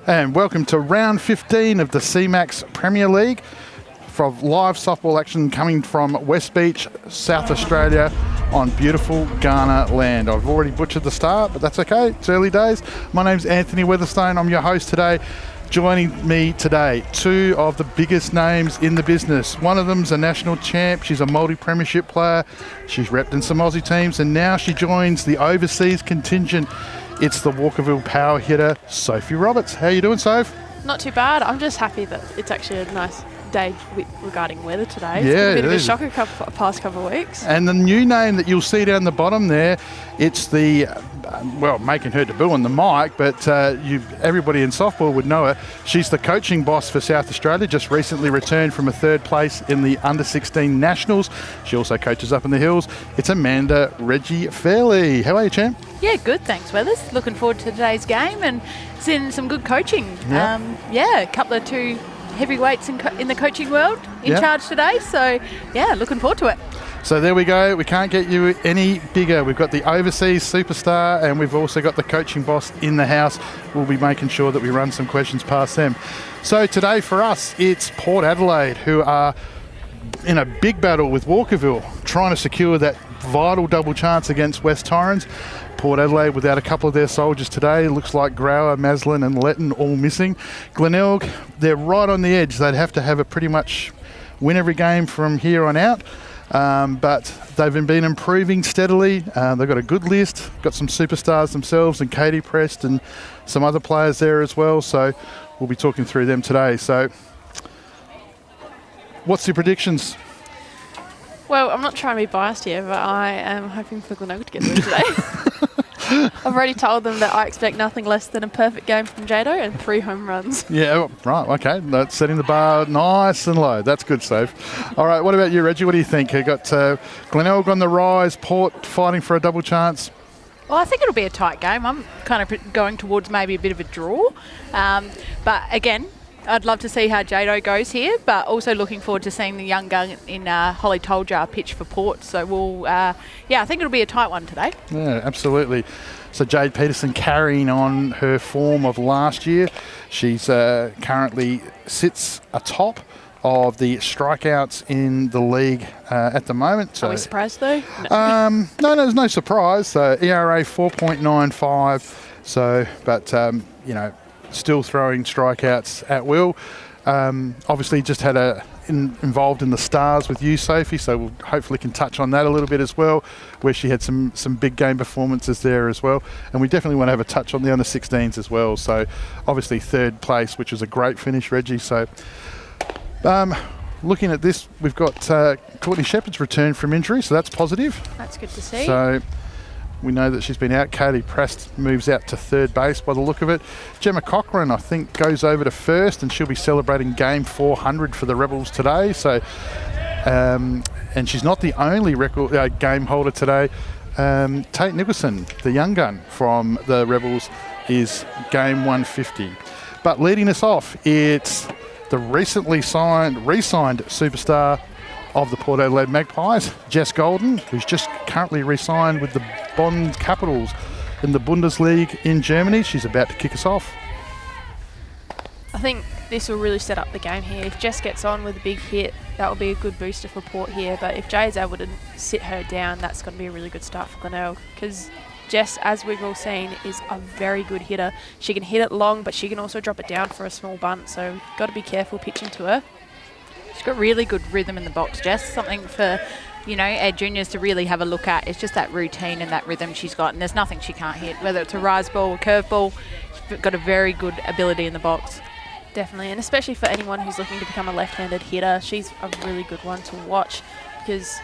And welcome to round 15 of the CMAX Premier League. From live softball action coming from West Beach, South Australia on beautiful Ghana land. I've already butchered the start, but that's okay. It's early days. My name's Anthony Weatherstone. I'm your host today. Joining me today, two of the biggest names in the business. One of them's a national champ. She's a multi-premiership player. She's repped in some Aussie teams, and now she joins the overseas contingent. It's the Walkerville power hitter, Sophie Roberts. How you doing, Soph? Not too bad. I'm just happy that it's actually a nice day regarding weather today. Yeah, it's been a bit of a shocker past couple of weeks. And the new name that you'll see down the bottom there, it's the, making her debut on the mic, but everybody in softball would know her. She's the coaching boss for South Australia, just recently returned from a third place in the Under-16 Nationals. She also coaches up in the hills. It's Amanda Reggie Fairley. How are you, champ? Yeah, good, thanks, Weathers. Looking forward to today's game and seeing some good coaching. Yeah. A couple of two heavyweights in the coaching world in charge today. So, yeah, looking forward to it. So there we go. We can't get you any bigger. We've got the overseas superstar and we've also got the coaching boss in the house. We'll be making sure that we run some questions past them. So today for us, it's Port Adelaide, who are in a big battle with Walkerville, trying to secure that vital double chance against West Torrens. Port Adelaide without a couple of their soldiers today. Looks like Grower, Maslin and Letton all missing. Glenelg, they're right on the edge. They'd have to have a pretty much win every game from here on out. But they've been improving steadily. They've got a good list, got some superstars themselves, and Katie Prest and some other players there as well. So we'll be talking through them today. So what's your predictions? Well, I'm not trying to be biased here, but I am hoping for Glenelg to get through today. I've already told them that I expect nothing less than a perfect game from Jado and 3 home runs. Yeah, right, okay. That's setting the bar nice and low. That's good, Steve. All right, what about you, Reggie? What do you think? You got Glenelg on the rise, Port fighting for a double chance. Well, I think it'll be a tight game. I'm kind of going towards maybe a bit of a draw. But again, I'd love to see how Jado goes here, but also looking forward to seeing the young gun in Holly Toljar pitch for Port. So we'll, I think it'll be a tight one today. Yeah, absolutely. So Jade Peterson carrying on her form of last year. She's currently sits atop of the strikeouts in the league at the moment. So, are we surprised though? No, there's no surprise. So ERA 4.95. So, but still throwing strikeouts at will. Obviously just had involved in the Stars with you, Sophie, so we'll hopefully can touch on that a little bit as well, where she had some big game performances there as well. And we definitely want to have a touch on the Under-16s as well. So obviously third place, which was a great finish, Reggie. So looking at this, we've got Courtney Shepherd's return from injury, so that's positive. That's good to see. So we know that she's been out. Katie Prest moves out to third base by the look of it. Gemma Cochran, I think, goes over to first, and she'll be celebrating game 400 for the Rebels today. So, and she's not the only record game holder today. Tate Nicholson, the young gun from the Rebels, is game 150. But leading us off, it's the recently re-signed superstar of the Port Adelaide Magpies, Jess Golden, who's just currently re-signed with the Bonn Capitals in the Bundesliga in Germany. She's about to kick us off. I think this will really set up the game here. If Jess gets on with a big hit, that will be a good booster for Port here. But if Jay is able to sit her down, that's going to be a really good start for Glenelg, because Jess, as we've all seen, is a very good hitter. She can hit it long, but she can also drop it down for a small bunt. So got to be careful pitching to her. She's got really good rhythm in the box, Jess. Something for, our juniors to really have a look at. It's just that routine and that rhythm she's got, and there's nothing she can't hit, whether it's a rise ball or curve ball. She's got a very good ability in the box. Definitely, and especially for anyone who's looking to become a left-handed hitter, she's a really good one to watch. Because,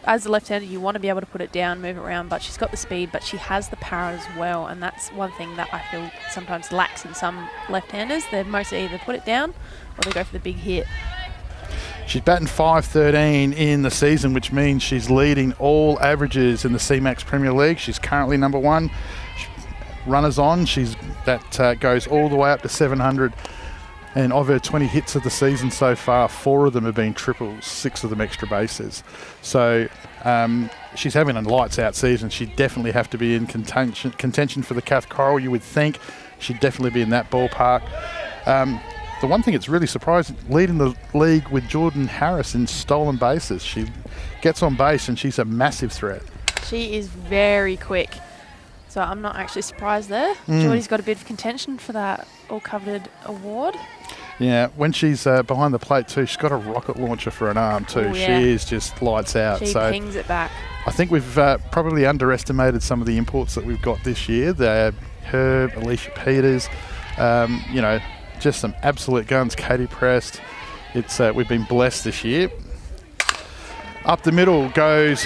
as a left-hander, you want to be able to put it down, move it around, but she's got the speed, but she has the power as well, and that's one thing that I feel sometimes lacks in some left-handers. They mostly either put it down or they go for the big hit. She's batting .513 in the season, which means she's leading all averages in the CMAX Premier League. She's currently number 1. Runners on, that goes all the way up to 700. And of her 20 hits of the season so far, 4 of them have been triples, 6 of them extra bases. So she's having a lights-out season. She'd definitely have to be in contention for the Cath Coral, you would think. She'd definitely be in that ballpark. The one thing that's really surprising, leading the league with Jordan Harris in stolen bases. She gets on base and she's a massive threat. She is very quick. So I'm not actually surprised there. Geordie's got a bit of contention for that all-coveted award. Yeah, when she's behind the plate too, she's got a rocket launcher for an arm too. Ooh, yeah. She is just lights out. She so pings it back. I think we've probably underestimated some of the imports that we've got this year. They're Herb, Alicia Peters, you know, just some absolute guns. Katie Prest. It's we've been blessed this year. Up the middle goes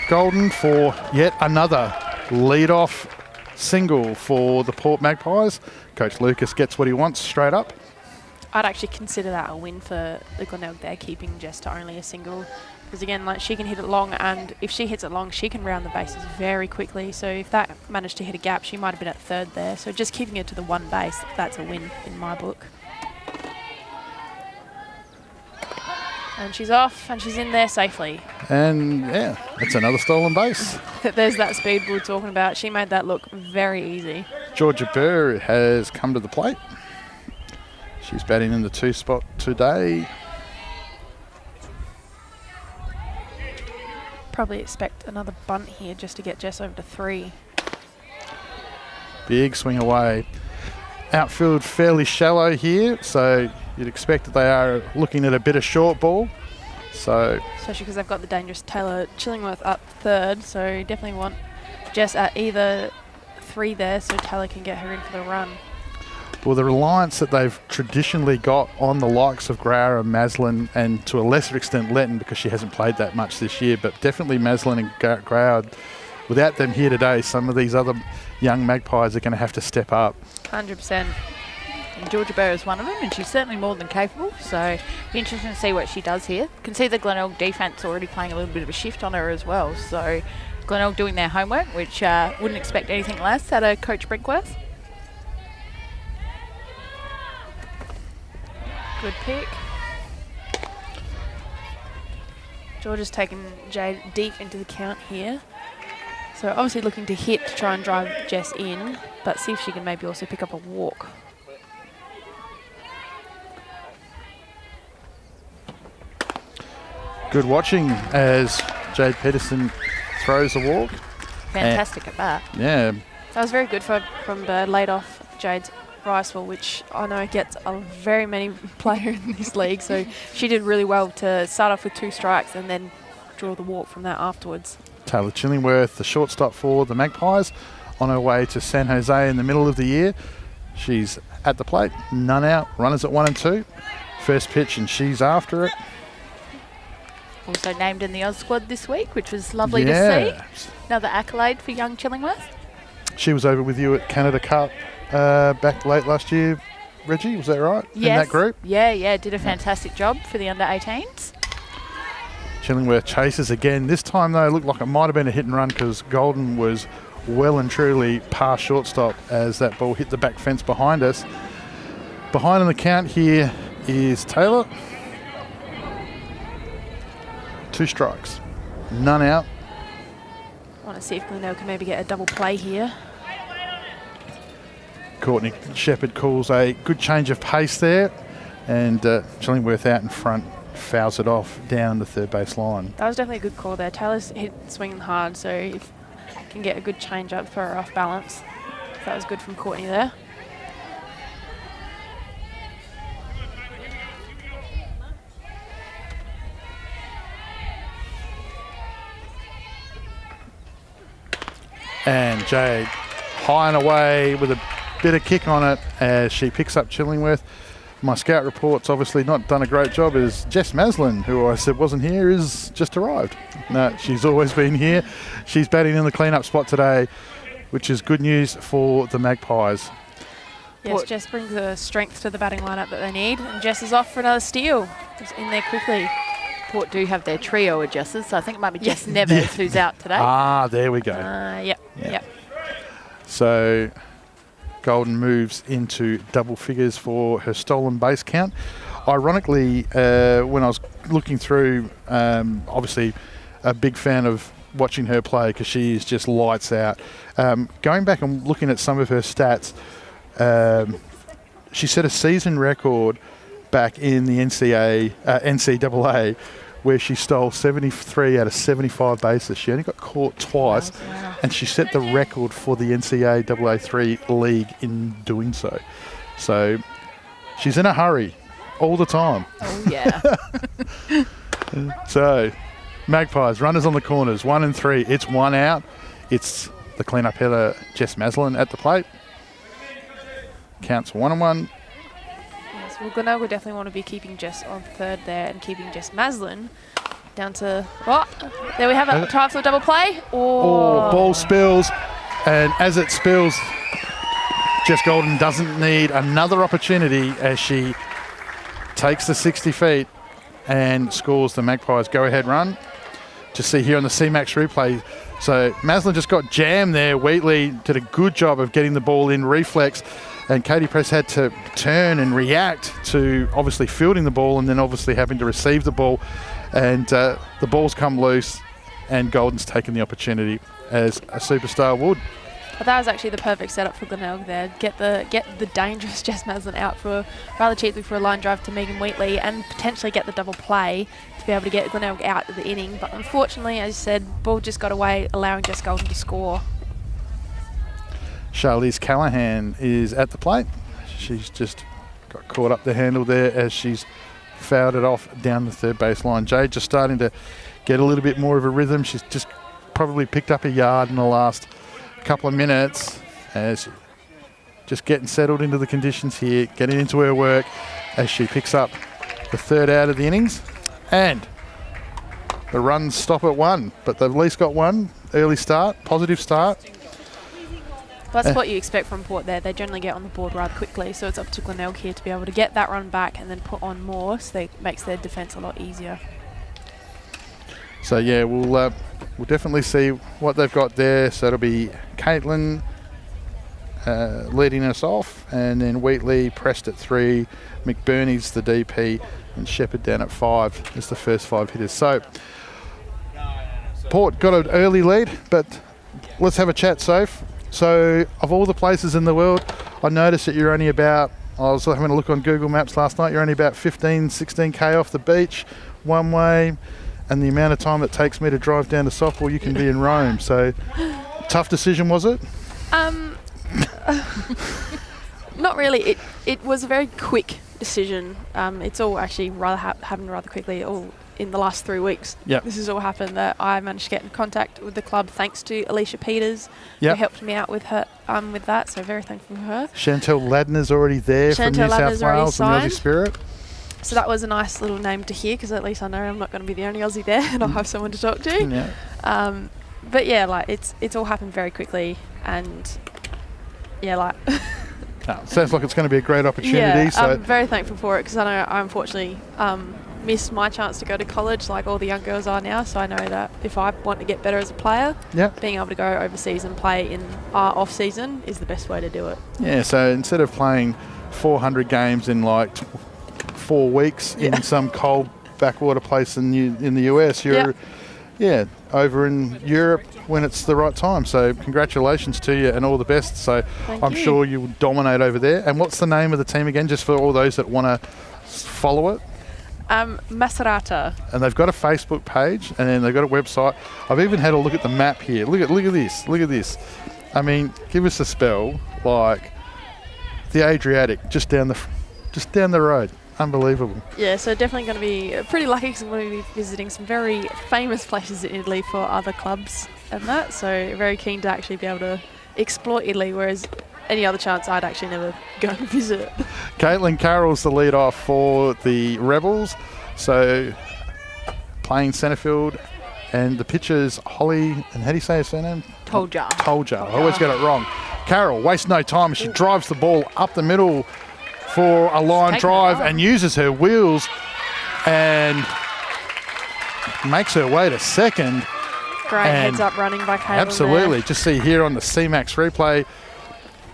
Golden for yet another lead-off single for the Port Magpies. Coach Lucas gets what he wants straight up. I'd actually consider that a win for the Glenelg there, keeping Jess to only a single. Because again, like, she can hit it long, and if she hits it long, she can round the bases very quickly. So if that managed to hit a gap, she might have been at third there. So just keeping it to the one base, that's a win in my book. And she's off, and she's in there safely. And yeah, it's another stolen base. There's that speed we were talking about. She made that look very easy. Georgia Burr has come to the plate. She's batting in the 2 spot today. Probably expect another bunt here just to get Jess over to 3. Big swing away. Outfield fairly shallow here, so you'd expect that they are looking at a bit of short ball. So especially because they've got the dangerous Taylor Chillingworth up third, so definitely want Jess at either 3 there so Taylor can get her in for the run. Well, the reliance that they've traditionally got on the likes of Grauer and Maslin, and to a lesser extent Letton, because she hasn't played that much this year, but definitely Maslin and Grauer, without them here today, some of these other young Magpies are going to have to step up. 100%. And Georgia Burr is one of them, and she's certainly more than capable, so be interesting to see what she does here. Can see the Glenelg defence already playing a little bit of a shift on her as well, so Glenelg doing their homework, which wouldn't expect anything less out of Coach Brinkworth. Good pick. Georgia's taken Jade deep into the count here. So obviously looking to hit to try and drive Jess in, but see if she can maybe also pick up a walk. Good watching as Jade Pedersen throws a walk. Fantastic at bat. Yeah. That was very good from Bird, laid off Jade's rifle, which I know gets a very many player in this league. So she did really well to start off with 2 strikes and then draw the walk from that afterwards. Taylor Chillingworth, the shortstop for the Magpies, on her way to San Jose in the middle of the year. She's at the plate, none out, runners at 1 and 2. First pitch and she's after it. Also named in the Oz squad this week, which was lovely to see. Another accolade for young Chillingworth. She was over with you at Canada Cup back late last year, Reggie, was that right? Yes. In that group? Yeah, did a fantastic job for the under-18s. Chillingworth chases again. This time, though, it looked like it might have been a hit and run because Golden was well and truly past shortstop as that ball hit the back fence behind us. Behind on the count here is Taylor. 2 strikes, none out. I want to see if Glenelg can maybe get a double play here. Courtney Shepherd calls a good change of pace there, and Chillingworth out in front fouls it off down the third base line. That was definitely a good call there. Taylor's hit swinging hard, so if can get a good change up for her off balance. That was good from Courtney there. And Jade high and away with a bit of kick on it as she picks up Chillingworth. My scout report's obviously not done a great job as Jess Maslin, who I said wasn't here, is just arrived. No, she's always been here. She's batting in the clean-up spot today, which is good news for the Magpies. Yes, Jess brings the strength to the batting lineup that they need, and Jess is off for another steal. It's in there quickly. Port do have their trio adjusters, so I think it might be Jess Neves who's out today. Ah, there we go. Yep. So Golden moves into double figures for her stolen base count. Ironically, when I was looking through, obviously a big fan of watching her play because she is just lights out. Going back and looking at some of her stats, she set a season record back in the NCAA where she stole 73 out of 75 bases. She only got caught twice, and she set the record for the NCAA 3 league in doing so. So she's in a hurry all the time. Oh, yeah. So Magpies, runners on the corners, 1 and 3. It's 1 out. It's the clean-up hitter, Jess Maslin, at the plate. Counts 1-1. Yes, well, Glenelg will definitely want to be keeping Jess on third there and keeping Jess Maslin down to... Oh, there we have it. Time for a double play. Oh, ball spills. And as it spills, Jess Golden doesn't need another opportunity as she takes the 60 feet and scores the Magpies go-ahead run. Just see here on the CMAX replay. So Maslin just got jammed there. Wheatley did a good job of getting the ball in reflex, and Katie Press had to turn and react to obviously fielding the ball and then obviously having to receive the ball. And the ball's come loose, and Golden's taken the opportunity as a superstar would. But that was actually the perfect setup for Glenelg there. Get the dangerous Jess Maslin out for rather cheaply for a line drive to Megan Wheatley and potentially get the double play to be able to get Glenelg out of the inning. But unfortunately, as you said, ball just got away, allowing Jess Golden to score. Charlize Callahan is at the plate. She's just got caught up the handle there as she's fouled it off down the third base line. Jade just starting to get a little bit more of a rhythm. She's just probably picked up a yard in the last couple of minutes as just getting settled into the conditions here, getting into her work as she picks up the third out of the innings. And the runs stop at 1, but they've at least got one early start, positive start. That's what you expect from Port there. They generally get on the board rather quickly, so it's up to Glenelg here to be able to get that run back and then put on more, so it makes their defence a lot easier. So yeah, we'll definitely see what they've got there. So it'll be Caitlin leading us off, and then Wheatley pressed at 3, McBurney's the DP, and Shepherd down at 5 is the first 5 hitters. So Port got an early lead, but let's have a chat, Soph. So of all the places in the world, I noticed that you're only about, I was having a look on Google Maps last night, you're only about 15, 16K off the beach, one way, and the amount of time it takes me to drive down to softball, you can be in Rome. So tough decision, was it? Not really. It was a very quick decision. It's all actually happened rather quickly. All in the last 3 weeks. Yep. This has all happened. That I managed to get in contact with the club thanks to Alicia Peters, who helped me out with her with that. So very thankful for her. Chantel Ladner's already there from New South Wales from Aussie Spirit. So that was a nice little name to hear, because at least I know I'm not going to be the only Aussie there, and I'll have someone to talk to. Yeah. But yeah, like it's all happened very quickly, and yeah, like. Sounds like it's going to be a great opportunity. Yeah, so I'm very thankful for it, because I know I unfortunately missed my chance to go to college like all the young girls are now. So I know that if I want to get better as a player, being able to go overseas and play in our off season is the best way to do it. Yeah. So instead of playing 400 games in like 4 weeks in some cold backwater place in the US, you're over in Europe when it's the right time. So congratulations to you and all the best. So I'm sure you will dominate over there. And what's the name of the team again, just for all those that want to follow it? Maserata. And they've got a Facebook page, and then they've got a website. I've even had a look at the map here. Look at this. I mean, give us a spell like the Adriatic just down the road. Unbelievable. Yeah, so definitely going to be pretty lucky, because I'm going to be visiting some very famous places in Italy for other clubs and that. So very keen to actually be able to explore Italy, whereas any other chance I'd actually never go and visit. Caitlin Carroll's the lead off for the Rebels. So playing centre field, and the pitcher's Holly, and how do you say her surname? Tolja. I always get it wrong. Carroll wastes no time. She drives the ball up the middle for a line drive and uses her wheels and makes her way to second. Great heads up running by Caitlin. Absolutely. There. Just see here on the CMAX replay,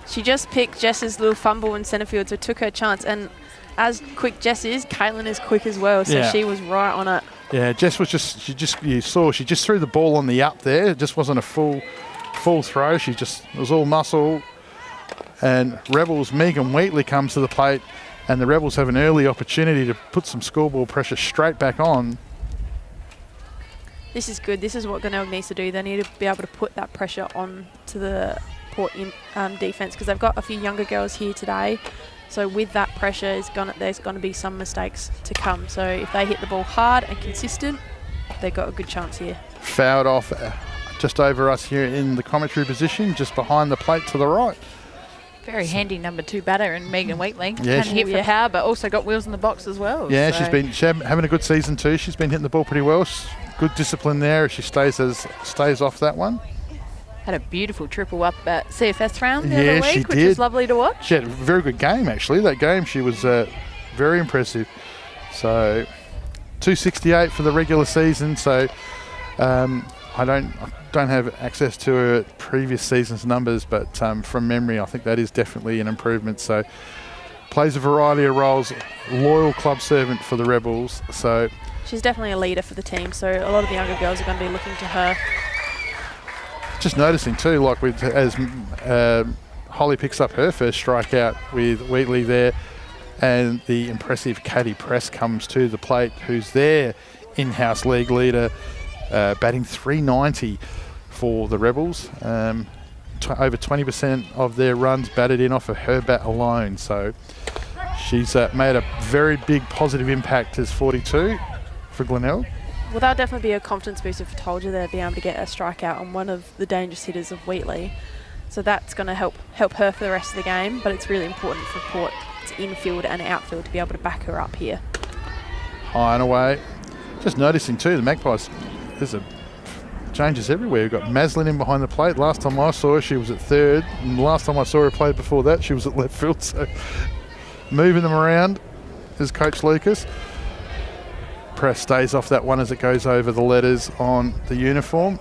She just picked Jess's little fumble in centre field, so took her chance. And as quick Jess is, Caitlin is quick as well, so she was right on it. Yeah, Jess was you saw she just threw the ball on the up there. It just wasn't a full throw. It was all muscle. And Rebels, Megan Wheatley comes to the plate, and the Rebels have an early opportunity to put some scoreboard pressure straight back on. This is good. This is what Glenelg needs to do. They need to be able to put that pressure on to the Port defence, because they've got a few younger girls here today. So with that pressure, there's going to be some mistakes to come. So if they hit the ball hard and consistent, they've got a good chance here. Fouled off just over us here in the commentary position, just behind the plate to the right. Very handy number 2 batter in Megan Wheatley. Yeah, Can hit for power, but also got wheels in the box as well. Yeah, so. she's having a good season too. She's been hitting the ball pretty well. Good discipline there if she stays off that one. Had a beautiful triple up at CFS round the Yeah, other she week, which did. was lovely to watch. She had a very good game actually. That game she was very impressive. So 268 for the regular season. So I don't have access to her previous season's numbers, but from memory, I think that is definitely an improvement. So plays a variety of roles, loyal club servant for the Rebels. So she's definitely a leader for the team. So a lot of the younger girls are going to be looking to her. just noticing too, like as Holly picks up her first strikeout with Wheatley there, and the impressive Katie Press comes to the plate, who's their in-house league leader, batting .390 for the Rebels. Over 20% of their runs batted in off of her bat alone. So she's made a very big positive impact as 42 for Glenelg. Well, that'll definitely be a confidence booster for Tolja there, being able to get a strikeout on one of the dangerous hitters of Wheatley. So that's going to help her for the rest of the game, but it's really important for Port's infield and outfield to be able to back her up here. High and away. Just noticing too, the Magpies, there's changes everywhere. We've got Maslin in behind the plate. Last time I saw her, she was at third, and the last time I saw her play before that, she was at left field. So moving them around is Coach Lucas. Press stays off that one as it goes over the letters on the uniform.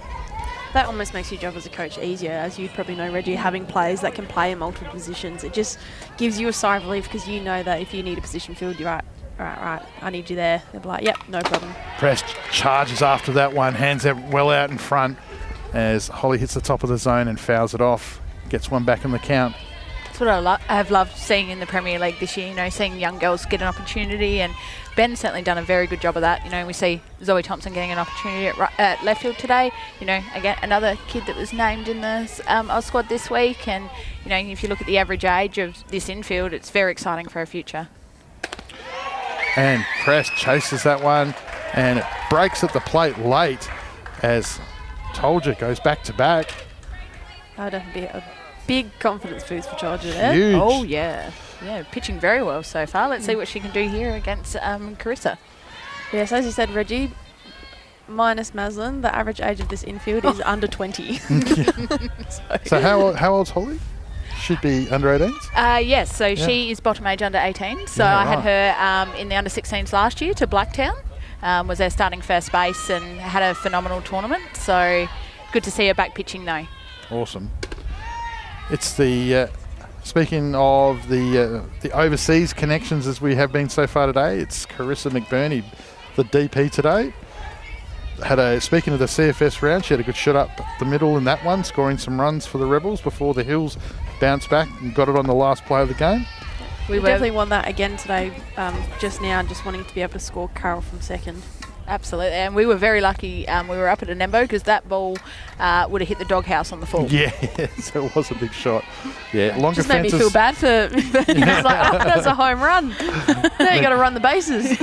That almost makes your job as a coach easier, as you'd probably know, Reggie, having players that can play in multiple positions. It just gives you a sigh of relief, because you know that if you need a position filled, you're right, I need you there. They'll be like, yep, no problem. Press charges after that one, hands it well out in front as Holly hits the top of the zone and fouls it off. Gets one back in the count. That's what I have loved seeing in the Premier League this year, you know, seeing young girls get an opportunity, and Ben's certainly done a very good job of that. You know, we see Zoe Thompson getting an opportunity at left field today. You know, again, another kid that was named in the Oz squad this week, and, you know, if you look at the average age of this infield, it's very exciting for our future. And Press chases that one, and it breaks at the plate late as Tolja goes back to back. That would definitely be a big confidence boost for Tolja there. Huge. Oh, yeah. Yeah, pitching very well so far. Let's see what she can do here against Carissa. Yes, as you said, Reggie, minus Maslin, the average age of this infield is under 20. So how old's Holly? Should be under 18s? Yes, so she is bottom age under 18. So I had her in the under 16s last year to Blacktown. Was their starting first base and had a phenomenal tournament. So good to see her back pitching though. Awesome. It's the speaking of the overseas connections as we have been so far today, it's Carissa McBurney, the DP today. Speaking of the CFS round, she had a good shot up the middle in that one, scoring some runs for the Rebels before the Hills bounced back and got it on the last play of the game. We definitely won that again today, just now, just wanting to be able to score Carol from second. Absolutely, and we were very lucky. We were up at a Nembo because that ball would have hit the doghouse on the full. Yeah, so it was a big shot. Yeah, longer just made me feel bad for it's like, oh, that's a home run. Now you got to run the bases.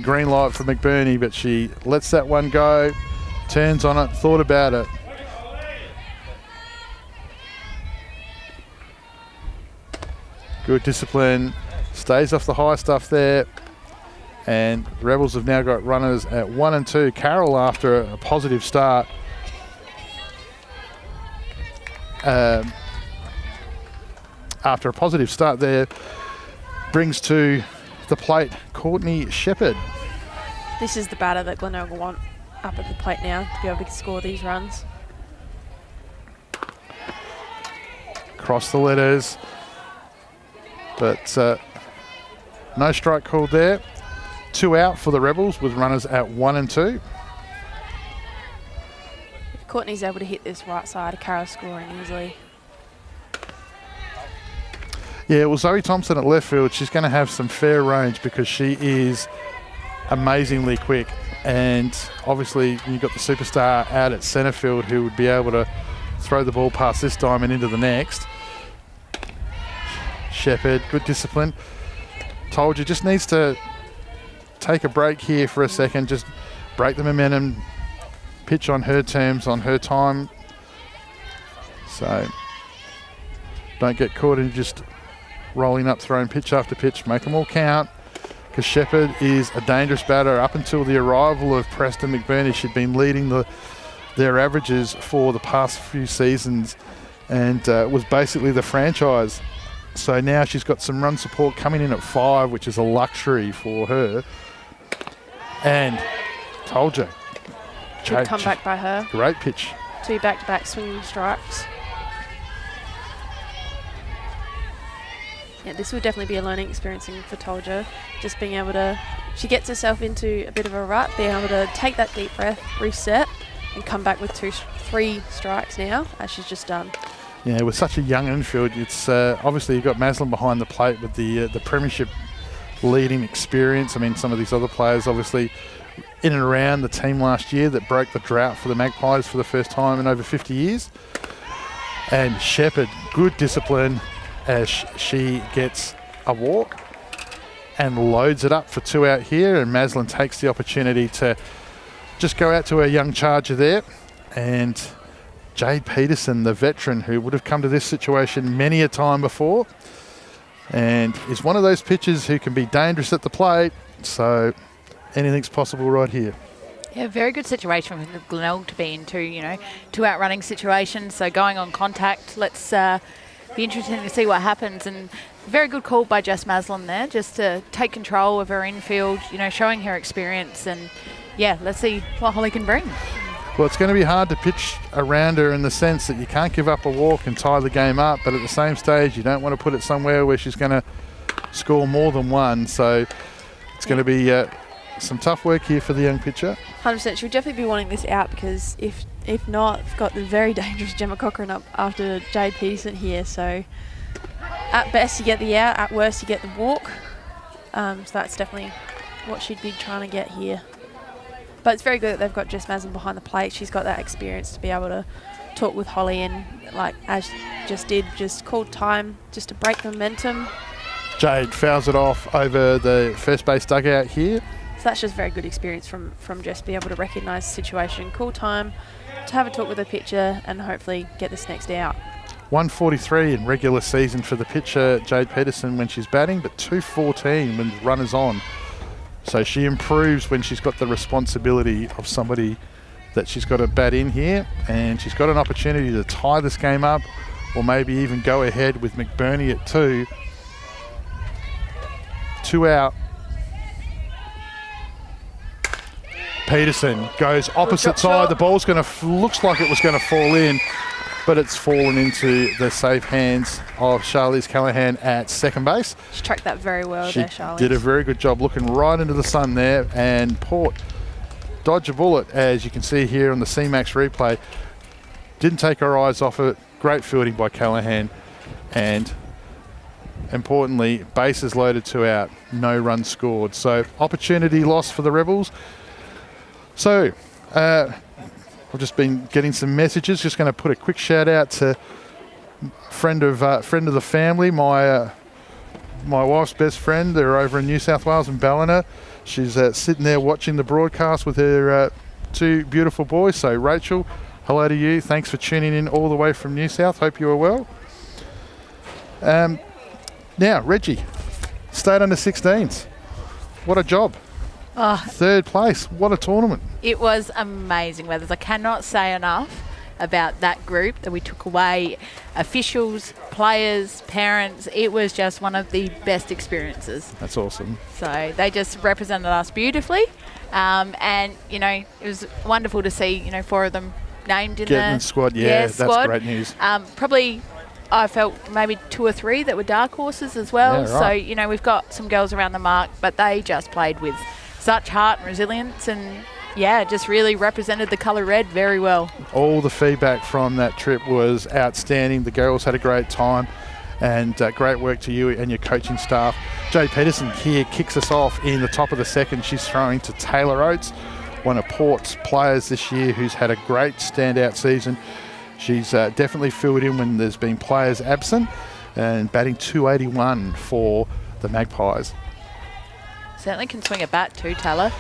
Green light for McBurney, but she lets that one go, turns on it, thought about it. Good discipline, stays off the high stuff there. And Rebels have now got runners at 1 and 2. Carol, after a positive start, there, brings to the plate Courtney Shepherd. This is the batter that Glenelg will want up at the plate now to be able to score these runs. across the letters. But no strike called there. 2 out for the Rebels with runners at 1 and 2. If Courtney's able to hit this right side, Carol's scoring easily. Yeah, well, Zoe Thompson at left field, she's going to have some fair range because she is amazingly quick. And obviously, you've got the superstar out at centre field who would be able to throw the ball past this diamond into the next. Shepherd, good discipline. Told you, just needs to take a break here for a second, just break the momentum, pitch on her terms, on her time. So don't get caught in just rolling up, throwing pitch after pitch, make them all count. Because Shepherd is a dangerous batter. Up until the arrival of Preston McBurney, she'd been leading their averages for the past few seasons and was basically the franchise. So now she's got some run support coming in at 5, which is a luxury for her. And told you. Good comeback by her. Great pitch. 2 back-to-back swinging strikes. Yeah, this would definitely be a learning experience for Tolja. Just being able to, she gets herself into a bit of a rut, being able to take that deep breath, reset, and come back with 3 strikes now, as she's just done. Yeah, with such a young infield, it's obviously you've got Maslin behind the plate with the premiership leading experience. I mean, some of these other players obviously in and around the team last year that broke the drought for the Magpies for the first time in over 50 years. And Shepherd, good discipline as she gets a walk and loads it up for 2 out here, and Maslin takes the opportunity to just go out to a young charger there. And Jade Peterson, the veteran who would have come to this situation many a time before and is one of those pitchers who can be dangerous at the plate, so anything's possible right here. Yeah, very good situation for Glenelg to be in too, 2 out running situations, so going on contact. Let's be interesting to see what happens, and very good call by Jess Maslin there, just to take control of her infield, showing her experience, and yeah, let's see what Holly can bring. Well, it's going to be hard to pitch around her in the sense that you can't give up a walk and tie the game up, but at the same stage, you don't want to put it somewhere where she's going to score more than 1. So it's going to be some tough work here for the young pitcher. 100%. She'll definitely be wanting this out because if not, we've got the very dangerous Gemma Cochran up after Jade Peterson here. So at best, you get the out. At worst, you get the walk. So that's definitely what she'd be trying to get here. But it's very good that they've got Jess Maslin behind the plate. She's got that experience to be able to talk with Holly and, like as just did, just called time just to break the momentum. Jade fouls it off over the first base dugout here. So that's just very good experience from Jess, be able to recognise the situation, call time, to have a talk with the pitcher and hopefully get this next out. 143 in regular season for the pitcher, Jade Peterson, when she's batting, but 214 when runners on. So she improves when she's got the responsibility of somebody that she's got to bat in here, and she's got an opportunity to tie this game up or maybe even go ahead with McBurney at 2. 2 out. Peterson goes opposite side. The ball's going to, looks like it was going to fall in, but it's fallen into the safe hands of Charlize Callahan at second base. She tracked that very well there, Charlize. She did a very good job looking right into the sun there, and Port dodged a bullet, as you can see here on the CMAX replay. Didn't take her eyes off it. Great fielding by Callahan, and importantly, bases loaded, 2 out, no runs scored. So opportunity lost for the Rebels. So I've just been getting some messages. Just going to put a quick shout out to friend of the family, my wife's best friend. They're over in New South Wales in Ballina. She's sitting there watching the broadcast with her 2 beautiful boys. So Rachel, hello to you. Thanks for tuning in all the way from New South. Hope you are well. Now, Reggie, state under 16s. What a job. Oh, 3rd place. What a tournament. it was amazing, Weathers. I cannot say enough about that group that we took away. Officials, players, parents. It was just one of the best experiences. That's awesome. So they just represented us beautifully. And, you know, it was wonderful to see, you know, 4 of them named in Getting the squad. Yeah, that's squad. great news. Probably I felt maybe 2 or 3 that were dark horses as well. Yeah, right. So, you know, we've got some girls around the mark, but they just played with such heart and resilience and, yeah, just really represented the colour red very well. All the feedback from that trip was outstanding. The girls had a great time, and great work to you and your coaching staff. Jade Peterson here kicks us off in the top of the second. She's throwing to Taylor Oates, one of Port's players this year who's had a great standout season. She's definitely filled in when there's been players absent, and batting 281 for the Magpies. Certainly can swing a bat too, Taylor.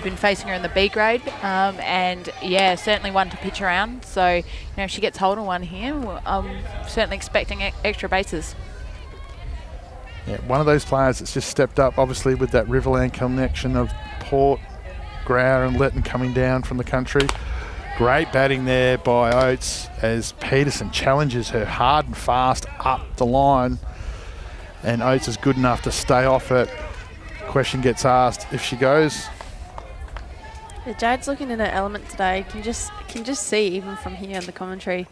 Been facing her in the B grade, and yeah, certainly one to pitch around. So, you know, if she gets hold of one here, I'm certainly expecting extra bases. Yeah, one of those players that's just stepped up, obviously with that Riverland connection of Port, Growler and Lytton coming down from the country. Great batting there by Oates as Peterson challenges her hard and fast up the line, and Oates is good enough to stay off it. Question gets asked if she goes. Yeah, Jade's looking in her element today. Can just see even from here in the commentary,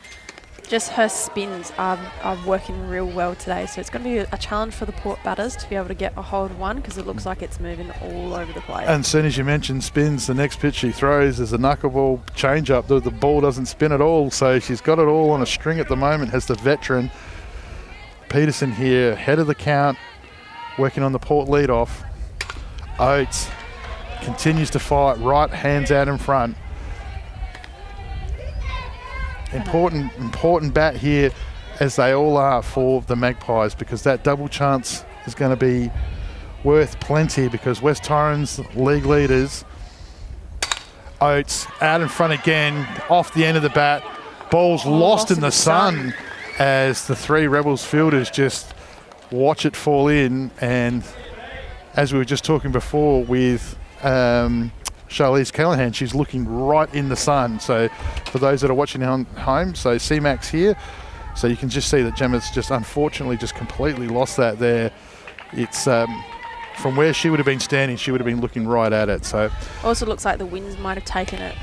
just her spins are working real well today. So it's going to be a challenge for the Port batters to be able to get a hold of one, because it looks like it's moving all over the place. And as soon as you mention spins, the next pitch she throws is a knuckleball change up. The ball doesn't spin at all, so she's got it all on a string at the moment, has the veteran. Peterson here, head of the count, working on the Port lead-off. Oates continues to fight, right hands out in front. Important bat here, as they all are for the Magpies, because that double chance is going to be worth plenty, because West Torrens league leaders. Oates out in front again, off the end of the bat. Ball's lost in the sun as the 3 Rebels fielders just watch it fall in. And as we were just talking before with Charlize Callahan, she's looking right in the sun. So for those that are watching at home, so CMAX here, so you can just see that Gemma's just unfortunately just completely lost that there. It's from where she would have been standing, she would have been looking right at it. So also looks like the winds might have taken it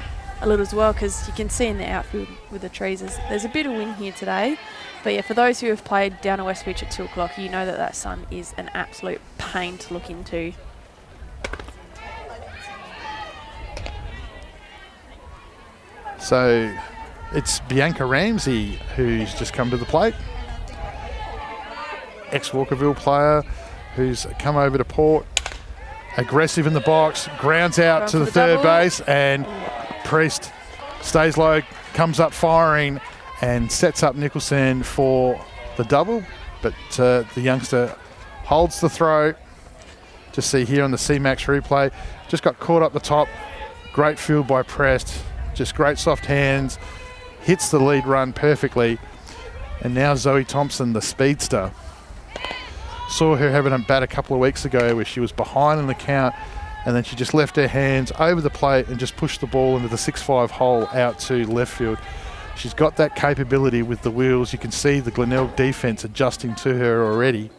a little as well, because you can see in the outfield with the trees there's a bit of wind here today. But yeah, for those who have played down at West Beach at 2 o'clock, you know that sun is an absolute pain to look into. So it's Bianca Ramsey who's just come to the plate. Ex-Walkerville player who's come over to Port. Aggressive in the box, grounds out to the third base, and Priest stays low, comes up firing and sets up Nicholson for the double. But the youngster holds the throw. Just see here on the CMAX replay, just got caught up the top. Great field by Prest. Just great soft hands, hits the lead run perfectly. And now Zoe Thompson, the speedster. Saw her having a bat a couple of weeks ago where she was behind in the count, and then she just left her hands over the plate and just pushed the ball into the 6-5 hole out to left field. She's got that capability with the wheels. You can see the Glenelg defence adjusting to her already.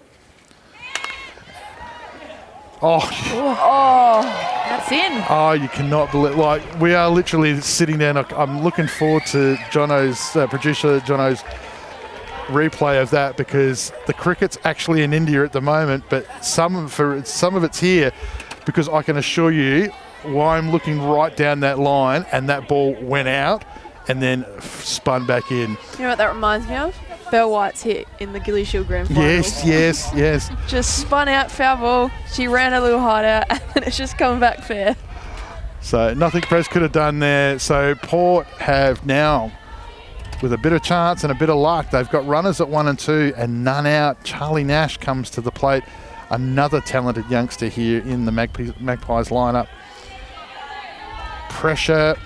That's in. Oh, you cannot believe, like, we are literally sitting down. I'm looking forward to Jono's, producer Jono's replay of that, because the cricket's actually in India at the moment, but some of it's here, because I can assure you why I'm looking right down that line, and that ball went out and then spun back in. You know what that reminds me of? Belle White's hit in the Gilly Shield Grand Final. Yes. Just spun out, foul ball. She ran a little harder, and then it's just coming back fair. So nothing Press could have done there. So Port have now, with a bit of chance and a bit of luck, they've got runners at 1 and 2 and none out. Charlie Nash comes to the plate, another talented youngster here in the Magpies lineup. Pressure.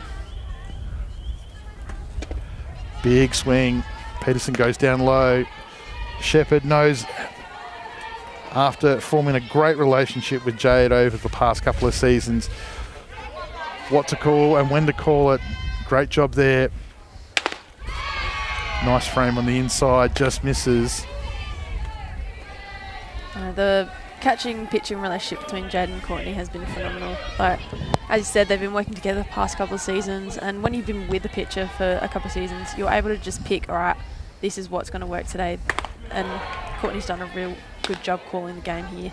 Big swing. Peterson goes down low. Shepherd knows, after forming a great relationship with Jade over the past couple of seasons, what to call and when to call it. Great job there. Nice frame on the inside, just misses. The catching-pitching relationship between Jade and Courtney has been phenomenal. Like, as you said, they've been working together the past couple of seasons, and when you've been with a pitcher for a couple of seasons, you're able to just pick, all right, this is what's going to work today. And Courtney's done a real good job calling the game here.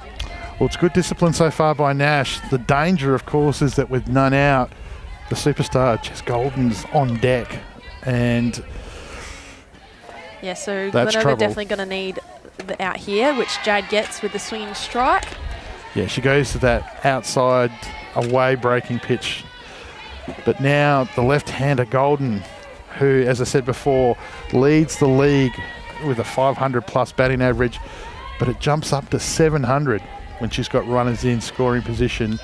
Well, it's good discipline so far by Nash. The danger, of course, is that with none out, the superstar, Jess Golden's on deck. And yeah, so that's Glenelg trouble. are definitely going to need the out here, which Jade gets with the swinging strike. Yeah, she goes to that outside away breaking pitch. But now the left-hander Golden, who, as I said before, leads the league with a 500-plus batting average, but it jumps up to 700 when she's got runners in scoring position.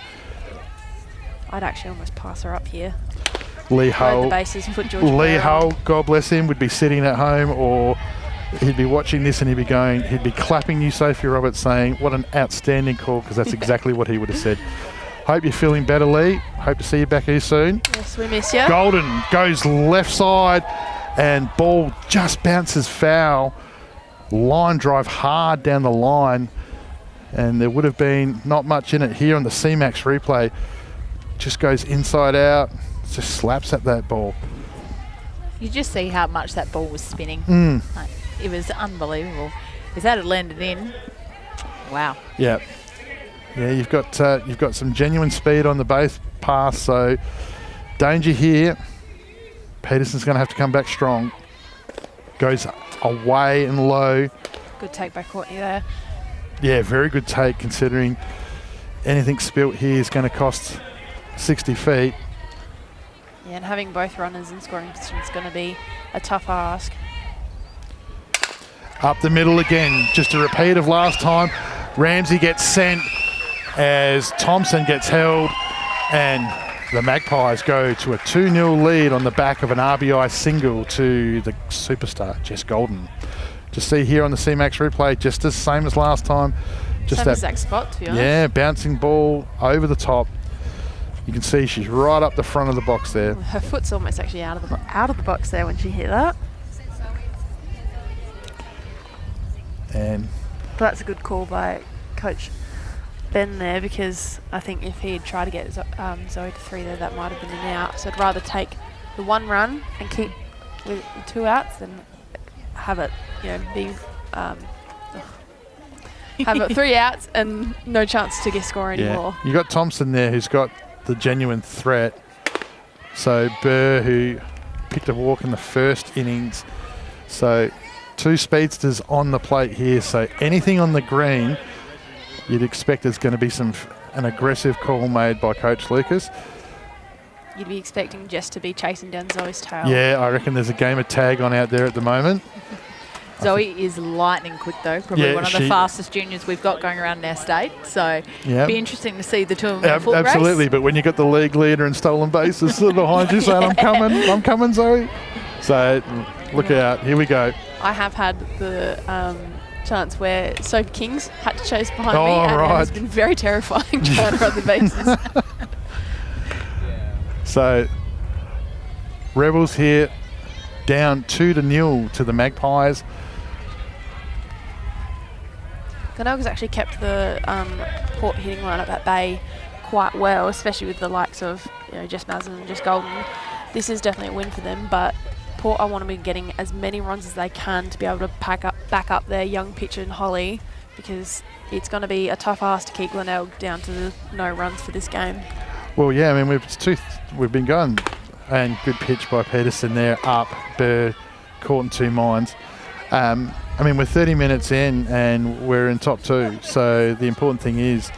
I'd actually almost pass her up here. Lee Load Hull, the bases, put George Lee Blair Hull, on. God bless him, would be sitting at home, or he'd be watching this and he'd be clapping you, Sophie Roberts, saying, what an outstanding call, because that's exactly what he would have said. Hope you're feeling better, Lee. Hope to see you back here soon. Yes, we miss you. Golden goes left side and ball just bounces foul. Line drive hard down the line, and there would have been not much in it here on the CMAX replay. Just goes inside out, just slaps at that ball. You just see how much that ball was spinning. Like, it was unbelievable. If that had landed in, wow. Yeah. Yeah, you've got some genuine speed on the base pass, so danger here. Peterson's going to have to come back strong. Goes away and low. Good take by Courtney there. Yeah, very good take considering anything spilt here is going to cost 60 feet. Yeah, and having both runners in scoring position is going to be a tough ask. Up the middle again, just a repeat of last time. Ramsey gets sent as Thompson gets held, and the Magpies go to a 2-0 lead on the back of an RBI single to the superstar, Jess Golden. To see here on the CMAX replay, just the same as last time. Just Same that exact spot, to be honest. yeah, bouncing ball over the top. You can see she's right up the front of the box there. Her foot's almost actually out of the box there when she hit that. And But that's a good call by Coach Ben there, because I think if he had tried to get Zoe to 3 there, that might have been an out. So I'd rather take the 1 run and keep with the 2 outs than have it, be have it 3 outs and no chance to get score anymore. you got Thompson there, who's got the genuine threat. So Burr, who picked a walk in the first innings. So 2 speedsters on the plate here. So anything on the green, you'd expect there's going to be an aggressive call made by Coach Lucas. You'd be expecting Jess to be chasing down Zoe's tail. Yeah, I reckon there's a game of tag on out there at the moment. Zoe is lightning quick though, probably one of the fastest juniors we've got going around in our state. So be interesting to see the 2 of them in a foot race. Absolutely, but when you've got the league leader in stolen bases behind you saying, I'm coming, Zoe. So look out, here we go. I have had the chance where Sophie Kings had to chase behind me, and right. it has been very terrifying trying to run the bases. So Rebels here down 2-0 to the Magpies. Glenelg has actually kept the Port hitting lineup at bay quite well, especially with the likes of Jess Mazen and Jess Golden. This is definitely a win for them, but Port, I want to be getting as many runs as they can to be able to back up their young pitcher in Holly, because it's going to be a tough ask to keep Glenelg down to no runs for this game. Well, yeah, I mean, we've been going, and good pitch by Peterson there, up, Burr, caught in 2 minds. I mean, we're 30 minutes in and we're in top 2, so the important thing is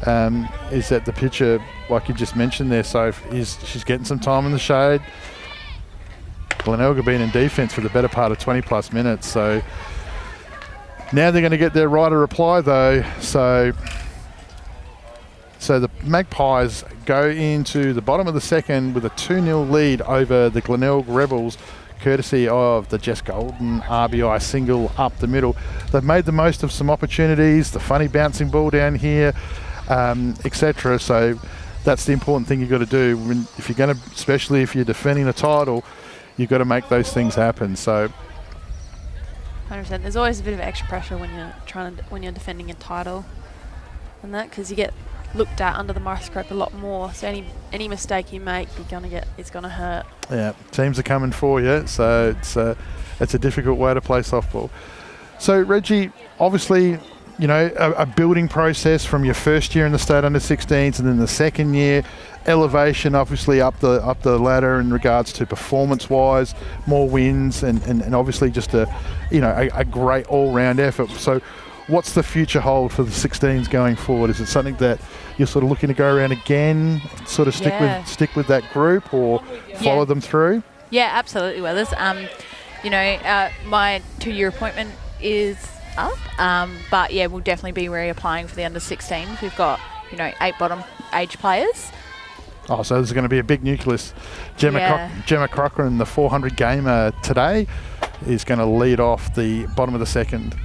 that the pitcher, like you just mentioned there, Soph, she's getting some time in the shade. Glenelg have been in defence for the better part of 20-plus minutes, so now they're going to get their right of reply, though. So the Magpies go into the bottom of the second with a 2-0 lead over the Glenelg Rebels, courtesy of the Jess Golden RBI single up the middle. They've made the most of some opportunities, the funny bouncing ball down here, etc. So that's the important thing you've got to do. If you're going to, especially if you're defending a title, you've got to make those things happen. So 100%. There's always a bit of extra pressure when you're defending a title, and that, because you get looked at under the microscope a lot more. So any mistake you make, it's gonna hurt. Yeah, teams are coming for you. So It's a difficult way to play softball. So, Reggie, obviously, you know, a building process from your first year in the state under 16s and then the second year, elevation obviously up the ladder in regards to performance-wise, more wins, and obviously just a great all-round effort. So, what's the future hold for the 16s going forward? Is it something that you're sort of looking to go around again, sort of stick with that group, or follow them through? Yeah, absolutely, Weathers. My 2-year appointment is up, but yeah, we'll definitely be reapplying for the under 16s. We've got 8 bottom age players. Oh, so there's going to be a big nucleus. Gemma Cochran, the 400 gamer today, is going to lead off the bottom of the second.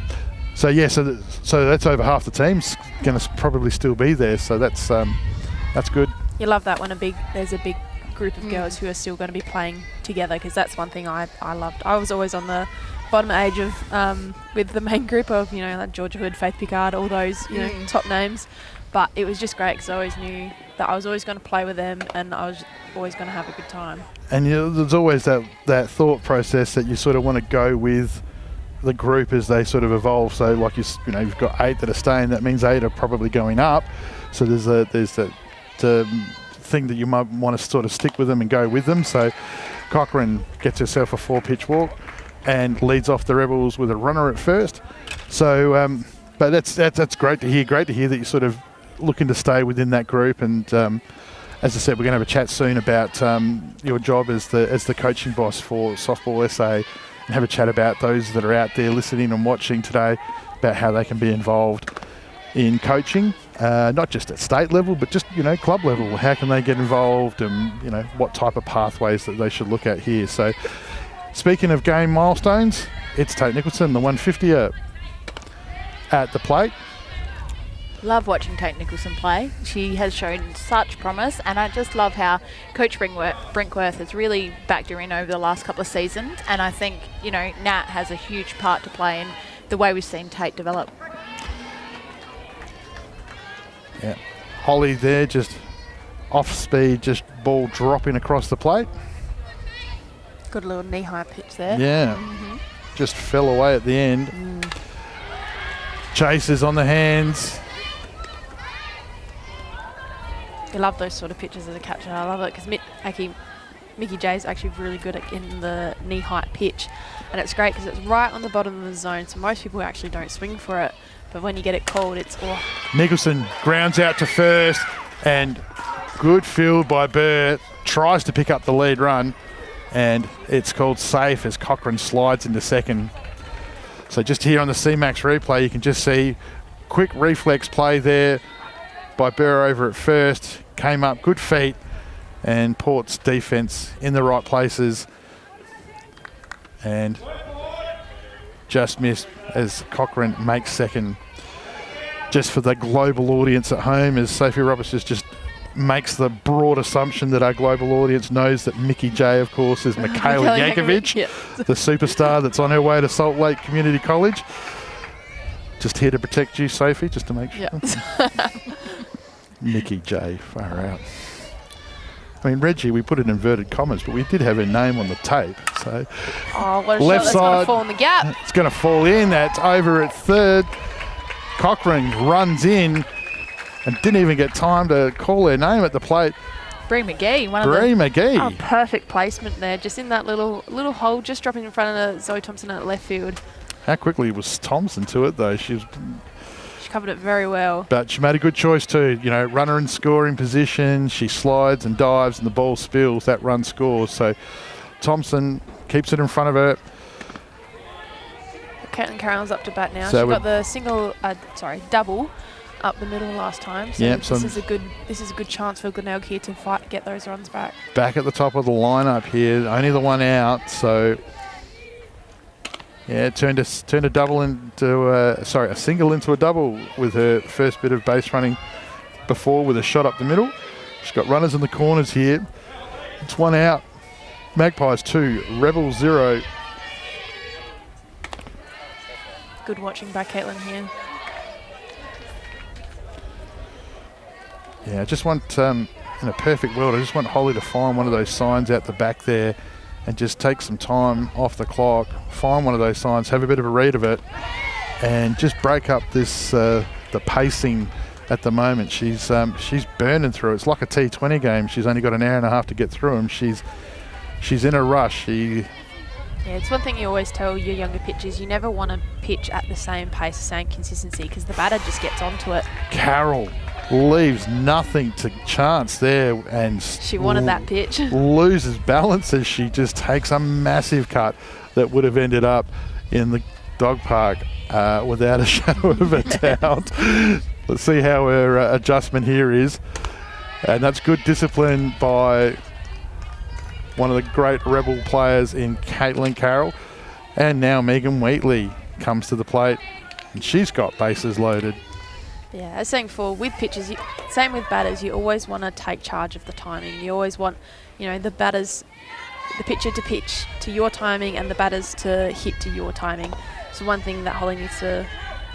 So yeah, so that's over half the team's going to probably still be there. So that's good. You love that when there's a big group of girls who are still going to be playing together, because that's one thing I loved. I was always on the bottom age of with the main group of like Georgia Hood, Faith Pickard, all those top names. But it was just great because I always knew that I was always going to play with them and I was always going to have a good time. And there's always that thought process that you sort of want to go with the group as they sort of evolve. So like you've got 8 that are staying, that means 8 are probably going up. So there's that thing that you might want to sort of stick with them and go with them. So Cochran gets herself a 4-pitch walk and leads off the Rebels with a runner at first. So, but that's great to hear. Great to hear that you're sort of looking to stay within that group. And as I said, we're going to have a chat soon about your job as the coaching boss for Softball SA, and have a chat about those that are out there listening and watching today about how they can be involved in coaching, not just at state level, but just club level. How can they get involved, and what type of pathways that they should look at here. So, speaking of game milestones, it's Tate Nicholson, the 150er, at the plate. Love watching Tate Nicholson play. She has shown such promise, and I just love how Coach Brinkworth has really backed her in over the last couple of seasons, and I think Nat has a huge part to play in the way we've seen Tate develop. Yeah, Holly there, just off speed, just ball dropping across the plate. Good little knee-high pitch there. Yeah, just fell away at the end. Chasers on the hands. You love those sort of pitches as a catcher. I love it because Mickey J is actually really good at getting the knee-height pitch, and it's great because it's right on the bottom of the zone, so most people actually don't swing for it, but when you get it called, it's Nicholson grounds out to first, and good field by Burr, tries to pick up the lead run, and it's called safe as Cochran slides into second. So just here on the CMAX replay, you can just see quick reflex play there by Burr over at first, came up, good feet, and Port's defence in the right places, and just missed as Cochran makes second. Just for the global audience at home, as Sophie Roberts just makes the broad assumption that our global audience knows that Mickey J, of course, is Michaela Yankovic, the superstar that's on her way to Salt Lake Community College. Just here to protect you, Sophie, just to make sure. Mickey J, far out. I mean, Reggie, we put in inverted commas, but we did have her name on the tape. So, what a left shot, that's going to fall in the gap. It's going to fall in. That's over at third. Cochran runs in and didn't even get time to call her name at the plate. Bree McGee. McGee. Oh, perfect placement there, just in that little hole, just dropping in front of Zoe Thompson at left field. How quickly was Thompson to it, though? She covered it very well. But she made a good choice too. Runner in scoring position. She slides and dives and the ball spills. That run scores. So Thompson keeps it in front of her. Caitlin Carroll's up to bat now. So she got the double up the middle last time. So this is a good chance for Glenelg here to get those runs back. Back at the top of the lineup here. Only the one out. So yeah, turned a double into a single into a double with her first bit of base running before with a shot up the middle. She's got runners in the corners here. It's one out. Magpies 2, Rebels 0. Good watching by Caitlin here. Yeah, I just want, in a perfect world, I just want Holly to find one of those signs out the back there and just take some time off the clock, find one of those signs, have a bit of a read of it, and just break up this the pacing at the moment. She's burning through. It's like a T20 game. She's only got an hour and a half to get through them. She's in a rush. Yeah, it's one thing you always tell your younger pitchers, you never want to pitch at the same pace, the same consistency, because the batter just gets onto it. Carol leaves nothing to chance there, and she wanted that pitch. Loses balance as she just takes a massive cut that would have ended up in the dog park without a shadow of a doubt. Let's see how her adjustment here is, and that's good discipline by one of the great Rebel players in Caitlin Carroll. And now Megan Wheatley comes to the plate, and she's got bases loaded. Yeah, as saying before, with pitchers, same with batters, you always want to take charge of the timing. You always want, the pitcher to pitch to your timing and the batters to hit to your timing. So one thing that Holly needs to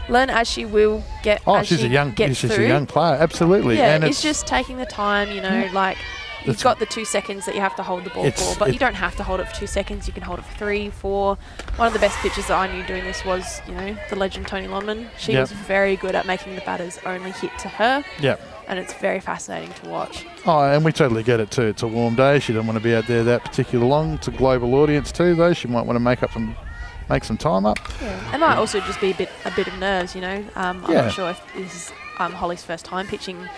learn, as she will get she's a young player, absolutely. Yeah, and it's just taking the time, You've got the 2 seconds that you have to hold the ball for, but you don't have to hold it for 2 seconds. You can hold it for 3, 4. One of the best pitchers that I knew doing this was, the legend Tony Longman. She was very good at making the batters only hit to her. Yep. And it's very fascinating to watch. Oh, and we totally get it too. It's a warm day. She doesn't want to be out there that particular long. It's a global audience too, though. She might want to make some time up. Yeah, it might also just be a bit of nerves, I'm not sure if this is Holly's first time pitching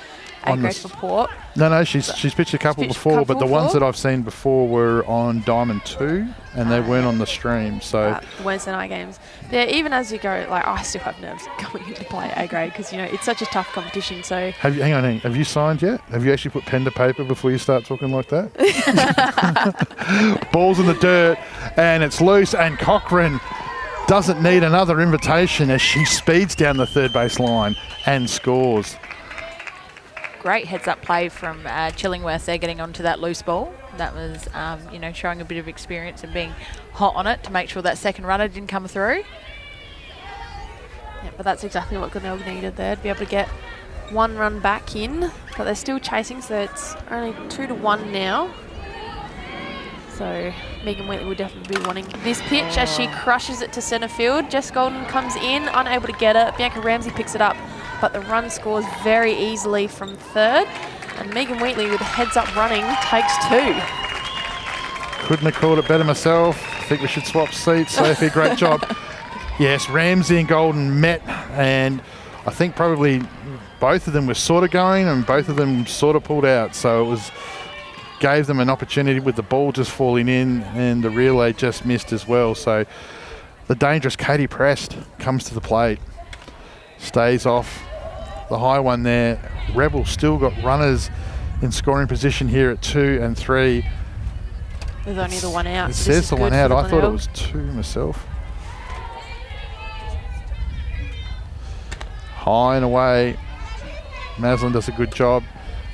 A-grade for Port. No, she's pitched a couple before, but the ones that I've seen before were on Diamond 2, and they weren't on the stream. So the Wednesday night games. Yeah, even as you go, I still have nerves coming into play A-grade because, it's such a tough competition. So hang on, have you signed yet? Have you actually put pen to paper before you start talking like that? Ball's in the dirt, and it's loose, and Cochrane doesn't need another invitation as she speeds down the third base line and scores. Great heads-up play from Chillingworth there, getting onto that loose ball. That was, showing a bit of experience and being hot on it to make sure that second runner didn't come through. Yeah, but that's exactly what Glenelg needed there, to be able to get one run back in. But they're still chasing, so it's only 2-1 now. So Megan Wheatley will definitely be wanting this pitch as she crushes it to centre field. Jess Golden comes in, unable to get it. Bianca Ramsey picks it up, but the run scores very easily from third. And Megan Wheatley, with heads-up running, takes 2. Couldn't have called it better myself. I think we should swap seats. Sophie, great job. Yes, Ramsey and Golden met, and I think probably both of them were sort of going and both of them sort of pulled out. So it gave them an opportunity with the ball just falling in, and the relay just missed as well. So the dangerous Katie Prest comes to the plate, stays off the high one there. Rebel still got runners in scoring position here at 2 and 3. There's only the one out. It says the one out. I thought it was 2 myself. High and away. Maslin does a good job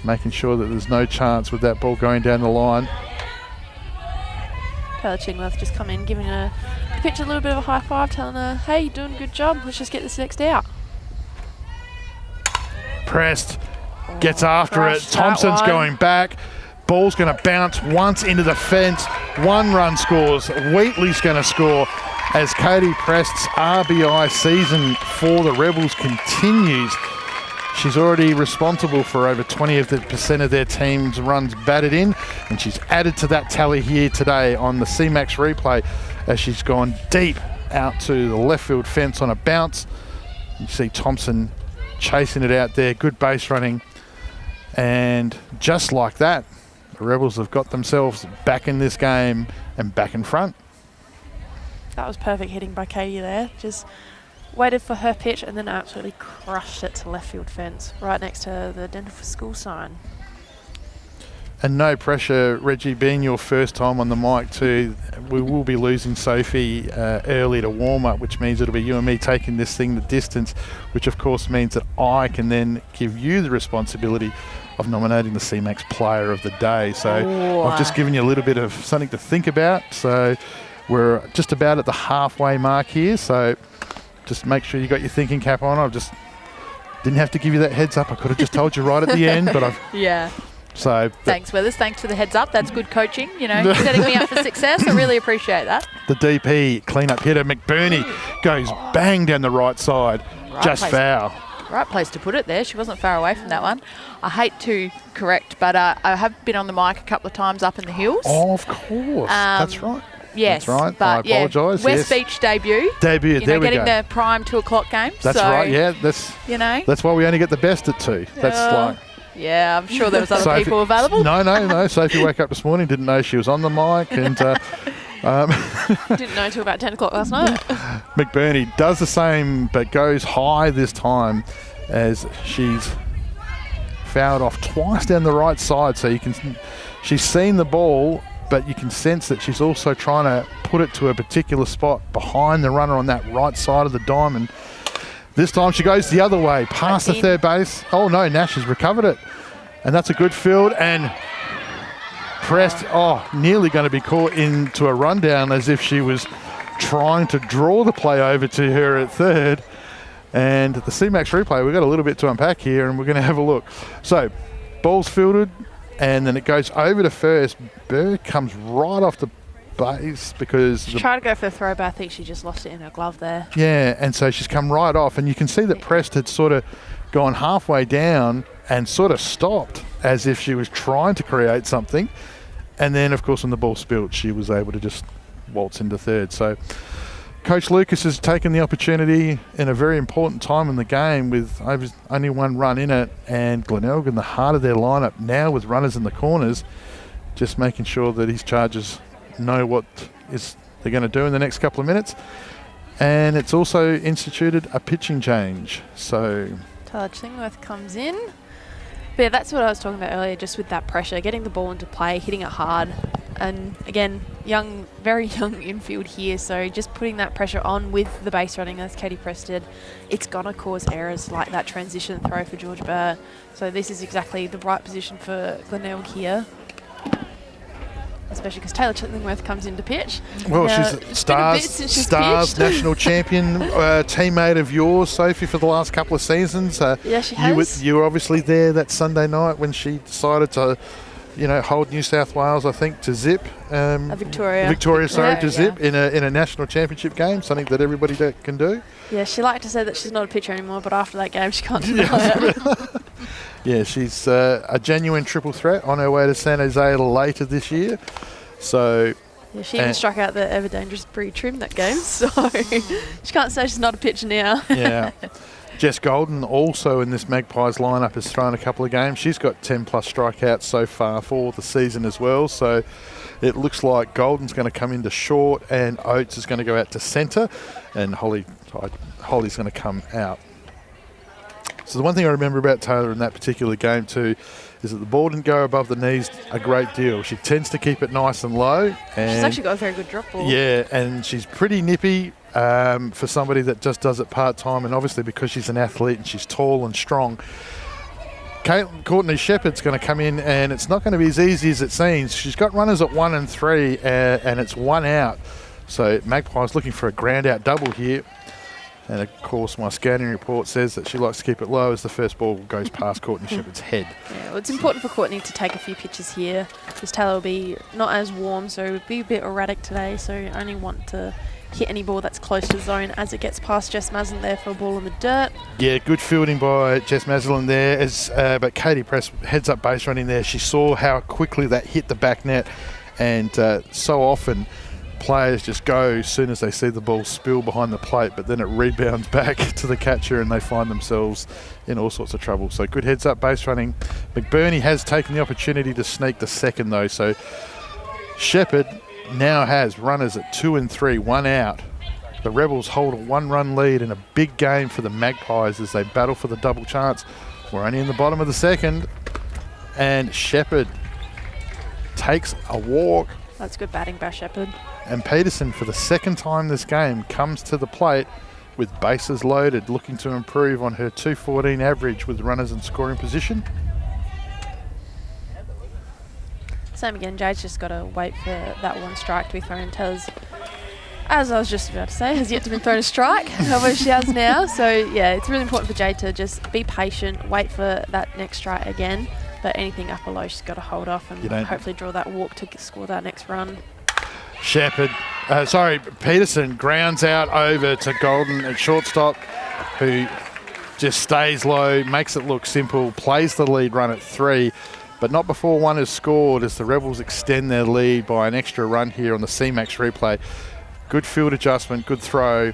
making sure that there's no chance with that ball going down the line. Taylor Chingworth just come in, giving the pitcher a little bit of a high five, telling her, hey, you're doing a good job. Let's just get this next out. Pressed, gets after it. Thompson's going back. Ball's going to bounce once into the fence. 1 run scores. Wheatley's going to score as Katie Prest's RBI season for the Rebels continues. She's already responsible for over 20% of their team's runs batted in, and she's added to that tally here today on the CMAX replay as she's gone deep out to the left field fence on a bounce. You see Thompson chasing it out there, good base running, and just like that, the Rebels have got themselves back in this game and back in front. That was perfect hitting by Katie there. Just waited for her pitch and then absolutely crushed it to left field fence, right next to the Dental for School sign. And no pressure, Reggie, being your first time on the mic too, we will be losing Sophie early to warm up, which means it'll be you and me taking this thing the distance, which of course means that I can then give you the responsibility of nominating the CMAX player of the day. So I've just given you a little bit of something to think about. So we're just about at the halfway mark here. So just make sure you got your thinking cap on. I just didn't have to give you that heads up. I could have just told you right at the end, but I've So Thanks, Withers. Thanks for the heads up. That's good coaching, setting me up for success. I really appreciate that. the DP clean-up hitter, McBurney, goes bang down the right side. Just foul. Right place to put it there. She wasn't far away from that one. I hate to correct, but I have been on the mic a couple of times up in the hills. Oh, of course. That's right. Yes, That's right. But I apologise. West Beach debut. There we getting go. the prime 2 o'clock games. That's right. Yeah, that's why we only get the best at 2. That's like. Yeah, I'm sure there was other people available. No. Sophie woke up this morning, didn't know she was on the mic, and Didn't know until about 10 o'clock last night. McBurney does the same, but goes high this time as she's fouled off twice down the right side. So she's seen the ball, but you can sense that she's also trying to put it to a particular spot behind the runner on that right side of the diamond. This time she goes the other way, past the third base. Oh no, Nash has recovered it. And that's a good field, and pressed, nearly going to be caught into a rundown as if she was trying to draw the play over to her at third. And the CMAX replay, we've got a little bit to unpack here, and we're going to have a look. So, ball's fielded, and then it goes over to first. Bird comes right off the base because... She tried to go for a throw, but I think she just lost it in her glove there. Yeah, and so she's come right off, and you can see that Prest had sort of gone halfway down and sort of stopped as if she was trying to create something. And then, of course, when the ball spilled, she was able to just waltz into third. So Coach Lucas has taken the opportunity in a very important time in the game with only one run in it, and Glenelg in the heart of their lineup now with runners in the corners, just making sure that his Chargers know what they're going to do in the next couple of minutes. And it's also instituted a pitching change. So Tyler Chillingworth comes in. But yeah, that's what I was talking about earlier, just with that pressure, getting the ball into play, hitting it hard. And again, very young infield here, so just putting that pressure on with the base running, as Katie Press did, it's going to cause errors like that transition throw for George Burr. So this is exactly the right position for Glenelg here, especially because Taylor Chillingworth comes into pitch. Well, she's Stars national champion, teammate of yours, Sophie, for the last couple of seasons. Yeah, she has. You were obviously there that Sunday night when she decided to, hold New South Wales, I think, to zip. Victoria, to zip in a national championship game, something that everybody can do. Yeah, she liked to say that she's not a pitcher anymore, but after that game, she can't deny it. Yeah, she's a genuine triple threat on her way to San Jose later this year. So yeah, she even struck out the ever dangerous Bree Trim that game, so she can't say she's not a pitcher now. Yeah. Jess Golden also in this Magpies lineup has thrown a couple of games. She's got 10 plus strikeouts so far for the season as well. So it looks like Golden's going to come into short and Oates is going to go out to centre, and Holly's going to come out. So the one thing I remember about Taylor in that particular game too is that the ball didn't go above the knees a great deal. She tends to keep it nice and low. And she's actually got a very good drop ball. Yeah, and she's pretty nippy for somebody that just does it part-time, and obviously because she's an athlete and she's tall and strong. Courtney Shepherd's going to come in, and it's not going to be as easy as it seems. She's got runners at 1 and 3, and it's 1 out. So Magpie's looking for a ground-out double here. And, of course, my scouting report says that she likes to keep it low as the first ball goes past Courtney Shepherd's head. Yeah, well, it's important for Courtney to take a few pitches here because Taylor will be not as warm, so it'll be a bit erratic today. So you only want to hit any ball that's close to zone as it gets past Jess Maslin there for a ball in the dirt. Yeah, good fielding by Jess Maslin there. But Katie Press heads up base running there. She saw how quickly that hit the back net, and so often players just go as soon as they see the ball spill behind the plate, but then it rebounds back to the catcher and they find themselves in all sorts of trouble. So good heads up base running. McBurney has taken the opportunity to sneak the second though, so Shepherd now has runners at 2 and 3, 1 out. The Rebels hold a 1-run lead in a big game for the Magpies as they battle for the double chance. We're only in the bottom of the second, and Shepherd takes a walk. That's good batting by Shepherd. And Peterson, for the second time this game, comes to the plate with bases loaded, looking to improve on her 214 average with runners in scoring position. Same again, Jade's just got to wait for that one strike to be thrown. Taylor's, as I was just about to say, has yet to be thrown a strike. However, she has now. So, yeah, it's really important for Jade to just be patient, wait for that next strike again. But anything up or low, she's got to hold off and hopefully draw that walk to score that next run. Peterson grounds out over to Golden at shortstop, who just stays low, makes it look simple, plays the lead run at 3, but not before one is scored as the Rebels extend their lead by an extra run here on the CMAX replay. Good field adjustment, good throw.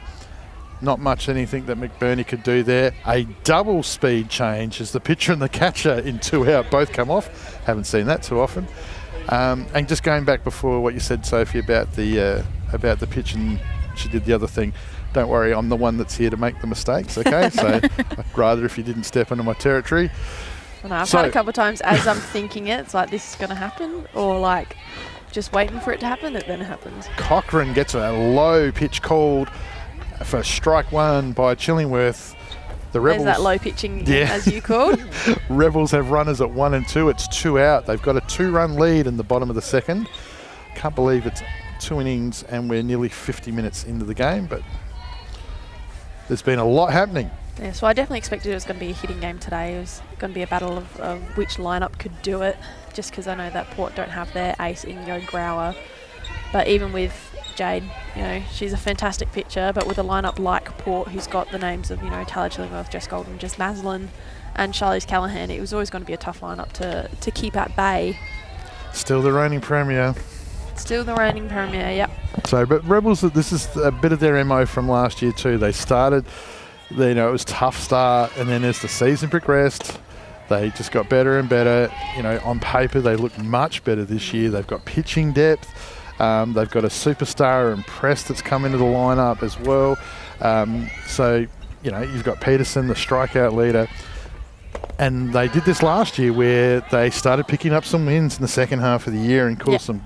Not much anything that McBurney could do there. A double speed change as the pitcher and the catcher in 2 out both come off. Haven't seen that too often. And just going back before what you said, Sophie, about the pitch, and she did the other thing. Don't worry, I'm the one that's here to make the mistakes, okay? So I'd rather if you didn't step into my territory. No, I've had a couple of times as I'm thinking it's like this is going to happen, or like just waiting for it to happen, it then happens. Cochrane gets a low pitch called for strike 1 by Chillingworth. The Rebels, there's that low pitching, as you called. Rebels have runners at 1 and 2. It's 2 out. They've got a 2-run lead in the bottom of the second. Can't believe it's 2 innings and we're nearly 50 minutes into the game, but there's been a lot happening. Yeah, so I definitely expected it was going to be a hitting game today. It was going to be a battle of which lineup could do it, just because I know that Port don't have their ace in Yo Grauer. But even with Jade, she's a fantastic pitcher, but with a lineup like Port, who's got the names of, Tyler Chillingworth, Jess Golden, Jess Maslin, and Charlize Callahan, it was always going to be a tough lineup to keep at bay. Still the reigning premier. Yep. So, but Rebels, this is a bit of their MO from last year too. They started, it was tough start, and then as the season progressed, they just got better and better. On paper, they look much better this year. They've got pitching depth. They've got a superstar and Press that's come into the lineup as well. So, you've got Peterson, the strikeout leader. And they did this last year where they started picking up some wins in the second half of the year and caused some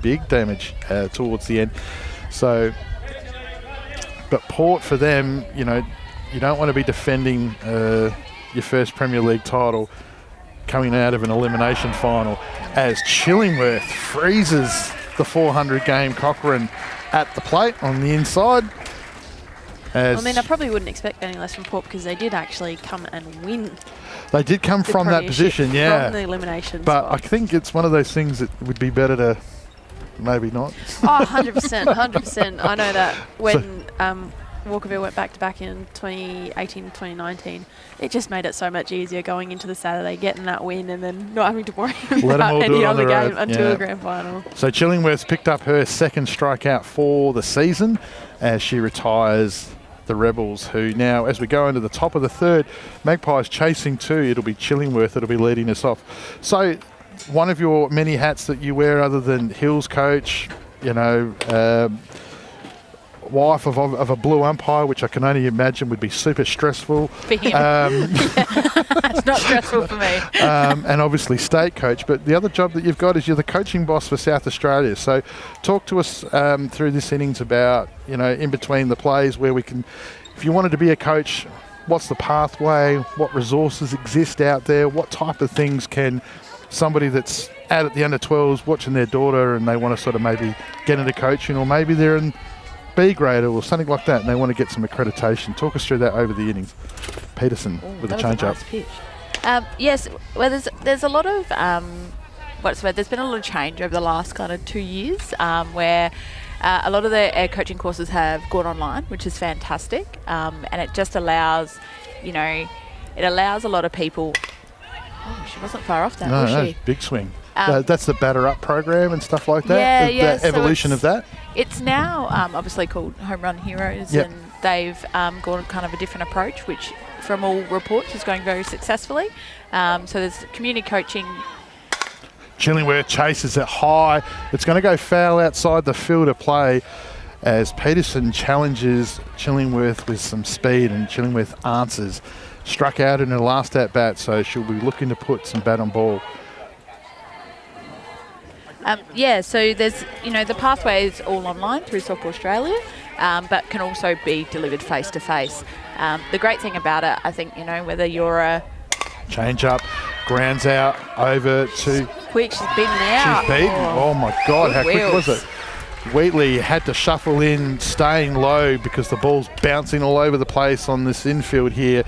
big damage towards the end. So, but Port for them, you don't want to be defending your first Premier League title coming out of an elimination final as Chillingworth freezes the 400 game Cochrane at the plate on the inside. I probably wouldn't expect any less from Port because they did actually come and win. They did come from that position, from the elimination But spot. I think it's one of those things that would be better to maybe not. Oh, 100%. I know that when Walkerville went back-to-back in 2018, 2019, it just made it so much easier going into the Saturday, getting that win, and then not having to worry about any other game until the grand final. So Chillingworth picked up her second strikeout for the season as she retires the Rebels, who now, as we go into the top of the third, Magpies chasing 2. It'll be Chillingworth that'll be leading us off. So one of your many hats that you wear other than Hills coach, wife of a blue umpire, which I can only imagine would be super stressful. For him. It's not stressful for me. And obviously state coach. But the other job that you've got is you're the coaching boss for South Australia. So talk to us through this innings about, in between the plays where we can, if you wanted to be a coach, what's the pathway? What resources exist out there? What type of things can somebody that's out at the under-12s watching their daughter and they want to sort of maybe get into coaching, or maybe they're in B grade or something like that and they want to get some accreditation. Talk us through that over the innings. Peterson with a change up. Yes, well there's a lot of there's been a lot of change over the last kind of 2 years where a lot of the coaching courses have gone online, which is fantastic, and it just allows a lot of people. Oh, she wasn't far off that, was she? Big swing. That's the Batter Up program and stuff like that? The evolution of that? It's now obviously called Home Run Heroes, and they've gone kind of a different approach, which from all reports is going very successfully. So there's community coaching. Chillingworth chases it high. It's going to go foul outside the field of play as Peterson challenges Chillingworth with some speed, and Chillingworth answers. Struck out in her last at-bat, so she'll be looking to put some bat on ball. So there's, the pathway is all online through Soccer Australia, but can also be delivered face-to-face. The great thing about it, I think, whether you're a... Change up, grounds out, over to... Quick, she's beaten out. She's beaten. Oh my God, how quick was it? Wheatley had to shuffle in, staying low because the ball's bouncing all over the place on this infield here.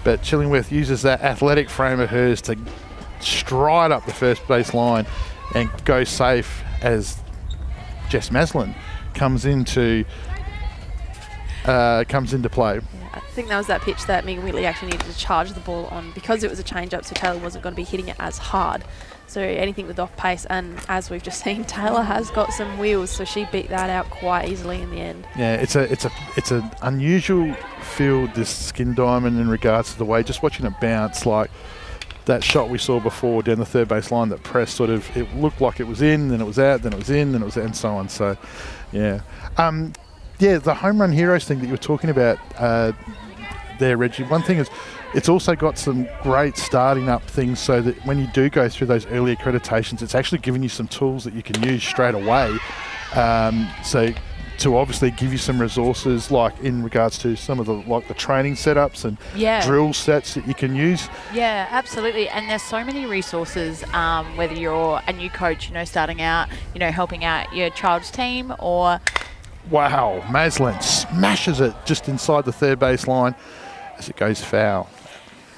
But Chillingworth uses that athletic frame of hers to stride up the first base line and go safe as Jess Maslin comes into play. I think that was that pitch that Megan Whitley actually needed to charge the ball on because it was a change-up, so Taylor wasn't going to be hitting it as hard. So anything with off pace, and as we've just seen, Taylor has got some wheels, so she beat that out quite easily in the end. Yeah, it's an unusual field, this Skin Diamond, in regards to the way, just watching it bounce, like that shot we saw before down the third base line, that press sort of, it looked like it was in, then it was out, then it was in, then it was out, and so on. So, yeah. Yeah, the home run heroes thing that you were talking about there, Reggie, one thing is it's also got some great starting up things so that when you do go through those early accreditations, it's actually giving you some tools that you can use straight away. So to obviously give you some resources, like in regards to some of the training setups and drill sets that you can use. Yeah, absolutely. And there's so many resources, whether you're a new coach, starting out, helping out your child's team, or... Wow, Maslin smashes it just inside the third base line as it goes foul.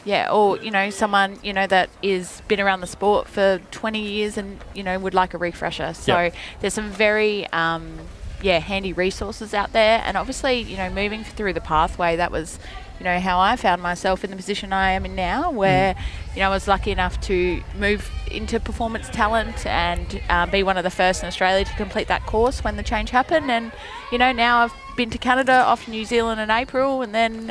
Yeah, or, someone, that is been around the sport for 20 years and, would like a refresher. So there's some very, handy resources out there. And obviously, moving through the pathway, that was, how I found myself in the position I am in now, where, I was lucky enough to move into performance talent and be one of the first in Australia to complete that course when the change happened. And, now I've been to Canada, off to New Zealand in April, and then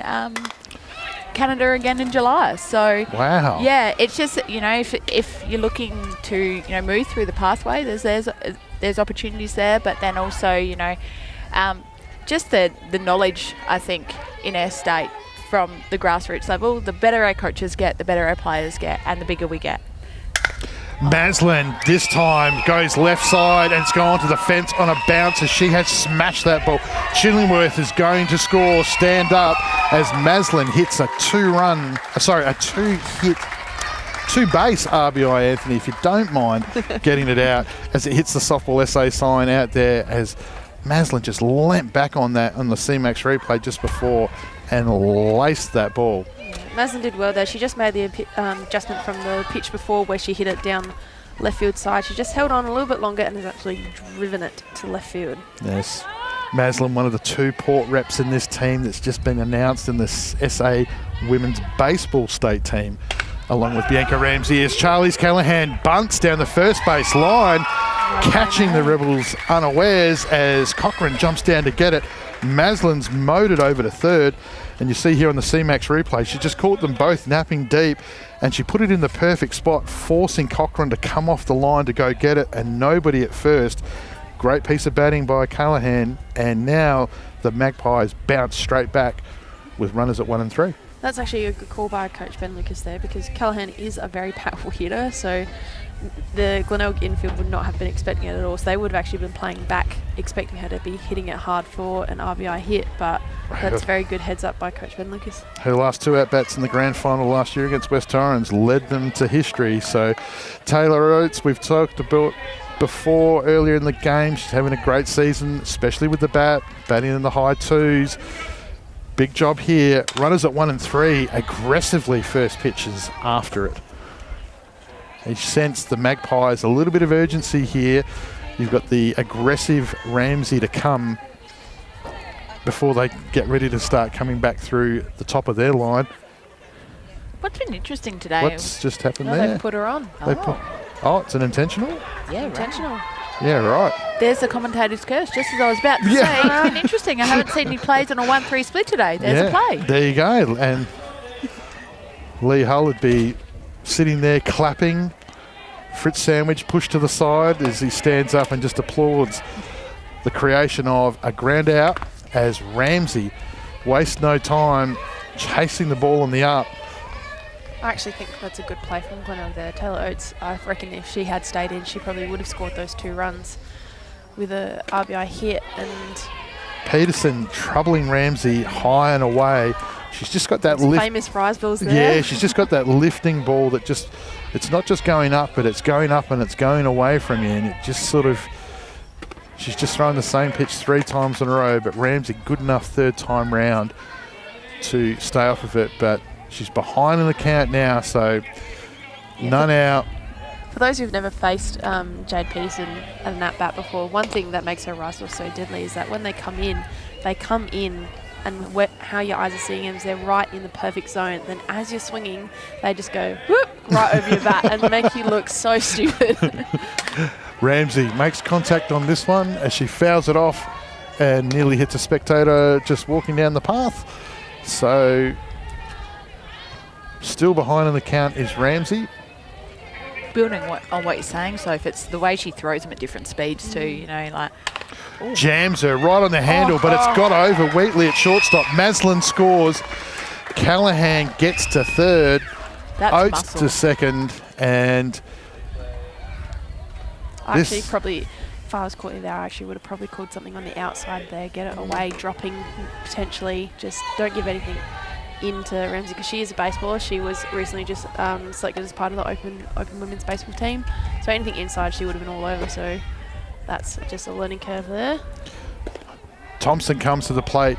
Canada again in July. So, wow. Yeah, it's just, if you're looking to, move through the pathway, there's opportunities there, but then also, just the knowledge, I think, in our state from the grassroots level, the better our coaches get, the better our players get, and the bigger we get. Maslin this time goes left side and it's gone to the fence on a bounce as she has smashed that ball. Chillingworth is going to score, stand up, as Maslin hits a two-base RBI, Anthony, if you don't mind getting it out, as it hits the softball SA sign out there, as Maslin just leant back on that on the CMAX replay just before and laced that ball. Maslin did well there. She just made the adjustment from the pitch before where she hit it down left field side. She just held on a little bit longer and has actually driven it to left field. Yes. Maslin, one of the 2 Port reps in this team that's just been announced in the SA Women's Baseball State team, along with Bianca Ramsey, as Charlize Callahan bunts down the first base line, catching the Rebels unawares as Cochrane jumps down to get it. Maslin's mowed it over to third, and you see here on the CMAX replay, she just caught them both napping deep, and she put it in the perfect spot, forcing Cochrane to come off the line to go get it, and nobody at first. Great piece of batting by Callahan, and now the Magpies bounce straight back with runners at 1 and 3. That's actually a good call by Coach Ben Lucas there, because Callahan is a very powerful hitter, so the Glenelg infield would not have been expecting it at all. So they would have actually been playing back, expecting her to be hitting it hard for an RBI hit, but that's very good heads up by Coach Ben Lucas. Her last 2 at-bats in the grand final last year against West Torrens led them to history. So Taylor Oates, we've talked about before earlier in the game, she's having a great season, especially with the bat, batting in the high 2s. Big job here. Runners at 1 and 3, aggressively first pitches after it. You sense the Magpies a little bit of urgency here. You've got the aggressive Ramsey to come before they get ready to start coming back through the top of their line. What's been interesting today? What's just happened there? They've put her on. It's an intentional? Yeah, intentional. Right. Yeah, right. There's the commentator's curse, just as I was about to say. It's been interesting. I haven't seen any plays on a 1-3 split today. There's a play. There you go. And Lee Hull would be sitting there clapping. Fritz Sandwich pushed to the side as he stands up and just applauds the creation of a ground out, as Ramsey wastes no time chasing the ball on the up. I actually think that's a good play from Glenelg there. Taylor Oates, I reckon if she had stayed in, she probably would have scored those 2 runs with a RBI hit. And Peterson troubling Ramsey high and away. She's just got that lift. Famous prize balls there. Yeah, she's just got that lifting ball that just, it's not just going up, but it's going up and it's going away from you. And it just sort of, she's just thrown the same pitch 3 times in a row, but Ramsey good enough 3rd time round to stay off of it. But she's behind in the count now, so None out. For those who've never faced Jade Peterson at an at-bat before, one thing that makes her rifle so deadly is that when they come in and how your eyes are seeing them is they're right in the perfect zone. Then as you're swinging, they just go whoop right over your bat and make you look so stupid. Ramsey makes contact on this one as she fouls it off and nearly hits a spectator just walking down the path. So still behind in the count is Ramsey. Building on what you're saying, so if it's the way she throws them at different speeds too, you know, like... Ooh. Jams her right on the handle, but it's got over Wheatley at shortstop. Maslin scores. Callahan gets to third. That's Oates muscle. to second, and... Actually, probably, if I was caught there, I actually would have probably called something on the outside there, get it away, dropping potentially. Just don't give anything into Ramsey because she is a baseballer. She was recently just selected as part of the open women's baseball team. So anything inside, she would have been all over. So that's just a learning curve there. Thompson comes to the plate.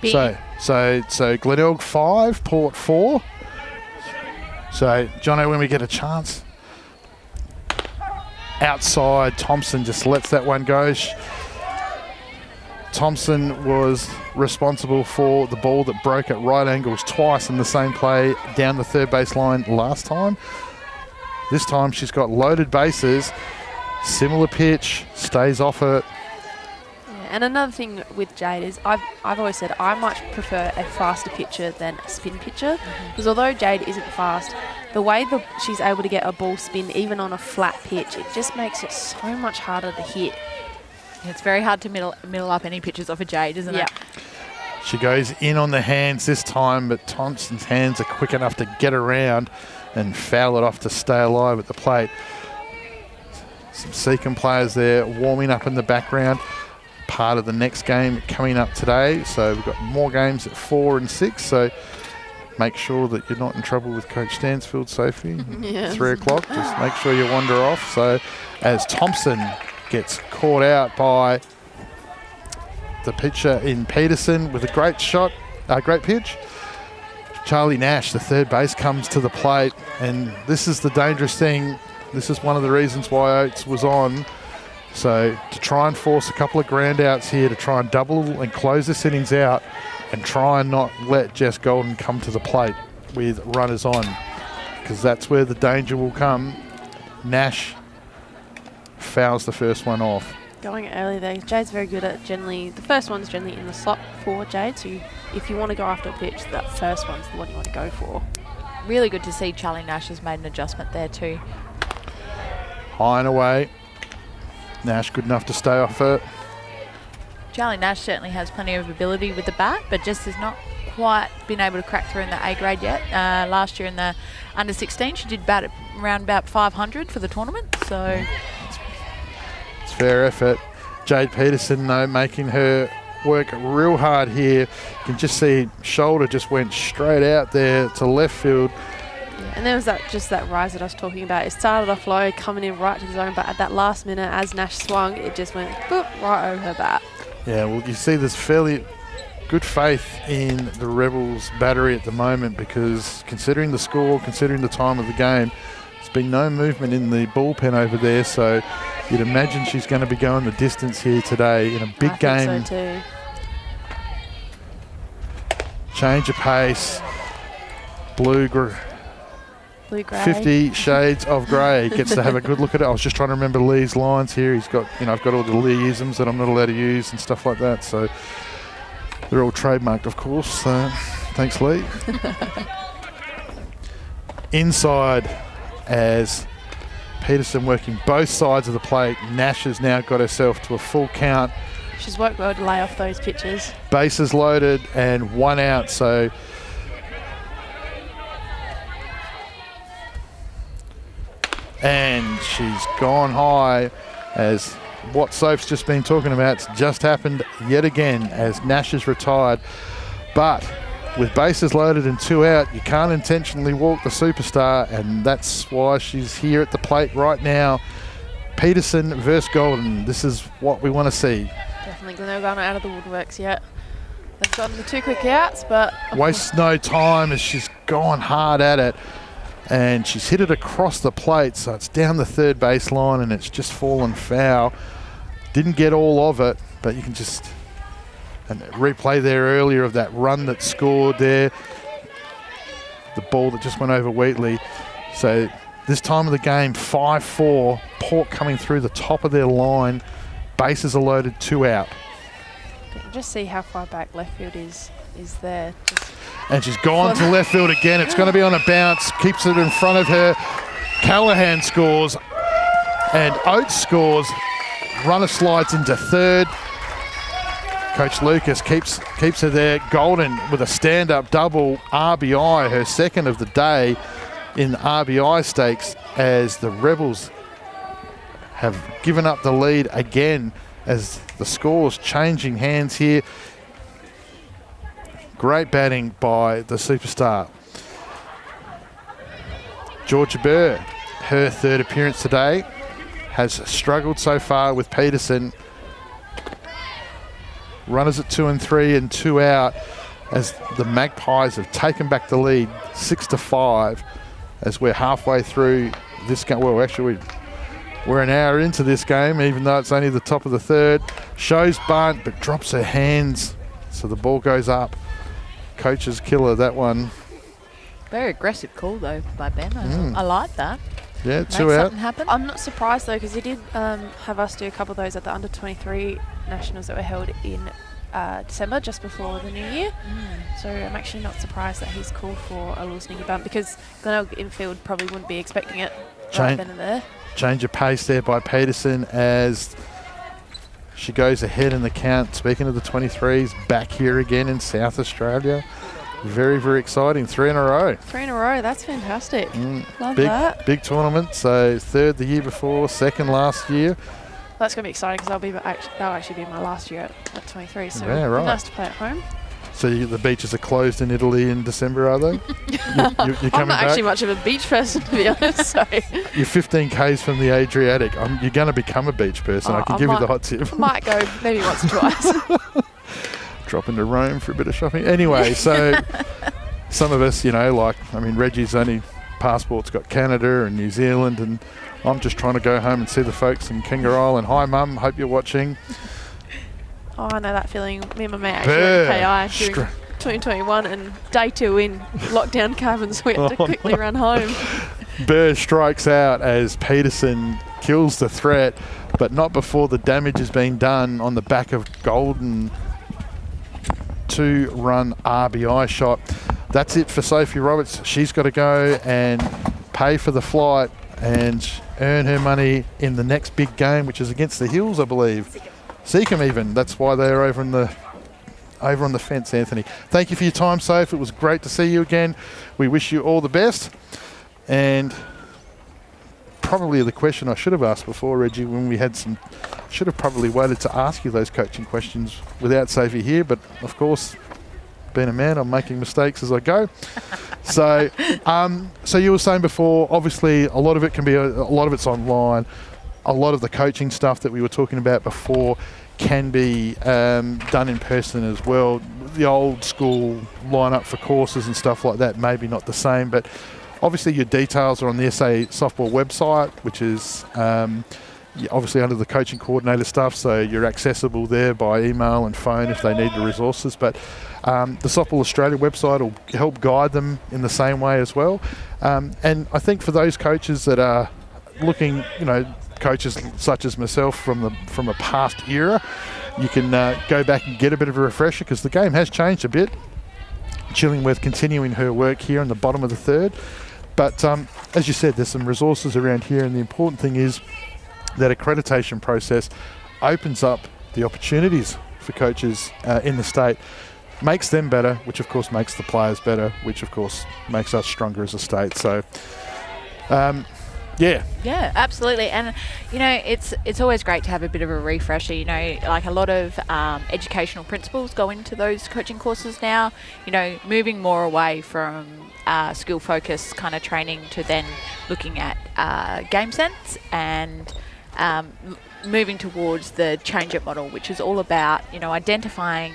So Glenelg 5, Port 4. So, Jono, when we get a chance, outside, Thompson just lets that one go. Thompson was responsible for the ball that broke at right angles twice in the same play down the third base line last time. This time she's got loaded bases, similar pitch, stays off it. And another thing with Jade is I've always said I much prefer a faster pitcher than a spin pitcher because although Jade isn't fast, the way she's able to get a ball spin even on a flat pitch, it just makes it so much harder to hit. It's very hard to middle up any pitches off a Jade, isn't it? She goes in on the hands this time, but Thompson's hands are quick enough to get around and foul it off to stay alive at the plate. Some Seacom players there warming up in the background. Part of the next game coming up today. So we've got more games at 4 and 6. So make sure that you're not in trouble with Coach Stansfield's safety. Yes. 3 o'clock, just make sure you wander off. So as Thompson gets caught out by the pitcher in Peterson with a great shot, great pitch. Charlie Nash, the third base, comes to the plate, and this is the dangerous thing. This is one of the reasons why Oates was on. So to try and force a couple of ground outs here to try and double and close this innings out and try and not let Jess Golden come to the plate with runners on, because that's where the danger will come. Nash fouls the first one off. Going early there, Jade's very good at the first one's generally in the slot for Jade, so if you want to go after a pitch, that first one's the one you want to go for. Really good to see Charlie Nash has made an adjustment there too. High and away. Nash good enough to stay off it. Charlie Nash certainly has plenty of ability with the bat, but just has not quite been able to crack through in the A grade yet. Last year in the under 16, she did bat at around about 500 for the tournament. So it's fair effort. Jade Peterson, though, making her work real hard here. You can just see shoulder just went straight out there to left field. And there was that rise that I was talking about. It started off low, coming in right to the zone, but at that last minute, as Nash swung, it just went boop, right over her bat. Yeah, well, you see there's fairly good faith in the Rebels battery at the moment, because considering the score, considering the time of the game, there's been no movement in the bullpen over there, so you'd imagine she's going to be going the distance here today in a big game. I think so too. Change of pace. Blue grey. 50 shades of grey. Gets to have a good look at it. I was just trying to remember Lee's lines here. He's got, I've got all the Lee-isms that I'm not allowed to use and stuff like that. So they're all trademarked, of course. Thanks, Lee. Inside, as Peterson working both sides of the plate. Nash has now got herself to a full count. She's worked well to lay off those pitches. Bases loaded and 1 out. So and she's gone high, as what Soph's just been talking about just happened yet again as Nash is retired. But with bases loaded and 2 out, you can't intentionally walk the superstar, and that's why she's here at the plate right now. Peterson versus Golden. This is what we want to see. Definitely Glenelg aren't out of the woodworks yet. They've gotten the 2 quick outs, but... Wastes no time as she's gone hard at it. And she's hit it across the plate, so it's down the third baseline and it's just fallen foul. Didn't get all of it, but you can just... And replay there earlier of that run that scored there. The ball that just went over Wheatley. So this time of the game, 5-4. Port coming through the top of their line. Bases are loaded, 2 out. Just see how far back left field is there. And she's gone to left field again. It's going to be on a bounce. Keeps it in front of her. Callahan scores. And Oates scores. Runner slides into third. Coach Lucas keeps her there. Golden with a stand-up double RBI, her second of the day in RBI stakes, as the Rebels have given up the lead again as the score's changing hands here. Great batting by the superstar. Georgia Burr, her third appearance today, has struggled so far with Peterson. Runners at 2 and 3 and 2 out as the Magpies have taken back the lead 6-5 as we're halfway through this game. Well, actually, we're an hour into this game, even though it's only the top of the third. Shows bunt, but drops her hands, so the ball goes up. Coach's killer, that one. Very aggressive call, though, by Ben. I like that. Yeah, Make 2 out. something happen. I'm not surprised, though, because he did have us do a couple of those at the under-23 nationals that were held in December, just before the new year. So I'm actually not surprised that he's called for a little sneaky bump, because Glenelg infield probably wouldn't be expecting it right then and there. Change of pace there by Peterson as she goes ahead in the count. Speaking of the 23s, back here again in South Australia. Very, very exciting. 3 in a row. 3 in a row. That's fantastic. Love big, that. Big tournament. So third the year before, second last year. That's going to be exciting because that'll actually be my last year at 23. So Yeah, right. nice to play at home. So the beaches are closed in Italy in December, are they? you're coming I'm not actually back? much of a beach person, to be honest. So You're 15 k's from the Adriatic. You're going to become a beach person. I can give you the hot tip. Might go maybe once or twice. Drop into Rome for a bit of shopping. Anyway, so some of us, Reggie's only passport's got Canada and New Zealand, and I'm just trying to go home and see the folks in Kangaroo Island. Hi, Mum. Hope you're watching. Oh, I know that feeling. Me and my mate actually went to KI during 2021, and day 2 in lockdown cabin, so we had to quickly run home. Burr strikes out as Peterson kills the threat, but not before the damage has been done on the back of Golden. 2-run RBI shot. That's it for Sophie Roberts. She's got to go and pay for the flight and earn her money in the next big game, which is against the Hills, I believe. Seacombe even. That's why they're over on the fence, Anthony. Thank you for your time, Soph. It was great to see you again. We wish you all the best. And probably the question I should have asked before, Reggie, when we had should have probably waited to ask you those coaching questions without Sophie here, but of course, being a man, I'm making mistakes as I go. So you were saying before, obviously a lot of it a lot of it's online. A lot of the coaching stuff that we were talking about before can be done in person as well. The old school lineup for courses and stuff like that, maybe not the same, but obviously your details are on the SA softball website, which is obviously under the coaching coordinator stuff, so you're accessible there by email and phone if they need the resources. But the Softball Australia website will help guide them in the same way as well. And I think for those coaches that are looking, coaches such as myself from a past era, you can go back and get a bit of a refresher because the game has changed a bit. Chillingworth continuing her work here in the bottom of the third. But as you said, there's some resources around here, and the important thing is that accreditation process opens up the opportunities for coaches in the state, makes them better, which of course makes the players better, which of course makes us stronger as a state. So, yeah. Yeah, absolutely. And, it's always great to have a bit of a refresher. Like a lot of educational principles go into those coaching courses now, moving more away from skill-focused kind of training to then looking at game sense and moving towards the change-it model, which is all about, identifying,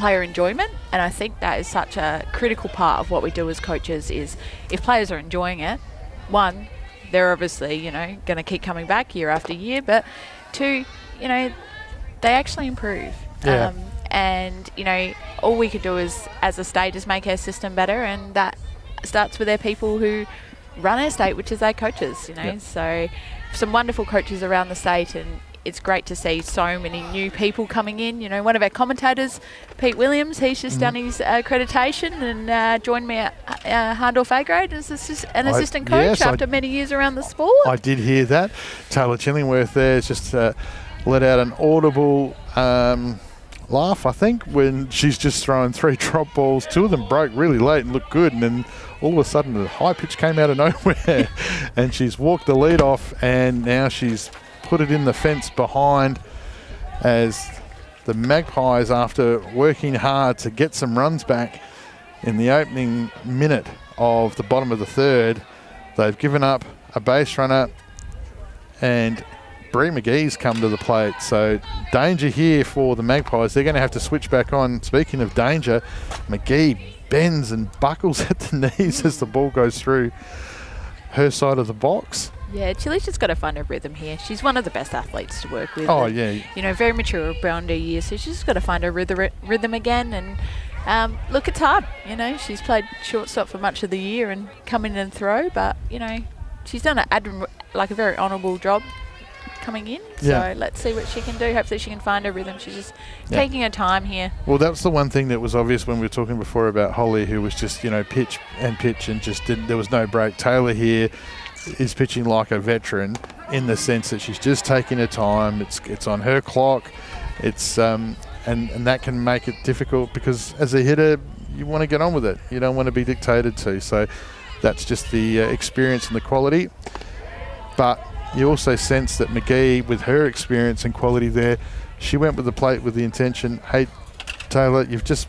player enjoyment, and I think that is such a critical part of what we do as coaches. Is if players are enjoying it, one, they're obviously, you know, going to keep coming back year after year, but two, you know, they actually improve. Yeah. And, you know, all we could do is, as a state, is make our system better, and that starts with our people who run our state, which is our coaches, you know. Yep. So some wonderful coaches around the state, and it's great to see so many new people coming in. You know, one of our commentators, Pete Williams, he's just done his accreditation and joined me at Hahndorf A grade as an assistant coach after many years around the sport. I did hear that. Taylor Chillingworth there has just let out an audible laugh, I think, when she's just thrown 3 drop balls. 2 of them broke really late and looked good, and then all of a sudden the high pitch came out of nowhere and she's walked the lead off, and now she's put it in the fence behind, as the Magpies, after working hard to get some runs back in the opening minute of the bottom of the third, they've given up a base runner, and Bree McGee's come to the plate. So danger here for the Magpies. They're going to have to switch back on. Speaking of danger, McGee bends and buckles at the knees as the ball goes through her side of the box. Yeah, Chili's just got to find her rhythm here. She's one of the best athletes to work with. Oh, and, yeah. you know, very mature around her years, so she's just got to find her rhythm again. And look, it's hard. You know, she's played shortstop for much of the year and come in and throw, but, you know, she's done a very honourable job coming in. Yeah. So let's see what she can do. Hopefully she can find her rhythm. She's just taking her time here. Well, that's the one thing that was obvious when we were talking before about Holly, who was just, you know, pitch and just didn't, there was no break. Taylor here is pitching like a veteran in the sense that she's just taking her time. It's on her clock. It's and that can make it difficult, because as a hitter, you want to get on with it. You don't want to be dictated to. So that's just the experience and the quality. But you also sense that McGee, with her experience and quality there, she went with the plate with the intention, hey, Taylor, you've just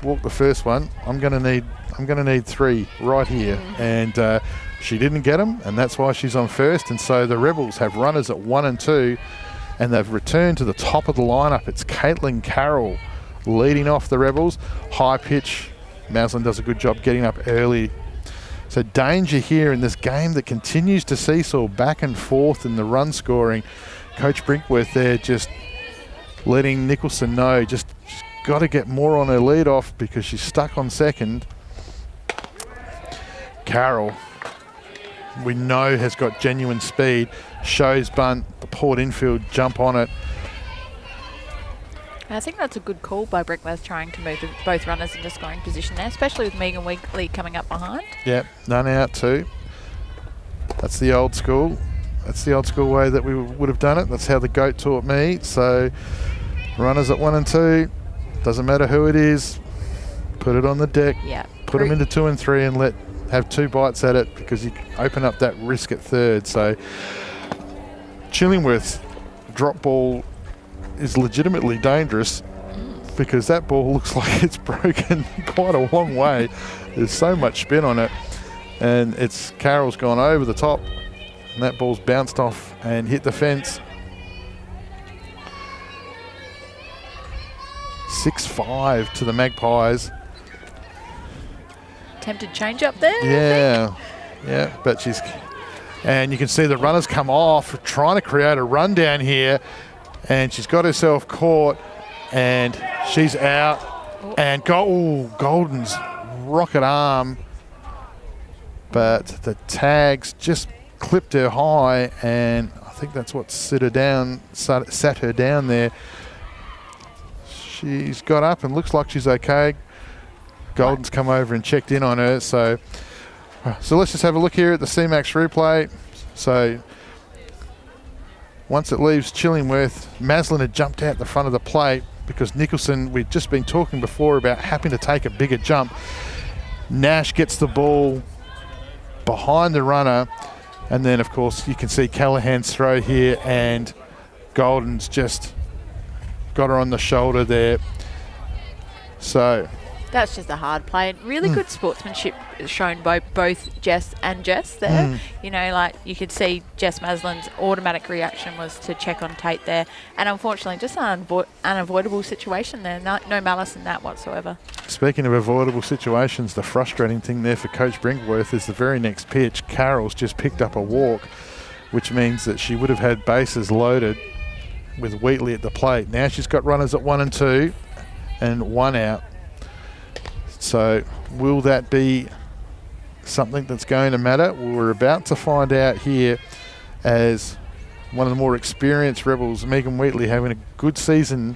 walked the first one. I'm going to need 3 right here. And she didn't get them, and that's why she's on first. And so the Rebels have runners at 1 and 2, and they've returned to the top of the lineup. It's Caitlin Carroll leading off the Rebels. High pitch. Maslin does a good job getting up early. So danger here in this game that continues to seesaw back and forth in the run scoring. Coach Brinkworth there just letting Nicholson know she's got to get more on her lead off because she's stuck on second. Carroll, we know, has got genuine speed. Shows bunt, the Port infield jump on it. I think that's a good call by Brinkworth, trying to move both runners into scoring position there, especially with Megan Weekly coming up behind. Yep, none out too. That's the old school. That's the old school way that we would have done it. That's how the GOAT taught me. So runners at 1 and 2, doesn't matter who it is, put it on the deck. Yeah. Put them into 2 and 3 and have 2 bites at it, because you open up that risk at third. So Chillingworth's drop ball is legitimately dangerous, because that ball looks like it's broken quite a long way. There's so much spin on it, and Carroll's gone over the top, and that ball's bounced off and hit the fence. 6-5 to the Magpies. Tempted change up there. Yeah, but and you can see the runners come off, trying to create a run down here, and she's got herself caught, and she's out. And Golden's rocket arm, but the tags just clipped her high, and I think that's what sat her down there. She's got up and looks like she's okay. Golden's come over and checked in on her. So let's just have a look here at the CMAX replay. So once it leaves Chillingworth, Maslin had jumped out the front of the plate, because Nicholson, we'd just been talking before about having to take a bigger jump. Nash gets the ball behind the runner, and then of course you can see Callahan's throw here, and Golden's just got her on the shoulder there. So That's just a hard play. And really good sportsmanship shown by both Jess and Jess there. You know, like you could see Jess Maslin's automatic reaction was to check on Tate there. And unfortunately, just an unavoidable situation there. No malice in that whatsoever. Speaking of avoidable situations, the frustrating thing there for Coach Brinkworth is the very next pitch. Carroll's just picked up a walk, which means that she would have had bases loaded with Wheatley at the plate. Now she's got runners at 1 and 2 and 1 out. So will that be something that's going to matter? Well, we're about to find out here as one of the more experienced Rebels, Megan Wheatley, having a good season,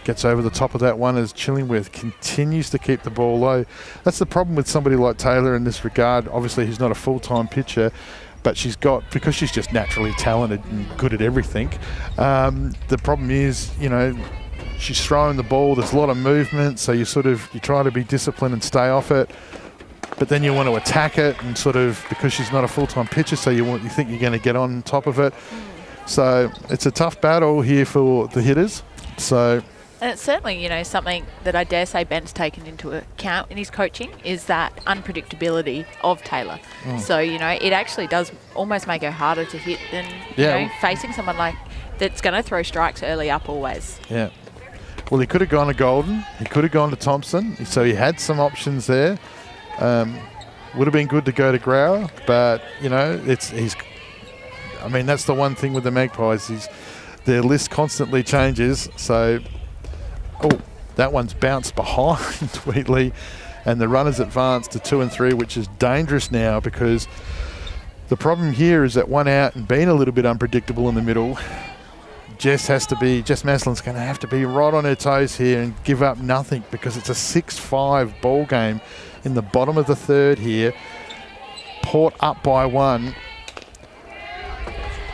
gets over the top of that one as Chillingworth continues to keep the ball low. That's the problem with somebody like Taylor in this regard. Obviously, he's not a full-time pitcher, but she's got, because she's just naturally talented and good at everything, the problem is, you know, she's throwing the ball, there's a lot of movement, so you try to be disciplined and stay off it, but then you want to attack it and sort of, because she's not a full-time pitcher, so you think you're going to get on top of it. So it's a tough battle here for the hitters. So, and it's certainly, you know, something that I dare say Ben's taken into account in his coaching is that unpredictability of Taylor. So, you know, it actually does almost make her harder to hit than, you know, facing someone like that's going to throw strikes early up always. Yeah. Well, he could have gone to Golden. He could have gone to Thompson. So he had some options there. Would have been good to go to Grauer, but, you know, I mean, that's the one thing with the Magpies. Their list constantly changes. So, that one's bounced behind Wheatley, and the runners advanced to 2 and 3, which is dangerous now because the problem here is that 1 out and being a little bit unpredictable in the middle, Jess Maslin's going to have to be right on her toes here and give up nothing because it's a 6-5 ball game in the bottom of the third here. Port up by 1.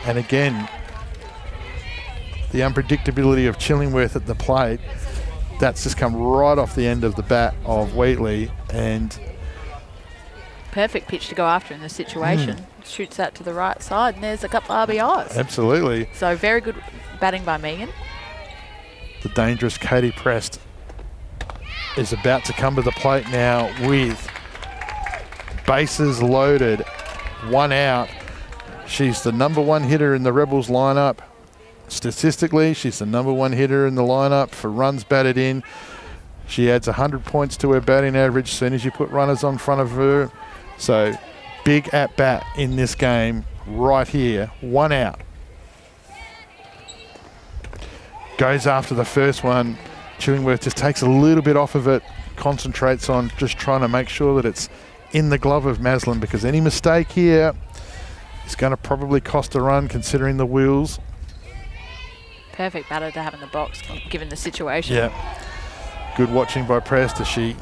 And again, the unpredictability of Chillingworth at the plate, that's just come right off the end of the bat of Wheatley, and perfect pitch to go after in this situation. Shoots that to the right side, and there's a couple of RBIs. Absolutely. So very good batting by Megan. The dangerous Katie Prest is about to come to the plate now with bases loaded, 1 out. She's the #1 hitter in the Rebels lineup. Statistically, she's the #1 hitter in the lineup for runs batted in. She adds 100 points to her batting average as soon as you put runners on front of her. So big at bat in this game right here. 1 out. Goes after the first one. Chillingworth just takes a little bit off of it, concentrates on just trying to make sure that it's in the glove of Maslin, because any mistake here is going to probably cost a run considering the wheels. Perfect batter to have in the box given the situation. Yeah. Good watching by Prest as she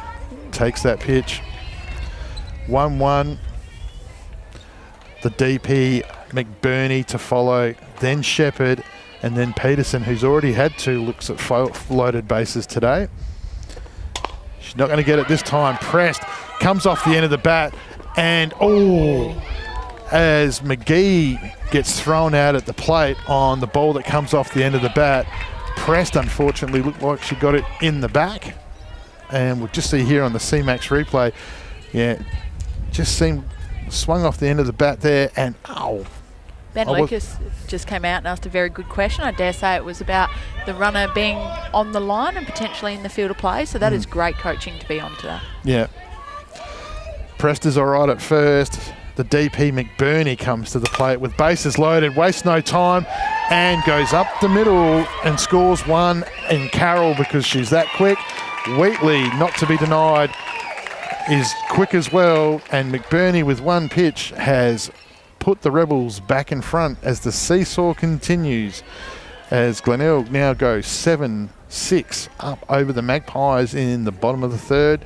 takes that pitch. 1-1. The DP, McBurney to follow, then Shepherd, and then Peterson, who's already had 2 looks at loaded bases today. She's not going to get it this time. Prest comes off the end of the bat, and as McGee gets thrown out at the plate on the ball that comes off the end of the bat, Prest unfortunately looked like she got it in the back. And we'll just see here on the CMAX replay, just seemed swung off the end of the bat there, and Ben Lucas just came out and asked a very good question. I dare say it was about the runner being on the line and potentially in the field of play, so that is great coaching to be onto that. Yeah. Prest is all right at first. The DP McBurney comes to the plate with bases loaded, wastes no time, and goes up the middle and scores 1. And Carroll, because she's that quick. Wheatley, not to be denied, is quick as well. And McBurney, with 1 pitch, has put the Rebels back in front as the seesaw continues. As Glenelg now goes 7-6 up over the Magpies in the bottom of the third.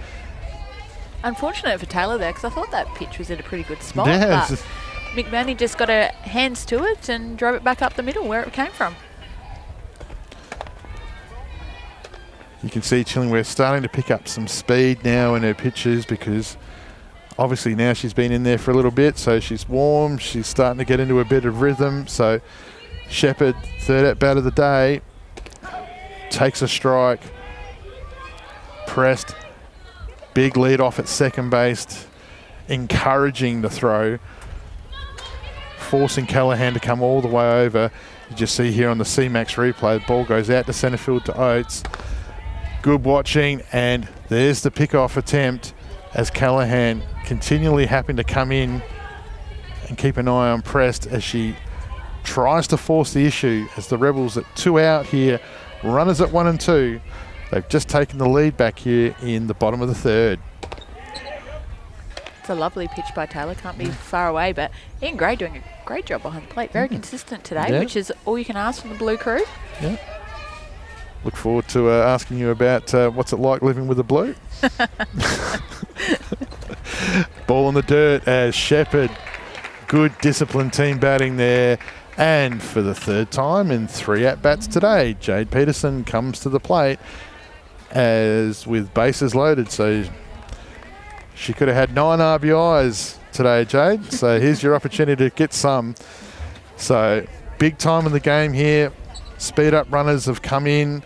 Unfortunate for Taylor there, because I thought that pitch was in a pretty good spot. Yeah, but McBurney just got her hands to it and drove it back up the middle where it came from. You can see Chillingworth starting to pick up some speed now in her pitches, because obviously now she's been in there for a little bit, so she's warm, she's starting to get into a bit of rhythm. So Shepherd, third at bat of the day, takes a strike, pressed. Big lead off at second base, encouraging the throw, forcing Callaghan to come all the way over. You just see here on the CMAX replay, the ball goes out to centre field to Oates. Good watching, and there's the pick-off attempt as Callaghan continually having to come in and keep an eye on Prest as she tries to force the issue as the Rebels at 2 out here, runners at 1 and 2. They've just taken the lead back here in the bottom of the third. It's a lovely pitch by Taylor, can't be far away, but Ian Gray doing a great job behind the plate. Very consistent today, which is all you can ask from the Blue crew. Yeah. Look forward to asking you about what's it like living with the Blue. Ball in the dirt as Shepherd. Good disciplined team batting there. And for the third time in 3 at-bats today, Jade Peterson comes to the plate as with bases loaded. So she could have had 9 RBIs today, Jade. So here's your opportunity to get some. So big time in the game here. Speed up runners have come in.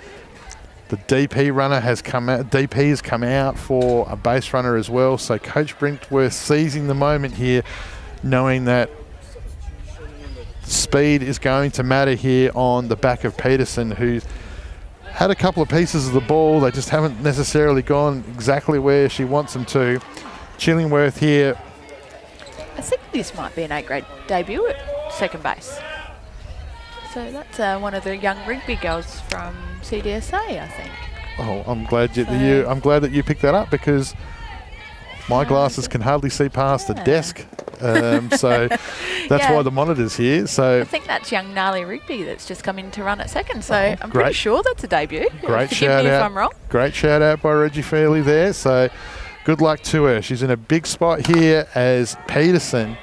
The DP runner has come out. DP has come out for a base runner as well. So Coach Brinkworth seizing the moment here, knowing that speed is going to matter here on the back of Peterson, who's had a couple of pieces of the ball. They just haven't necessarily gone exactly where she wants them to. Chillingworth here. I think this might be an A-grade debut at second base. So that's one of the young Rigby girls from CDSA, I think. Oh, I'm glad I'm glad that you picked that up, because my glasses can hardly see past the desk. So that's why the monitor's here. So I think that's young Gnarly Rigby that's just come in to run at second. So I'm pretty sure that's a debut. Great Forgive shout me out. if I'm wrong. Great shout out by Reggie Fairley there. So good luck to her. She's in a big spot here as Peterson.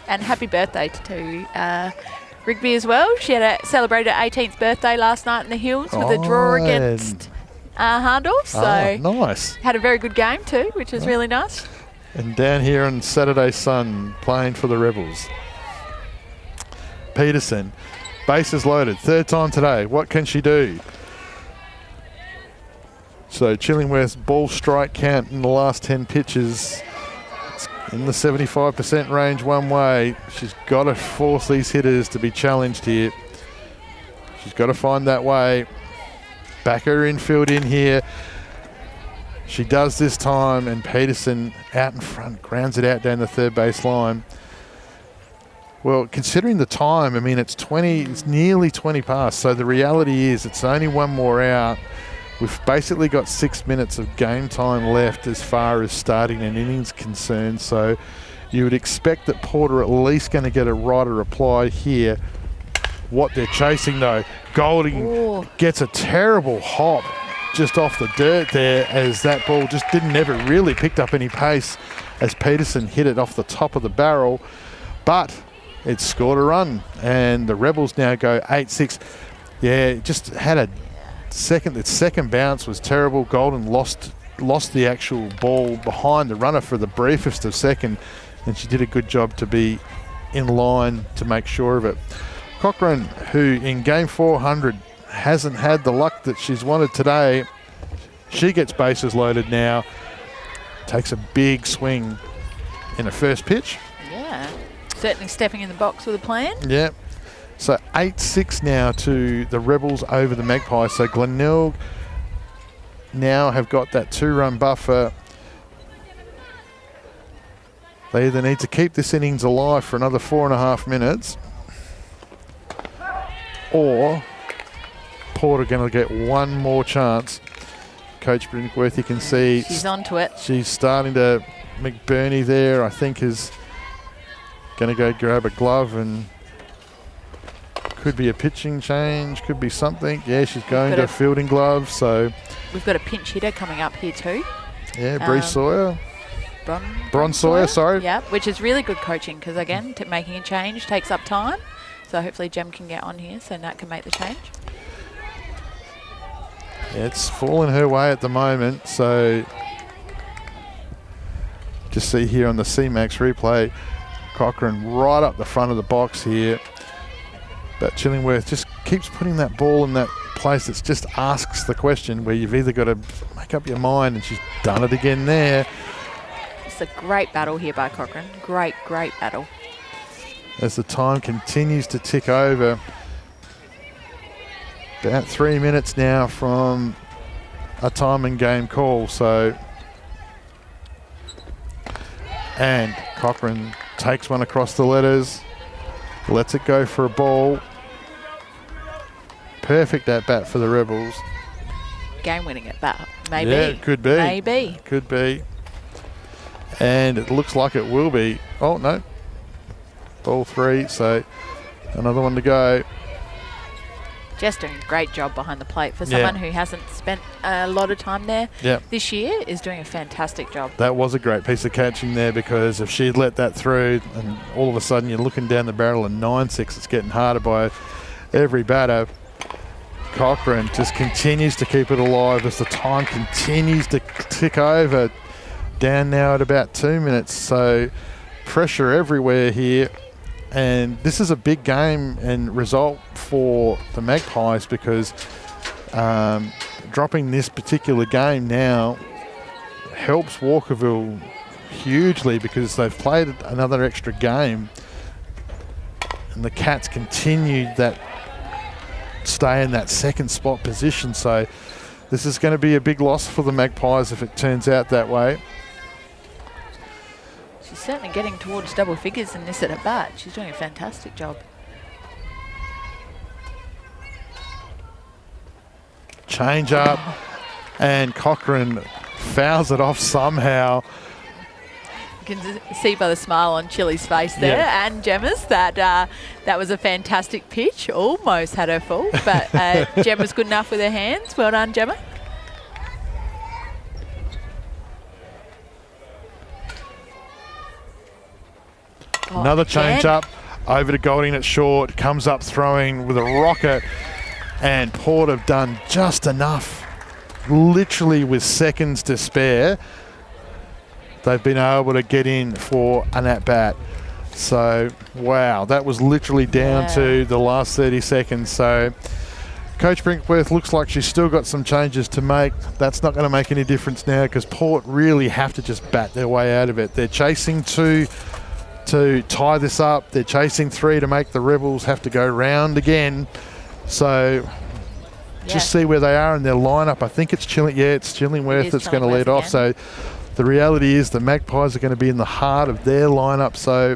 And happy birthday to Rigby as well. She had celebrated her 18th birthday last night in the Hills with a draw against Harndorf. So nice. Had a very good game too, which is really nice. And down here on Saturday Sun, playing for the Rebels. Peterson, bases loaded, 3rd time today. What can she do? So Chillingworth's ball strike count in the last 10 pitches, it's in the 75% range one way. She's got to force these hitters to be challenged here. She's got to find that way. Back her infield in here. She does this time, and Peterson out in front, grounds it out down the third base line. Well, considering the time, I mean, it's nearly 20 past, so the reality is it's only one more out. We've basically got 6 minutes of game time left as far as starting an innings concerned, so you would expect that Porter at least going to get a rider reply here. What they're chasing, though, Golding gets a terrible hop just off the dirt there, as that ball just never really picked up any pace as Peterson hit it off the top of the barrel. But it scored a run, and the Rebels now go 8-6. Yeah, just had a second. Its second bounce was terrible. Golden lost the actual ball behind the runner for the briefest of second, and she did a good job to be in line to make sure of it. Cochrane, who in game 400 hasn't had the luck that she's wanted today, she gets bases loaded now, takes a big swing in the first pitch. Yeah, certainly stepping in the box with a plan. Yeah. So 8-6 now to the Rebels over the Magpies. So Glenelg now have got that 2-run buffer. They either need to keep this innings alive for another 4.5 minutes, or Porter going to get one more chance. Coach Brinkworth, you can see she's onto it. She's starting to. McBurney there, I think, is going to go grab a glove, and could be a pitching change, could be something. Yeah, she's going to fielding gloves. So we've got a pinch hitter coming up here too. Yeah, Bree Sawyer. Bron Sawyer, sorry. Yeah, which is really good coaching, because again, making a change takes up time. So hopefully Jem can get on here so Nat can make the change. Yeah, it's falling her way at the moment. So just see here on the CMAX replay, Cochrane right up the front of the box here. But Chillingworth just keeps putting that ball in that place that just asks the question where you've either got to make up your mind, and she's done it again there. It's a great battle here by Cochrane. Great battle. As the time continues to tick over. About 3 minutes now from a time and game call. So, and Cochrane takes one across the letters, lets it go for a ball. Perfect at bat for the Rebels. Game winning at bat, maybe. Yeah, it could be. Maybe. Could be. And it looks like it will be. Oh, no. Ball 3, so another one to go. Just doing a great job behind the plate for someone who hasn't spent a lot of time there this year. Is doing a fantastic job. That was a great piece of catching there, because if she'd let that through and all of a sudden you're looking down the barrel and 9-6, it's getting harder by every batter. Cochrane just continues to keep it alive as the time continues to tick over. Down now at about 2 minutes, so pressure everywhere here. And this is a big game and result for the Magpies, because dropping this particular game now helps Walkerville hugely, because they've played another extra game and the Cats continued that stay in that second spot position. So this is going to be a big loss for the Magpies if it turns out that way. She's certainly getting towards double figures in this at a bat. She's doing a fantastic job. Change up, and Cochrane fouls it off somehow. You can see by the smile on Chili's face there, and Gemma's, that that was a fantastic pitch. Almost had her full, but Gemma's good enough with her hands. Well done, Gemma. Another change up, over to Golding at short, comes up throwing with a rocket, and Port have done just enough, literally with seconds to spare. They've been able to get in for an at-bat. So, wow, that was literally down to the last 30 seconds. So, Coach Brinkworth looks like she's still got some changes to make. That's not going to make any difference now, because Port really have to just bat their way out of it. They're chasing 2 to tie this up. They're chasing 3 to make the Rebels have to go round again. So just see where they are in their lineup. I think it's Chillingworth that's going to lead off. So the reality is the Magpies are going to be in the heart of their lineup. So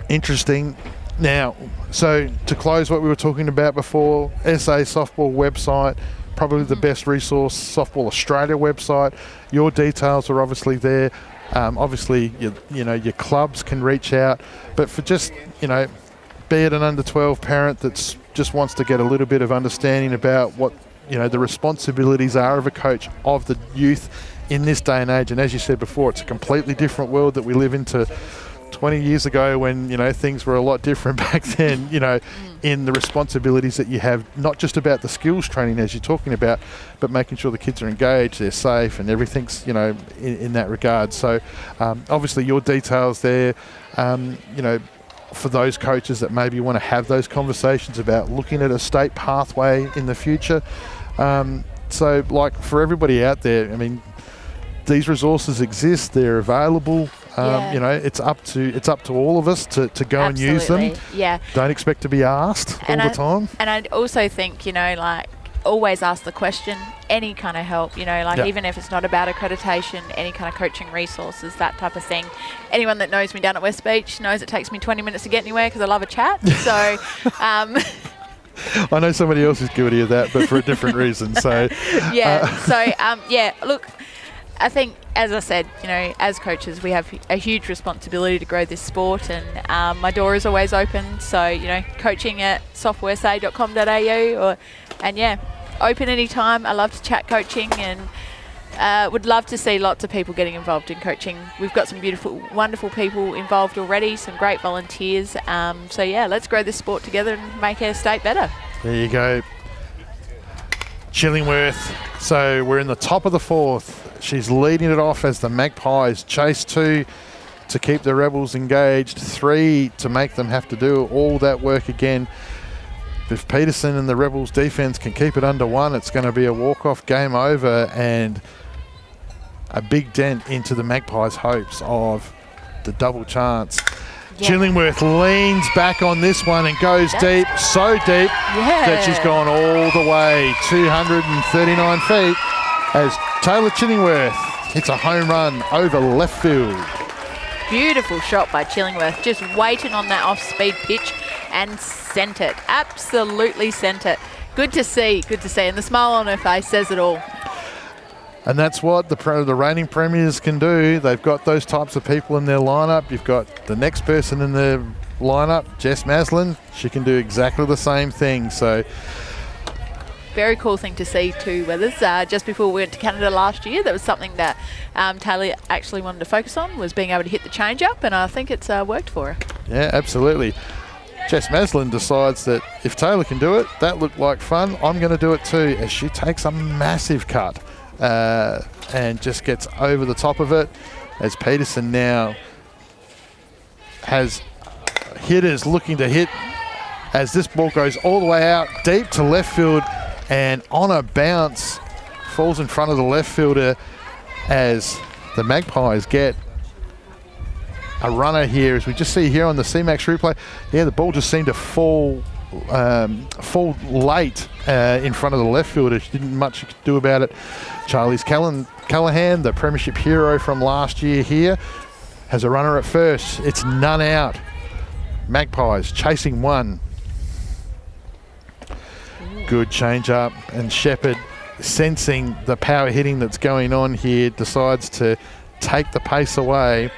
interesting. Now, so to close what we were talking about before, SA Softball website, probably the best resource, Softball Australia website. Your details are obviously there. Obviously, your clubs can reach out, but for just, be it an under 12 parent that just wants to get a little bit of understanding about what, the responsibilities are of a coach of the youth in this day and age. And as you said before, it's a completely different world that we live into. 20 years ago when, things were a lot different back then, in the responsibilities that you have, not just about the skills training as you're talking about, but making sure the kids are engaged, they're safe, and everything's, in that regard. So obviously your details there, for those coaches that maybe want to have those conversations about looking at a state pathway in the future. So like for everybody out there, these resources exist, they're available. It's up to all of us to go and use them. Yeah. Don't expect to be asked all the time. And I also think, always ask the question, any kind of help, even if it's not about accreditation, any kind of coaching resources, that type of thing. Anyone that knows me down at West Beach knows it takes me 20 minutes to get anywhere because I love a chat. So, I know somebody else is guilty of that, but for a different reason. So, look, I think, as I said, as coaches, we have a huge responsibility to grow this sport, and my door is always open. So, coaching at softwaresa.com.au, open anytime. I love to chat coaching, and would love to see lots of people getting involved in coaching. We've got some beautiful, wonderful people involved already, some great volunteers. Let's grow this sport together and make our state better. There you go. Chillingworth. So we're in the top of the 4th. She's leading it off as the Magpies chase 2 to keep the Rebels engaged, 3 to make them have to do all that work again. If Peterson and the Rebels defence can keep it under 1, it's going to be a walk-off, game over, and a big dent into the Magpies' hopes of the double chance. Yeah. Chillingworth leans back on this one and goes deep, so deep that she's gone all the way, 239 feet, as Taylor Chillingworth hits a home run over left field. Beautiful shot by Chillingworth, just waiting on that off-speed pitch and sent it. Absolutely sent it. Good to see, good to see. And the smile on her face says it all. And that's what the reigning premiers can do. They've got those types of people in their lineup. You've got the next person in the lineup, Jess Maslin. She can do exactly the same thing. So very cool thing to see too, Weathers. Just before we went to Canada last year, that was something that Taylor actually wanted to focus on, was being able to hit the change-up, and I think it's worked for her. Yeah, absolutely. Jess Maslin decides that if Taylor can do it, that looked like fun, I'm going to do it too, as she takes a massive cut and just gets over the top of it, as Peterson now has hitters looking to hit, as this ball goes all the way out deep to left field and on a bounce falls in front of the left fielder, as the Magpies get a runner here, as we just see here on the CMAX replay. Yeah, the ball just seemed to fall late in front of the left fielder. She didn't much do about it. Charlie's Callahan, the premiership hero from last year here, has a runner at first. It's none out. Magpies chasing one. Good change up, and Shepherd, sensing the power hitting that's going on here, decides to take the pace away.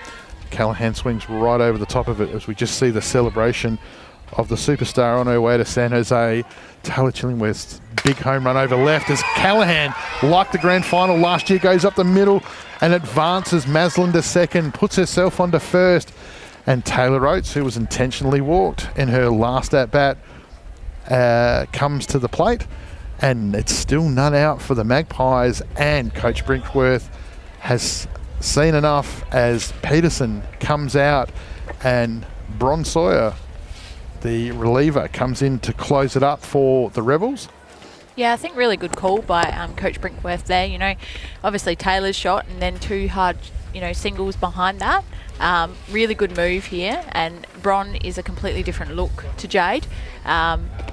Callahan swings right over the top of it, as we just see the celebration of the superstar on her way to San Jose. Taylor Chillingworth's big home run over left, as Callahan, like the grand final last year, goes up the middle and advances Maslin to second, puts herself onto first, and Taylor Oates, who was intentionally walked in her last at-bat, comes to the plate, and it's still none out for the Magpies, and Coach Brinkworth has seen enough, as Peterson comes out and Bron Sawyer, the reliever, comes in to close it up for the Rebels. Yeah, I think really good call by Coach Brinkworth there. You know, obviously Taylor's shot and then two hard, singles behind that. Really good move here, and Bron is a completely different look to Jade.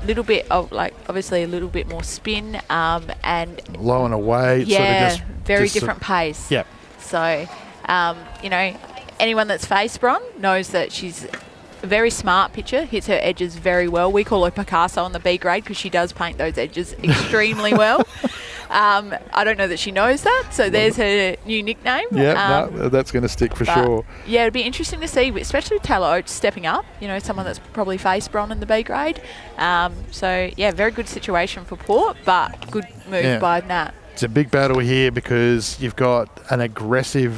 Little bit of obviously a little bit more spin and low and away. Yeah, sort of very different pace. Yep. So, anyone that's faced Bron knows that she's a very smart pitcher, hits her edges very well. We call her Picasso on the B grade because she does paint those edges extremely well. I don't know that she knows that, so there's her new nickname. Yeah, no, that's going to stick for sure. Yeah, it'd be interesting to see, especially with Taylor Oates stepping up, someone that's probably faced Bron in the B grade. So, yeah, very good situation for Port, but good move by Nat. It's a big battle here because you've got an aggressive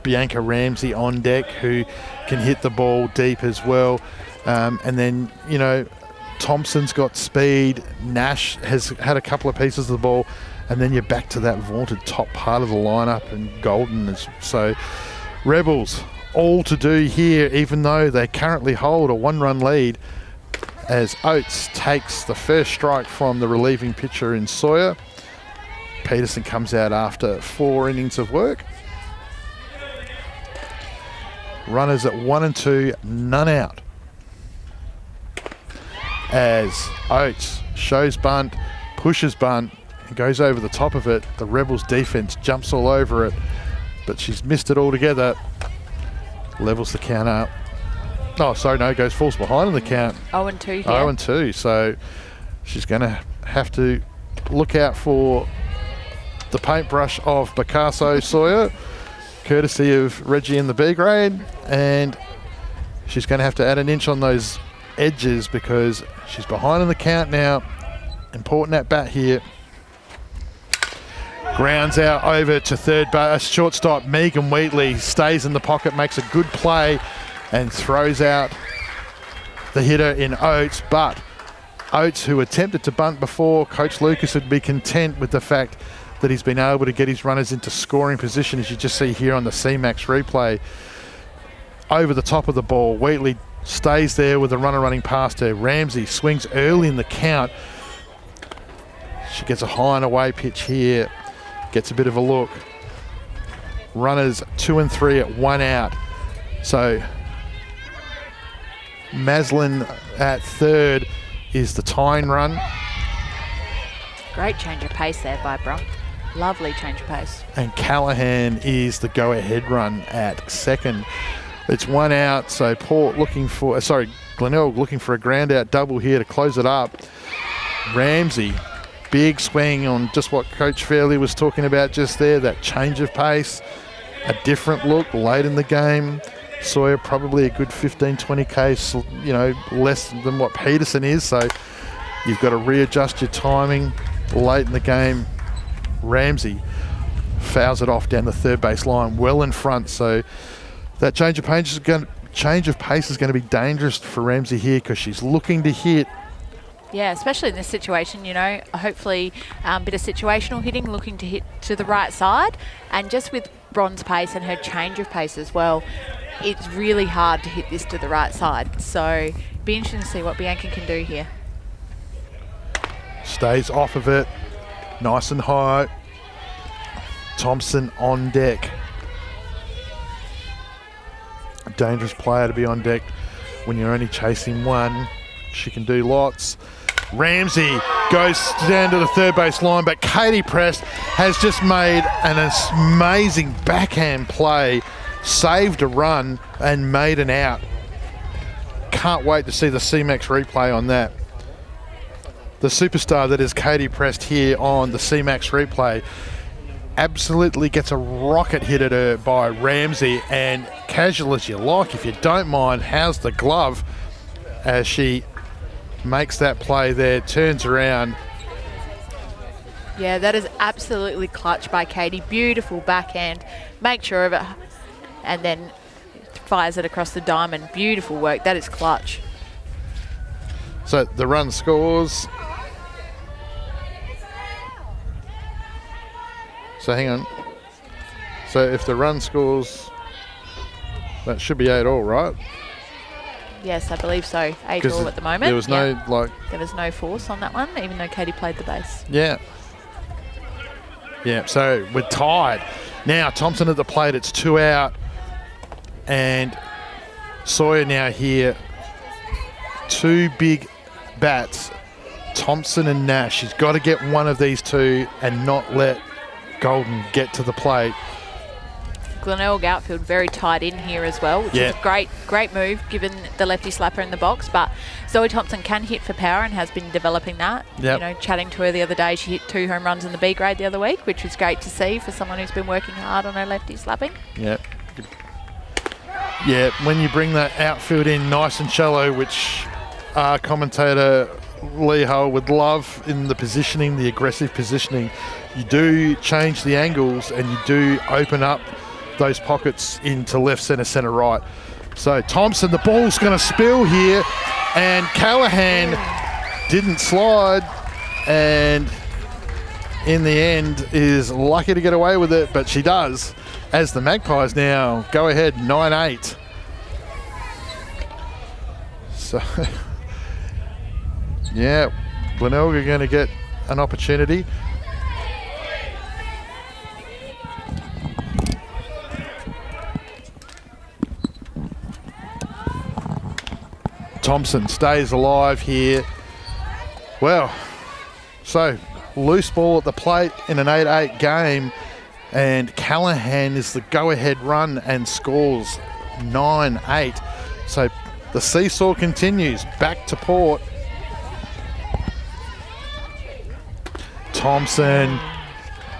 Bianca Ramsey on deck who can hit the ball deep as well. And then, Thompson's got speed. Nash has had a couple of pieces of the ball. And then you're back to that vaunted top part of the lineup, and Golden. So Rebels, all to do here, even though they currently hold a one-run lead, as Oates takes the first strike from the relieving pitcher in Sawyer. Peterson comes out after 4 innings of work. Runners at 1 and 2, none out. As Oates shows bunt, pushes bunt, and goes over the top of it. The Rebels defense jumps all over it, but she's missed it altogether. Levels the count up. Oh, sorry, no, falls behind in the count. 0 and 2 here. 0 and 2, so she's going to have to look out for the paintbrush of Picasso Sawyer, courtesy of Reggie in the B grade, and she's going to have to add an inch on those edges because she's behind in the count now. Important at bat here. Grounds out over to third base. Shortstop Megan Wheatley stays in the pocket, makes a good play, and throws out the hitter in Oates. But Oates, who attempted to bunt before, Coach Lucas would be content with the fact that he's been able to get his runners into scoring position, as you just see here on the CMAX replay. Over the top of the ball, Wheatley stays there with the runner running past her. Ramsey swings early in the count. She gets a high and away pitch here, gets a bit of a look. Runners 2 and 3 at 1 out. So Maslin at third is the tying run. Great change of pace there by Brum. Lovely change of pace. And Callahan is the go-ahead run at second. It's 1 out, so Glenelg looking for a ground out double here to close it up. Ramsey, big swing on just what Coach Fairley was talking about just there, that change of pace, a different look late in the game. Sawyer probably a good 15, 20 Ks, less than what Peterson is, so you've got to readjust your timing late in the game. Ramsey fouls it off down the third base line, well in front, so that change of pace is going to be dangerous for Ramsey here because she's looking to hit. Yeah, especially in this situation, hopefully a bit of situational hitting, looking to hit to the right side. And just with Bron's pace and her change of pace as well, it's really hard to hit this to the right side. So be interesting to see what Bianca can do here. Stays off of it, nice and high. Thompson on deck. A dangerous player to be on deck when you're only chasing one. She can do lots. Ramsey goes down to the third base line, but Katie Prest has just made an amazing backhand play, saved a run and made an out. Can't wait to see the CMAX replay on that. The superstar that is Katie Prest here on the CMAX replay absolutely gets a rocket hit at her by Ramsey, and casual as you like, if you don't mind, how's the glove as she makes that play there, turns around. Yeah, that is absolutely clutch by Katie. Beautiful backhand. Make sure of it. And then fires it across the diamond. Beautiful work. That is clutch. So the run scores. So hang on. So if the run scores, that should be 8 all, right? Yes, I believe so. 8 all at the moment. There was no there was no force on that one, even though Katie played the base. Yeah. Yeah, so we're tied. Now Thompson at the plate, it's 2 out. And Sawyer now here. 2 big bats. Thompson and Nash. She's got to get one of these two and not let Golden get to the plate. Glenelg outfield very tight in here as well, which is a great move given the lefty slapper in the box. But Zoe Thompson can hit for power and has been developing that. Yep. Chatting to her the other day, she hit 2 home runs in the B grade the other week, which was great to see for someone who's been working hard on her lefty slapping. Yep. Yeah, when you bring that outfield in nice and shallow, which commentator Lee Hull would love in the positioning, the aggressive positioning, you do change the angles and you do open up those pockets into left, centre, right. So Thompson, the ball's going to spill here, and Callahan didn't slide, and in the end is lucky to get away with it, but she does, as the Magpies now go ahead 9-8. So, yeah, Glenelg are going to get an opportunity. Thompson stays alive here. Well, so loose ball at the plate in an 8-8 game, and Callahan is the go-ahead run and scores 9-8. So the seesaw continues back to Port. Thompson.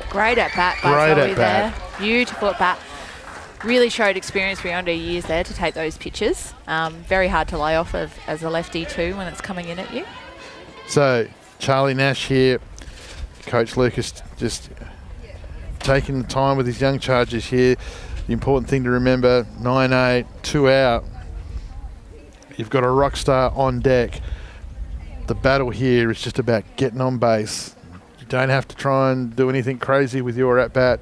Great at bat by Zoe there. Beautiful at bat. Really showed experience beyond her years there to take those pitches. Very hard to lay off of as a lefty too when it's coming in at you. So Charlie Nash here, Coach Lucas just taking the time with his young chargers here. The important thing to remember, 9-8, 2 out. You've got a rock star on deck. The battle here is just about getting on base. You don't have to try and do anything crazy with your at-bat.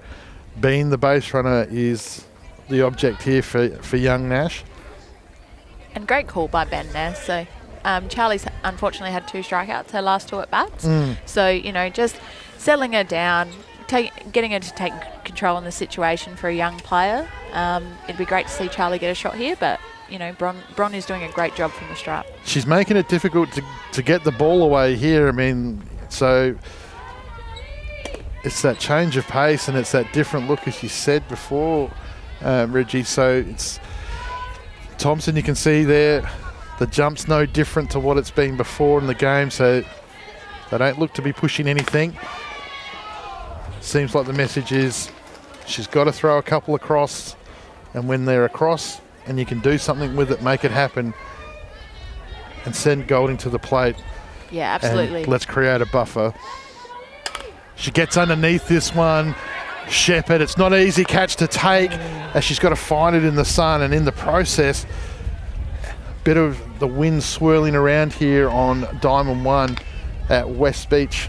Being the base runner is the object here for young Nash. And great call by Ben there. So Charlie's unfortunately had 2 strikeouts, her last 2 at bats. So, you know, just settling her down, getting her to take control in the situation for a young player. It'd be great to see Charlie get a shot here, but, you know, Bron is doing a great job from the start. She's making it difficult to get the ball away here. I mean, so it's that change of pace and it's that different look, as you said before, Reggie. So it's Thompson, you can see there, the jump's no different to what it's been before in the game, so they don't look to be pushing anything. Seems like the message is she's got to throw a couple across, and when they're across and you can do something with it, make it happen and send Golding to the plate. Yeah, absolutely. And let's create a buffer. She gets underneath this one. Shepherd, it's not an easy catch to take as she's got to find it in the sun, and in the process, bit of the wind swirling around here on Diamond 1 at West Beach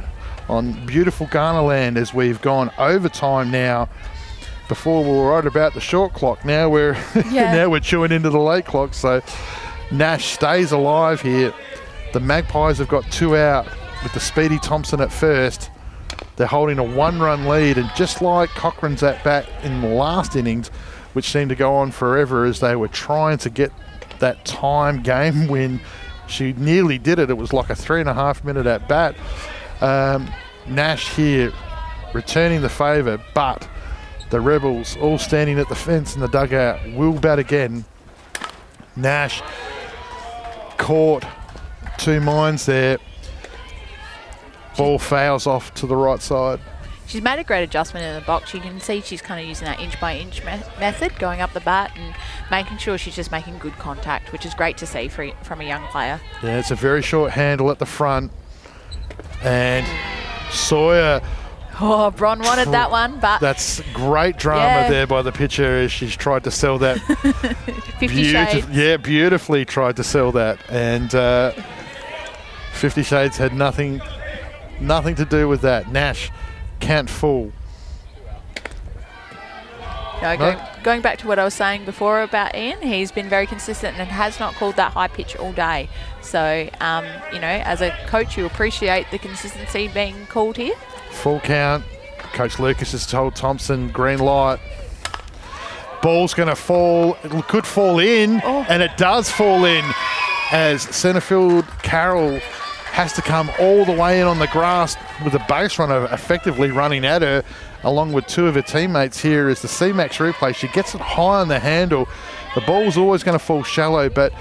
on beautiful Ghana land as we've gone overtime now. Before we were right about the short clock, now we're now we're chewing into the late clock. So Nash stays alive here. The Magpies have got 2 out with the speedy Thompson at first. They're holding a 1-run lead, and just like Cochrane's at bat in the last innings, which seemed to go on forever as they were trying to get that time game win, she nearly did it. It was like a 3.5 minute at bat. Nash here returning the favour, but the Rebels all standing at the fence in the dugout will bat again. Nash caught 2 minds there. Ball fails off to the right side. She's made a great adjustment in the box. You can see she's kind of using that inch-by-inch method, going up the bat and making sure she's just making good contact, which is great to see from a young player. Yeah, it's a very short handle at the front. And Sawyer. Oh, Bron wanted that one, but... That's great drama there by the pitcher as she's tried to sell that. 50 Shades. Yeah, beautifully tried to sell that. And 50 Shades had nothing to do with that. Nash can't fool. Going back to what I was saying before about Ian, he's been very consistent and has not called that high pitch all day. So, you know, as a coach, you appreciate the consistency being called here. Full count. Coach Lucas has told Thompson, green light. Ball's going to fall. It could fall in, and it does fall in as centre field Carroll has to come all the way in on the grass with a base runner effectively running at her, along with 2 of her teammates here as the CMAX replay. She gets it high on the handle. The ball's always going to fall shallow, but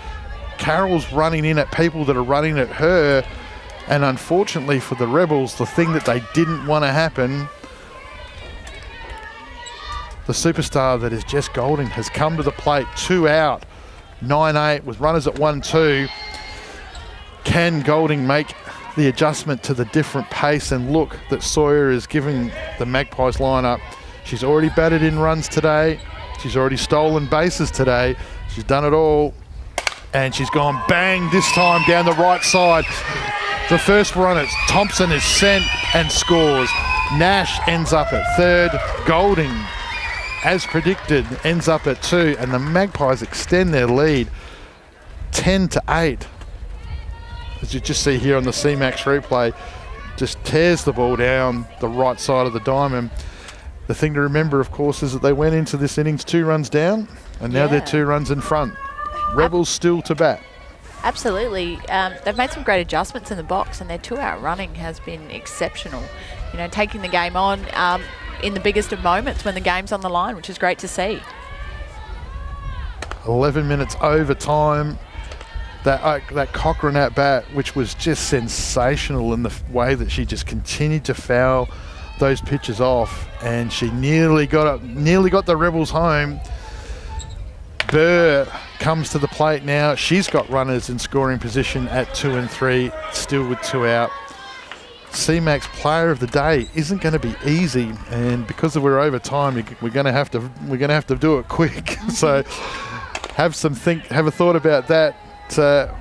Carroll's running in at people that are running at her. And unfortunately for the Rebels, the thing that they didn't want to happen, the superstar that is Jess Golding has come to the plate, 2 out, 9-8 with runners at 1-2. Can Golding make the adjustment to the different pace and look that Sawyer is giving the Magpies lineup? She's already batted in runs today. She's already stolen bases today. She's done it all. And she's gone bang this time down the right side. The first runner, Thompson, is sent and scores. Nash ends up at 3rd. Golding, as predicted, ends up at 2. And the Magpies extend their lead 10-8. As you just see here on the CMAX replay, just tears the ball down the right side of the diamond. The thing to remember, of course, is that they went into this innings 2 runs down, and now they're 2 runs in front. Rebels still to bat. Absolutely. They've made some great adjustments in the box, and their 2-out running has been exceptional. You know, taking the game on in the biggest of moments when the game's on the line, which is great to see. 11 minutes overtime. That Cochrane at bat, which was just sensational in the way that she just continued to foul those pitches off, and she nearly got the Rebels home. Burr comes to the plate now. She's got runners in scoring position at 2 and 3, still with 2 out. CMAX Player of the Day isn't going to be easy, and because we're over time, we're going to have to do it quick. So have a thought about that.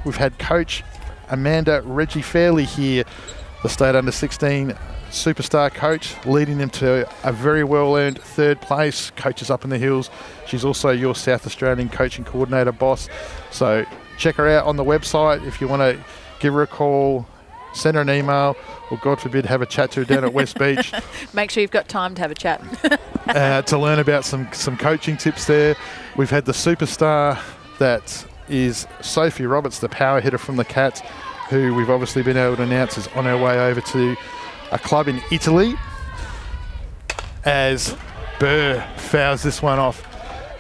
We've had Coach Amanda Reggie Fairley here, the State Under-16 superstar coach, leading them to a very well-earned 3rd place. Coaches up in the hills. She's also your South Australian coaching coordinator boss. So check her out on the website. If you want to give her a call, send her an email, or God forbid, have a chat to her down at West Beach. Make sure you've got time to have a chat. To learn about some coaching tips there. We've had the superstar that is Sophie Roberts, the power hitter from the Cats, who we've obviously been able to announce is on her way over to a club in Italy, as Burr fouls this one off.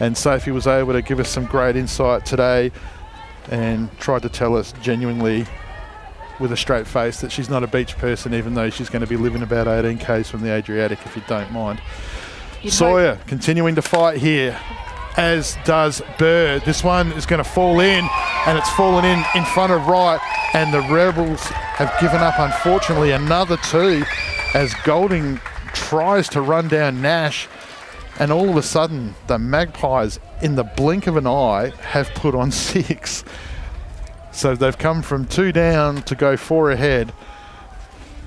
And Sophie was able to give us some great insight today and tried to tell us genuinely with a straight face that she's not a beach person, even though she's going to be living about 18 k's from the Adriatic, if you don't mind. Sawyer continuing to fight here, as does Burr. This one is going to fall in, and it's fallen in front of right, and the Rebels have given up, unfortunately, another 2 as Golding tries to run down Nash, and all of a sudden the Magpies, in the blink of an eye, have put on 6. So they've come from 2 down to go 4 ahead.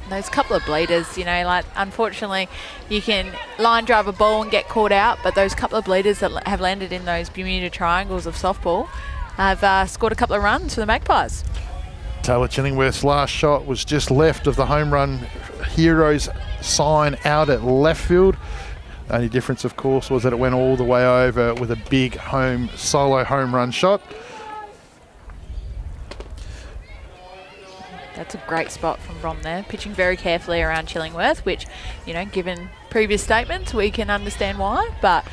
Those couple of bleeders, you know, like, unfortunately, you can line drive a ball and get caught out, but those couple of bleeders that have landed in those Bermuda triangles of softball have scored a couple of runs for the Magpies. Taylor Chillingworth's last shot was just left of the home run heroes sign out at left field. The only difference, of course, was that it went all the way over with a big solo home run shot. That's a great spot from Brom there, pitching very carefully around Chillingworth, which, you know, given previous statements, we can understand why. But,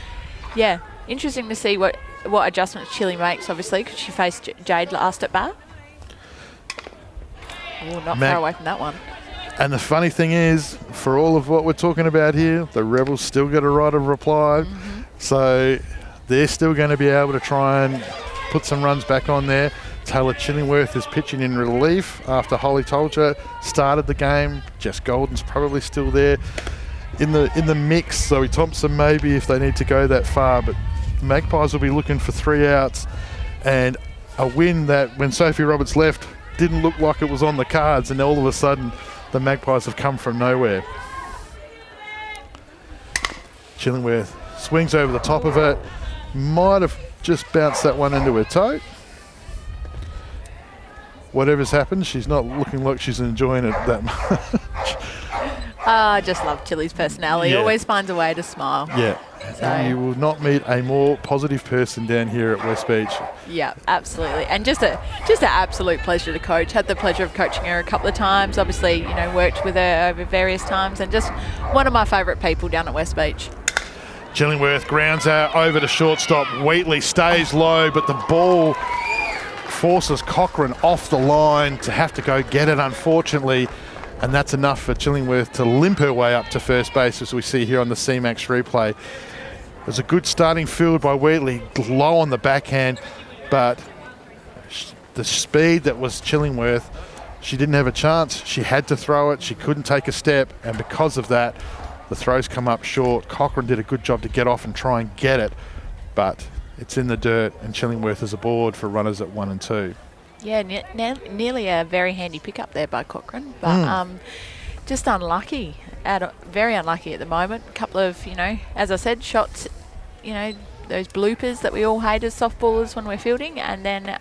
yeah, interesting to see what adjustments Chilli makes, obviously, because she faced Jade last at bat. Oh, not far away from that one. And the funny thing is, for all of what we're talking about here, the Rebels still got a right of reply. Mm-hmm. So they're still going to be able to try and put some runs back on there. Taylor Chillingworth is pitching in relief after Holly Tolcher started the game. Jess Golden's probably still there in the mix. Zoe Thompson maybe if they need to go that far. But Magpies will be looking for 3 outs and a win that, when Sophie Roberts left, didn't look like it was on the cards, and all of a sudden the Magpies have come from nowhere. Chillingworth swings over the top of it. Might have just bounced that one into her toe. Whatever's happened, she's not looking like she's enjoying it that much. I just love Chilli's personality. Yeah. Always finds a way to smile. Yeah. So. You will not meet a more positive person down here at West Beach. Yeah, absolutely. And just an absolute pleasure to coach. Had the pleasure of coaching her a couple of times. Obviously, you know, worked with her over various times, and just one of my favourite people down at West Beach. Chillingworth grounds out over to shortstop. Wheatley stays low, but the ball forces Cochrane off the line to have to go get it, unfortunately, and that's enough for Chillingworth to limp her way up to first base, as we see here on the CMAX replay. It was a good starting field by Wheatley, low on the backhand, but the speed that was Chillingworth, she didn't have a chance. She had to throw it. She couldn't take a step, and because of that, the throws come up short. Cochrane did a good job to get off and try and get it, but it's in the dirt, and Chillingworth is aboard for runners at 1 and 2. Yeah, nearly a very handy pickup there by Cochrane, but just unlucky. Very unlucky at the moment. A couple of, you know, as I said, shots, you know, those bloopers that we all hate as softballers when we're fielding, and then,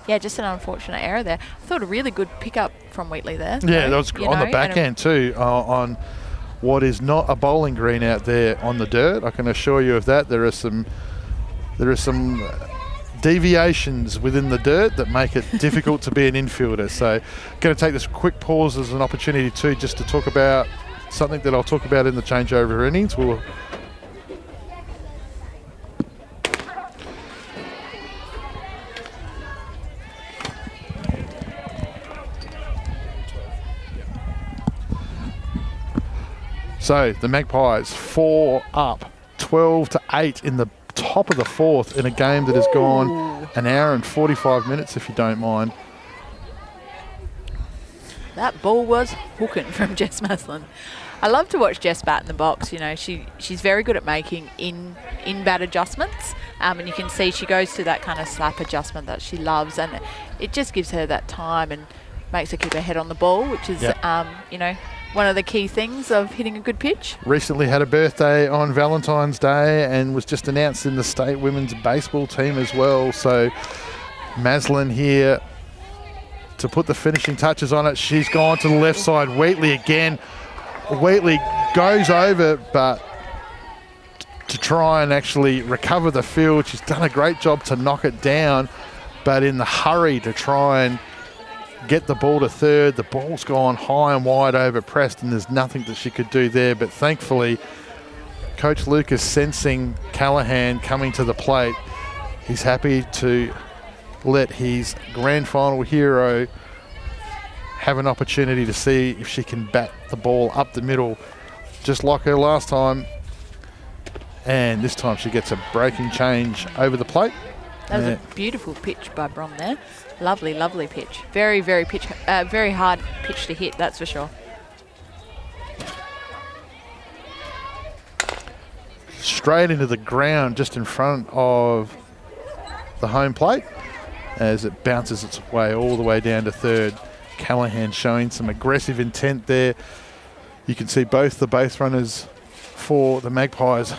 yeah, just an unfortunate error there. I thought a really good pickup from Wheatley there. Yeah, that was on the backhand too, on what is not a bowling green out there on the dirt. I can assure you of that. There are some deviations within the dirt that make it difficult to be an infielder. So going to take this quick pause as an opportunity too, just to talk about something that I'll talk about in the changeover innings. So the Magpies 4 up, 12-8 in the top of the 4th in a game that has gone an hour and 45 minutes, if you don't mind. That ball was hooking from Jess Maslin. I love to watch Jess bat in the box. You know, she's very good at making in-bat adjustments, and you can see she goes to that kind of slap adjustment that she loves, and it just gives her that time and makes her keep her head on the ball, which is, you know, one of the key things of hitting a good pitch. Recently had a birthday on Valentine's Day and was just announced in the state women's baseball team as well. So Maslin here to put the finishing touches on it. She's gone to the left side. Wheatley again. Wheatley goes over, but to try and actually recover the field. She's done a great job to knock it down, but in the hurry to try and get the ball to third, the ball's gone high and wide over Preston. There's nothing that she could do there, but thankfully Coach Lucas, sensing Callahan coming to the plate, he's happy to let his grand final hero have an opportunity to see if she can bat the ball up the middle just like her last time. And this time she gets a breaking change over the plate. That was a beautiful pitch by Brom there. Lovely, lovely pitch. Very, very very hard pitch to hit, that's for sure. Straight into the ground just in front of the home plate as it bounces its way all the way down to third. Callahan showing some aggressive intent there. You can see both the base runners for the Magpies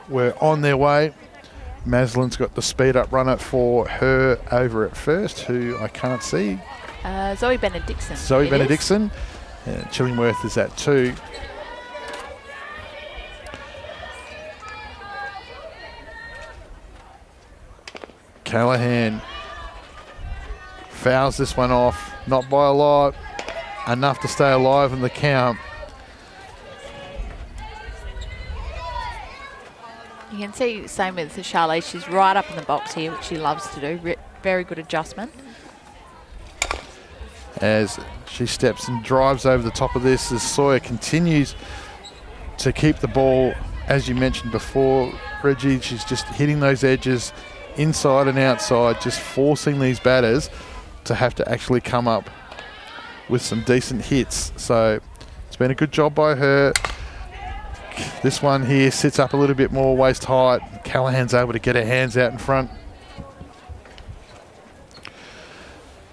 were on their way. Maslin's got the speed up runner for her over at first, who I can't see. Zoe Benedictson. Zoe Benedictson. Chillingworth is at 2. Callahan fouls this one off, not by a lot, enough to stay alive in the count. You can see, same with Charlie, she's right up in the box here, which she loves to do. Very good adjustment. As she steps and drives over the top of this, as Sawyer continues to keep the ball, as you mentioned before, Reggie, she's just hitting those edges inside and outside, just forcing these batters to have to actually come up with some decent hits. So it's been a good job by her. This one here sits up a little bit more waist height. Callahan's able to get her hands out in front.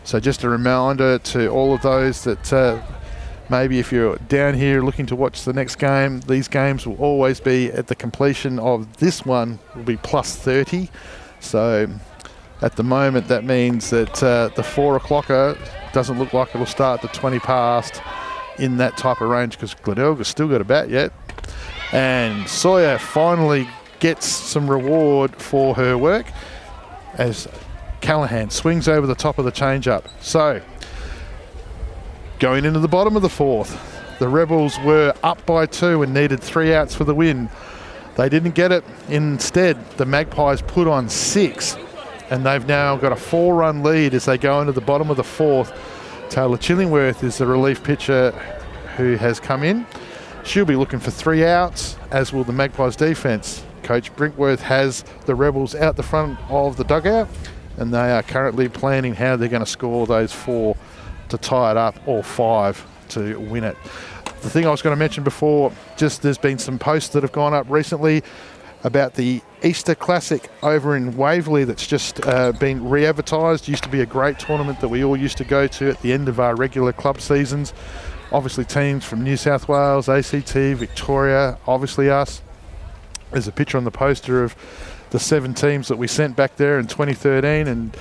So just a reminder to all of those that maybe if you're down here looking to watch the next game, these games will always be at the completion of this one will be plus 30. So at the moment that means that the 4 o'clocker doesn't look like it'll start the 20 past in that type of range because Glenelg has still got a bat yet. And Sawyer finally gets some reward for her work as Callahan swings over the top of the change-up. So, going into the bottom of the 4th, the Rebels were up by 2 and needed 3 outs for the win. They didn't get it. Instead, the Magpies put on 6, and they've now got a 4-run lead as they go into the bottom of the 4th. Taylor Chillingworth is the relief pitcher who has come in. She'll be looking for 3 outs, as will the Magpies defence. Coach Brinkworth has the Rebels out the front of the dugout, and they are currently planning how they're going to score those 4 to tie it up, or 5 to win it. The thing I was going to mention before, just there's been some posts that have gone up recently about the Easter Classic over in Waverley that's just been re-advertised. Used to be a great tournament that we all used to go to at the end of our regular club seasons. Obviously teams from New South Wales, ACT, Victoria, obviously us. There's a picture on the poster of the 7 teams that we sent back there in 2013, and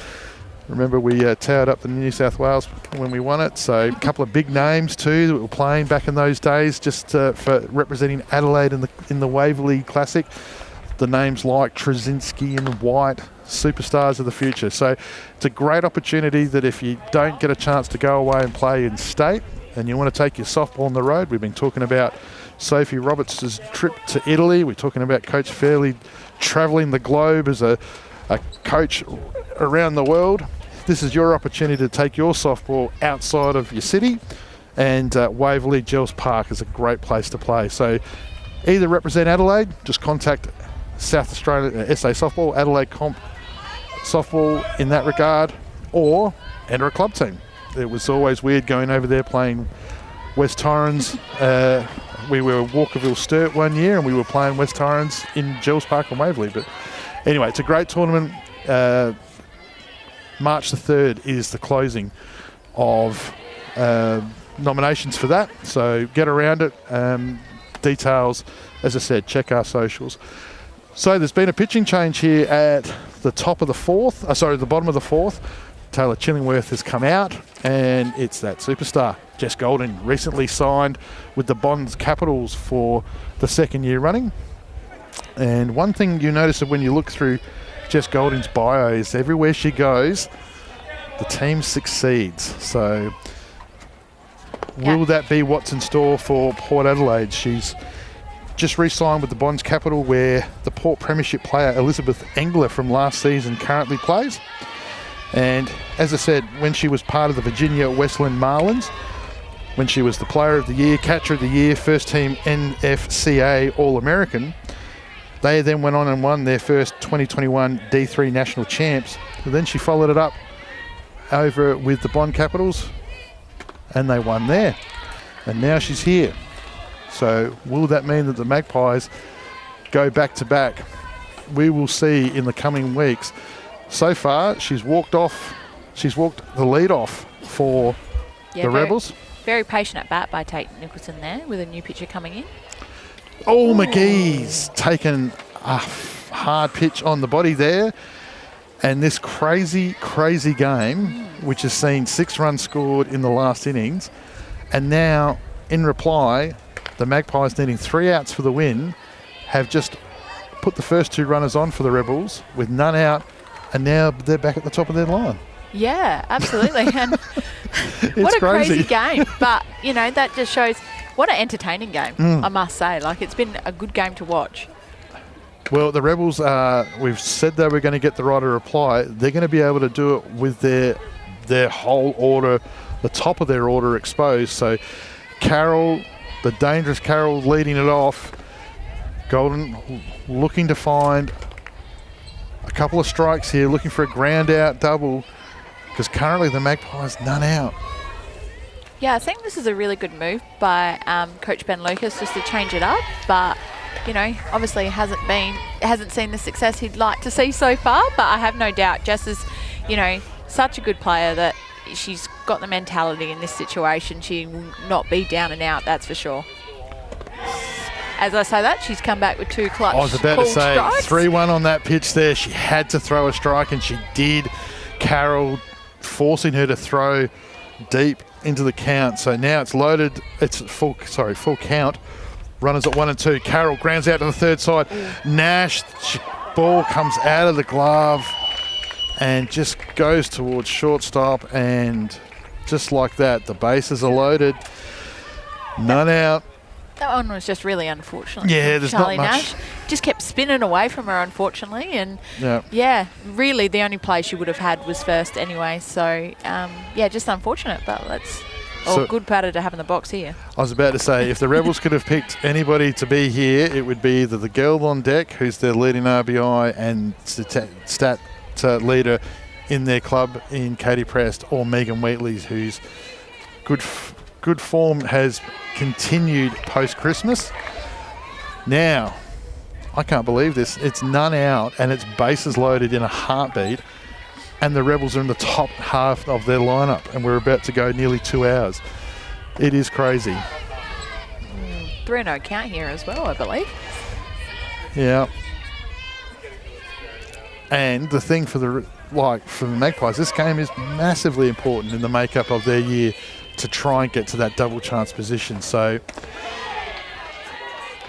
remember we towered up the New South Wales when we won it. So a couple of big names too that were playing back in those days, just for representing Adelaide in the Waverley Classic. The names like Trzynski and White, superstars of the future. So it's a great opportunity that if you don't get a chance to go away and play in state, and you want to take your softball on the road, we've been talking about Sophie Roberts' trip to Italy. We're talking about Coach Fairley travelling the globe as a coach around the world. This is your opportunity to take your softball outside of your city, and Waverley Gels Park is a great place to play. So either represent Adelaide, just contact South Australia SA Softball, Adelaide Comp Softball in that regard, or enter a club team. It was always weird going over there playing West Torrens. We were Walkerville Sturt one year and we were playing West Torrens in Gels Park and Waverley. But anyway, it's a great tournament. March the 3rd is the closing of nominations for that. So get around it. Details, as I said, check our socials. So there's been a pitching change here at the top of the fourth. The bottom of the fourth. Taylor Chillingworth has come out, and it's that superstar. Jess Golden recently signed with the Bonds Capitals for the second year running. And one thing you notice when you look through Jess Golden's bio is everywhere she goes, the team succeeds. So will that be what's in store for Port Adelaide? She's just re-signed with the Bonds Capital, where the Port Premiership player Elizabeth Engler from last season currently plays. And as I said, when she was part of the Virginia Westland Marlins, when she was the Player of the Year, Catcher of the Year, First Team NFCA All-American, they then went on and won their first 2021 D3 National Champs. And then she followed it up over with the Bond Capitals, and they won there. And now she's here. So will that mean that the Magpies go back to back? We will see in the coming weeks. So far, she's walked the lead off for the Rebels. Very patient at bat by Tate Nicholson there, with a new pitcher coming in. Oh, McGee's taken a hard pitch on the body there. And this crazy, crazy game, which has seen 6 runs scored in the last innings. And now, in reply, the Magpies, needing 3 outs for the win, have just put the first 2 runners on for the Rebels with none out. And now they're back at the top of their line. Yeah, absolutely. And what a crazy game. But, that just shows what an entertaining game, I must say. Like, it's been a good game to watch. Well, the Rebels, we've said they were going to get the right to reply. They're going to be able to do it with their whole order, the top of their order exposed. So Carroll, the dangerous Carroll, leading it off. Golden looking to find a couple of strikes here, looking for a ground out double, because currently the Magpies none out. Yeah, I think this is a really good move by Coach Ben Lucas, just to change it up. But, obviously hasn't seen the success he'd like to see so far. But I have no doubt Jess is, such a good player that she's got the mentality in this situation. She will not be down and out, that's for sure. As I say that, she's come back with 2 clutch. I was about to say, strikes. 3-1 on that pitch there. She had to throw a strike, and she did. Carroll forcing her to throw deep into the count. So now it's loaded. It's full count. Runners at 1 and 2. Carroll grounds out to the third side. Nash, ball comes out of the glove and just goes towards shortstop. And just like that, the bases are loaded. None out. That one was just really unfortunate. Yeah, there's Charlie not much. Nash just kept spinning away from her, unfortunately. And, really the only play she would have had was first anyway. So, just unfortunate. But good batter to have in the box here. I was about to say, if the Rebels could have picked anybody to be here, it would be either the girl on deck, who's their leading RBI and stat leader in their club in Katie Prest, or Megan Wheatley, whose good form has continued post-Christmas. Now, I can't believe this. It's none out and it's bases loaded in a heartbeat, and the Rebels are in the top half of their lineup, and we're about to go nearly 2 hours. It is crazy. 3-0 count here as well, I believe. Yeah. And the thing for the Magpies, this game is massively important in the makeup of their year, to try and get to that double chance position. So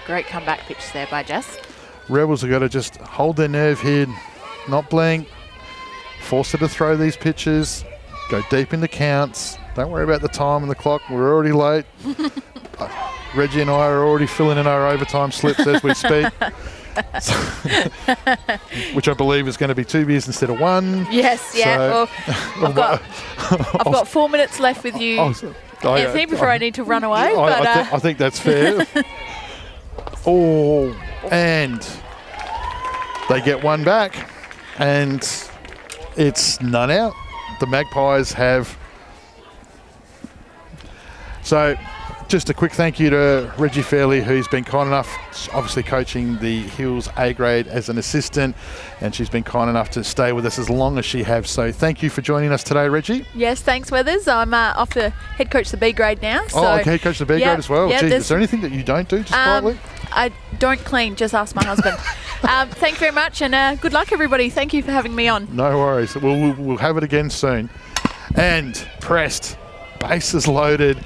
great comeback pitch there by Jess. Rebels have got to just hold their nerve here, not blink, force her to throw these pitches, go deep into counts. Don't worry about the time and the clock. We're already late. Reggie and I are already filling in our overtime slips as we speak. Which I believe is going to be 2 beers instead of 1. Yes, yeah. So, I've got 4 minutes left with you, Anthony, before I need to run away. I think that's fair. And they get 1 back, and it's none out. The Magpies have. So, just a quick thank you to Reggie Fairley, who's been kind enough, obviously coaching the Hills A grade as an assistant, and she's been kind enough to stay with us as long as she has. So thank you for joining us today, Reggie. Yes, thanks, Weathers. I'm off to head coach the B grade now. So head coach the B grade as well. Gee, is there anything that you don't do just quietly? I don't clean, just ask my husband. Thank you very much, and good luck, everybody. Thank you for having me on. No worries. We'll have it again soon. And pressed, bases loaded.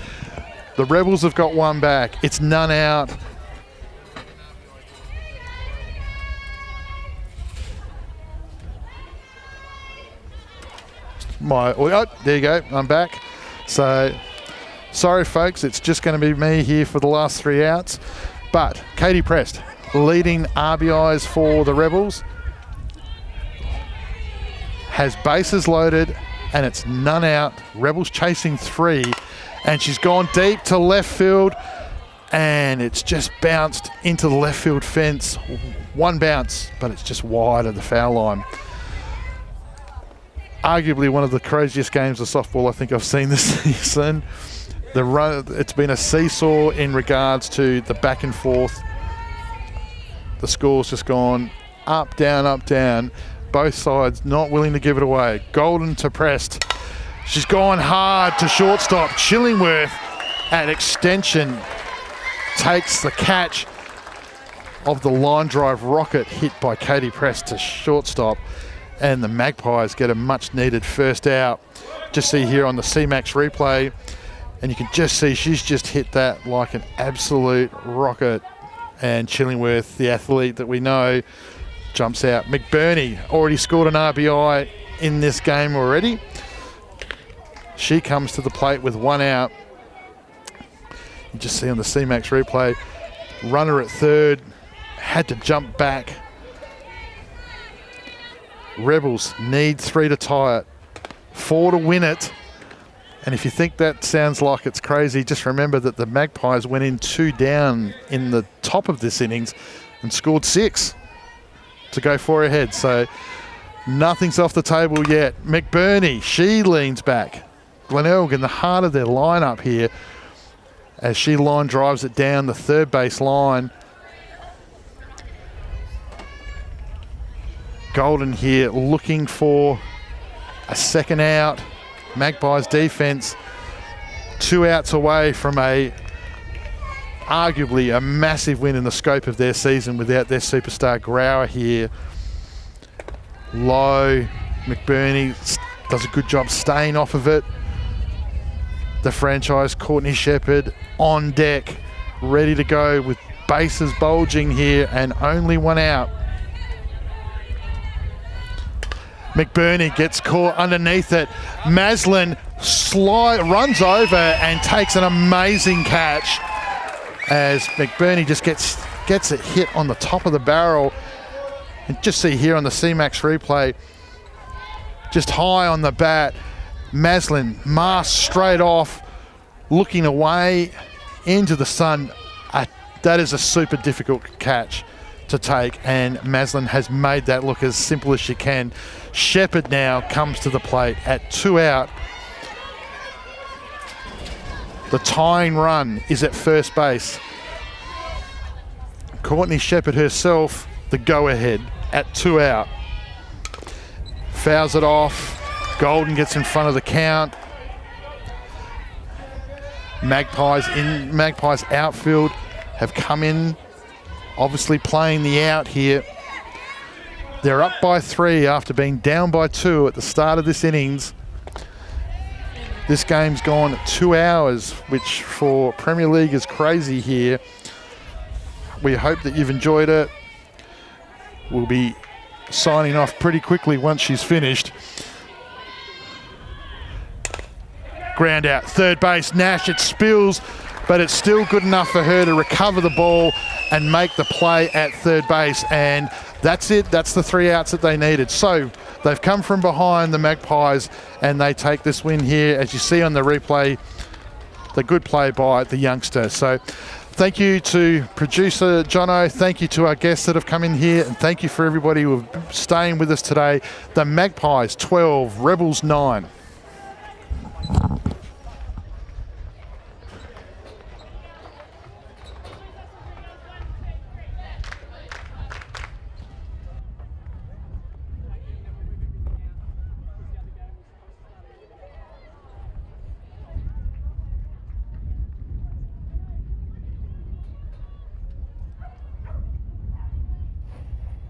The Rebels have got one back. It's none out. There you go. I'm back. So, sorry, folks. It's just going to be me here for the last 3 outs. But Katie Prest, leading RBIs for the Rebels, has bases loaded, and it's none out. Rebels chasing 3, and she's gone deep to left field, and it's just bounced into the left field fence. One bounce, but it's just wide of the foul line. Arguably one of the craziest games of softball I think I've seen this season. It's been a seesaw in regards to the back and forth. The score's just gone up, down. Both sides not willing to give it away. Golden to Prest. She's gone hard to shortstop. Chillingworth at extension takes the catch of the line drive rocket hit by Katie Prest to shortstop. And the Magpies get a much needed first out. Just see here on the CMAX replay, and you can just see she's just hit that like an absolute rocket. And Chillingworth, the athlete that we know, jumps out. McBurney already scored an RBI in this game already. She comes to the plate with one out. You just see on the CMAX replay, runner at third, had to jump back. Rebels need 3 to tie it, 4 to win it. And if you think that sounds like it's crazy, just remember that the Magpies went in 2 down in the top of this innings and scored 6 to go 4 ahead. So nothing's off the table yet. McBurney, she leans back. Glenelg in the heart of their lineup here as she line drives it down the third base line. Golden here looking for a second out. Magpies defense 2 outs away from arguably a massive win in the scope of their season without their superstar Grauer here. Low, McBurney does a good job staying off of it. The franchise Courtney Shepherd on deck, ready to go with bases bulging here and only 1 out. McBurney gets caught underneath it. Maslin runs over and takes an amazing catch as McBurney just gets it hit on the top of the barrel. And just see here on the CMAX replay, just high on the bat, Maslin masked straight off, looking away into the sun. That is a super difficult catch to take, and Maslin has made that look as simple as she can. Shepherd now comes to the plate at 2 out. The tying run is at first base. Courtney Shepherd herself, the go-ahead at 2 out. Fouls it off. Golden gets in front of the count. Magpies outfield have come in, obviously playing the out here. They're up by 3 after being down by 2 at the start of this innings. This game's gone 2 hours, which for Premier League is crazy here. We hope that you've enjoyed it. We'll be signing off pretty quickly once she's finished. Ground out, third base, Nash, it spills, but it's still good enough for her to recover the ball and make the play at third base. And that's it. That's the 3 outs that they needed. So they've come from behind, the Magpies, and they take this win here. As you see on the replay, the good play by the youngster. So thank you to producer Jono. Thank you to our guests that have come in here. And thank you for everybody who have staying with us today. The Magpies 12, Rebels 9.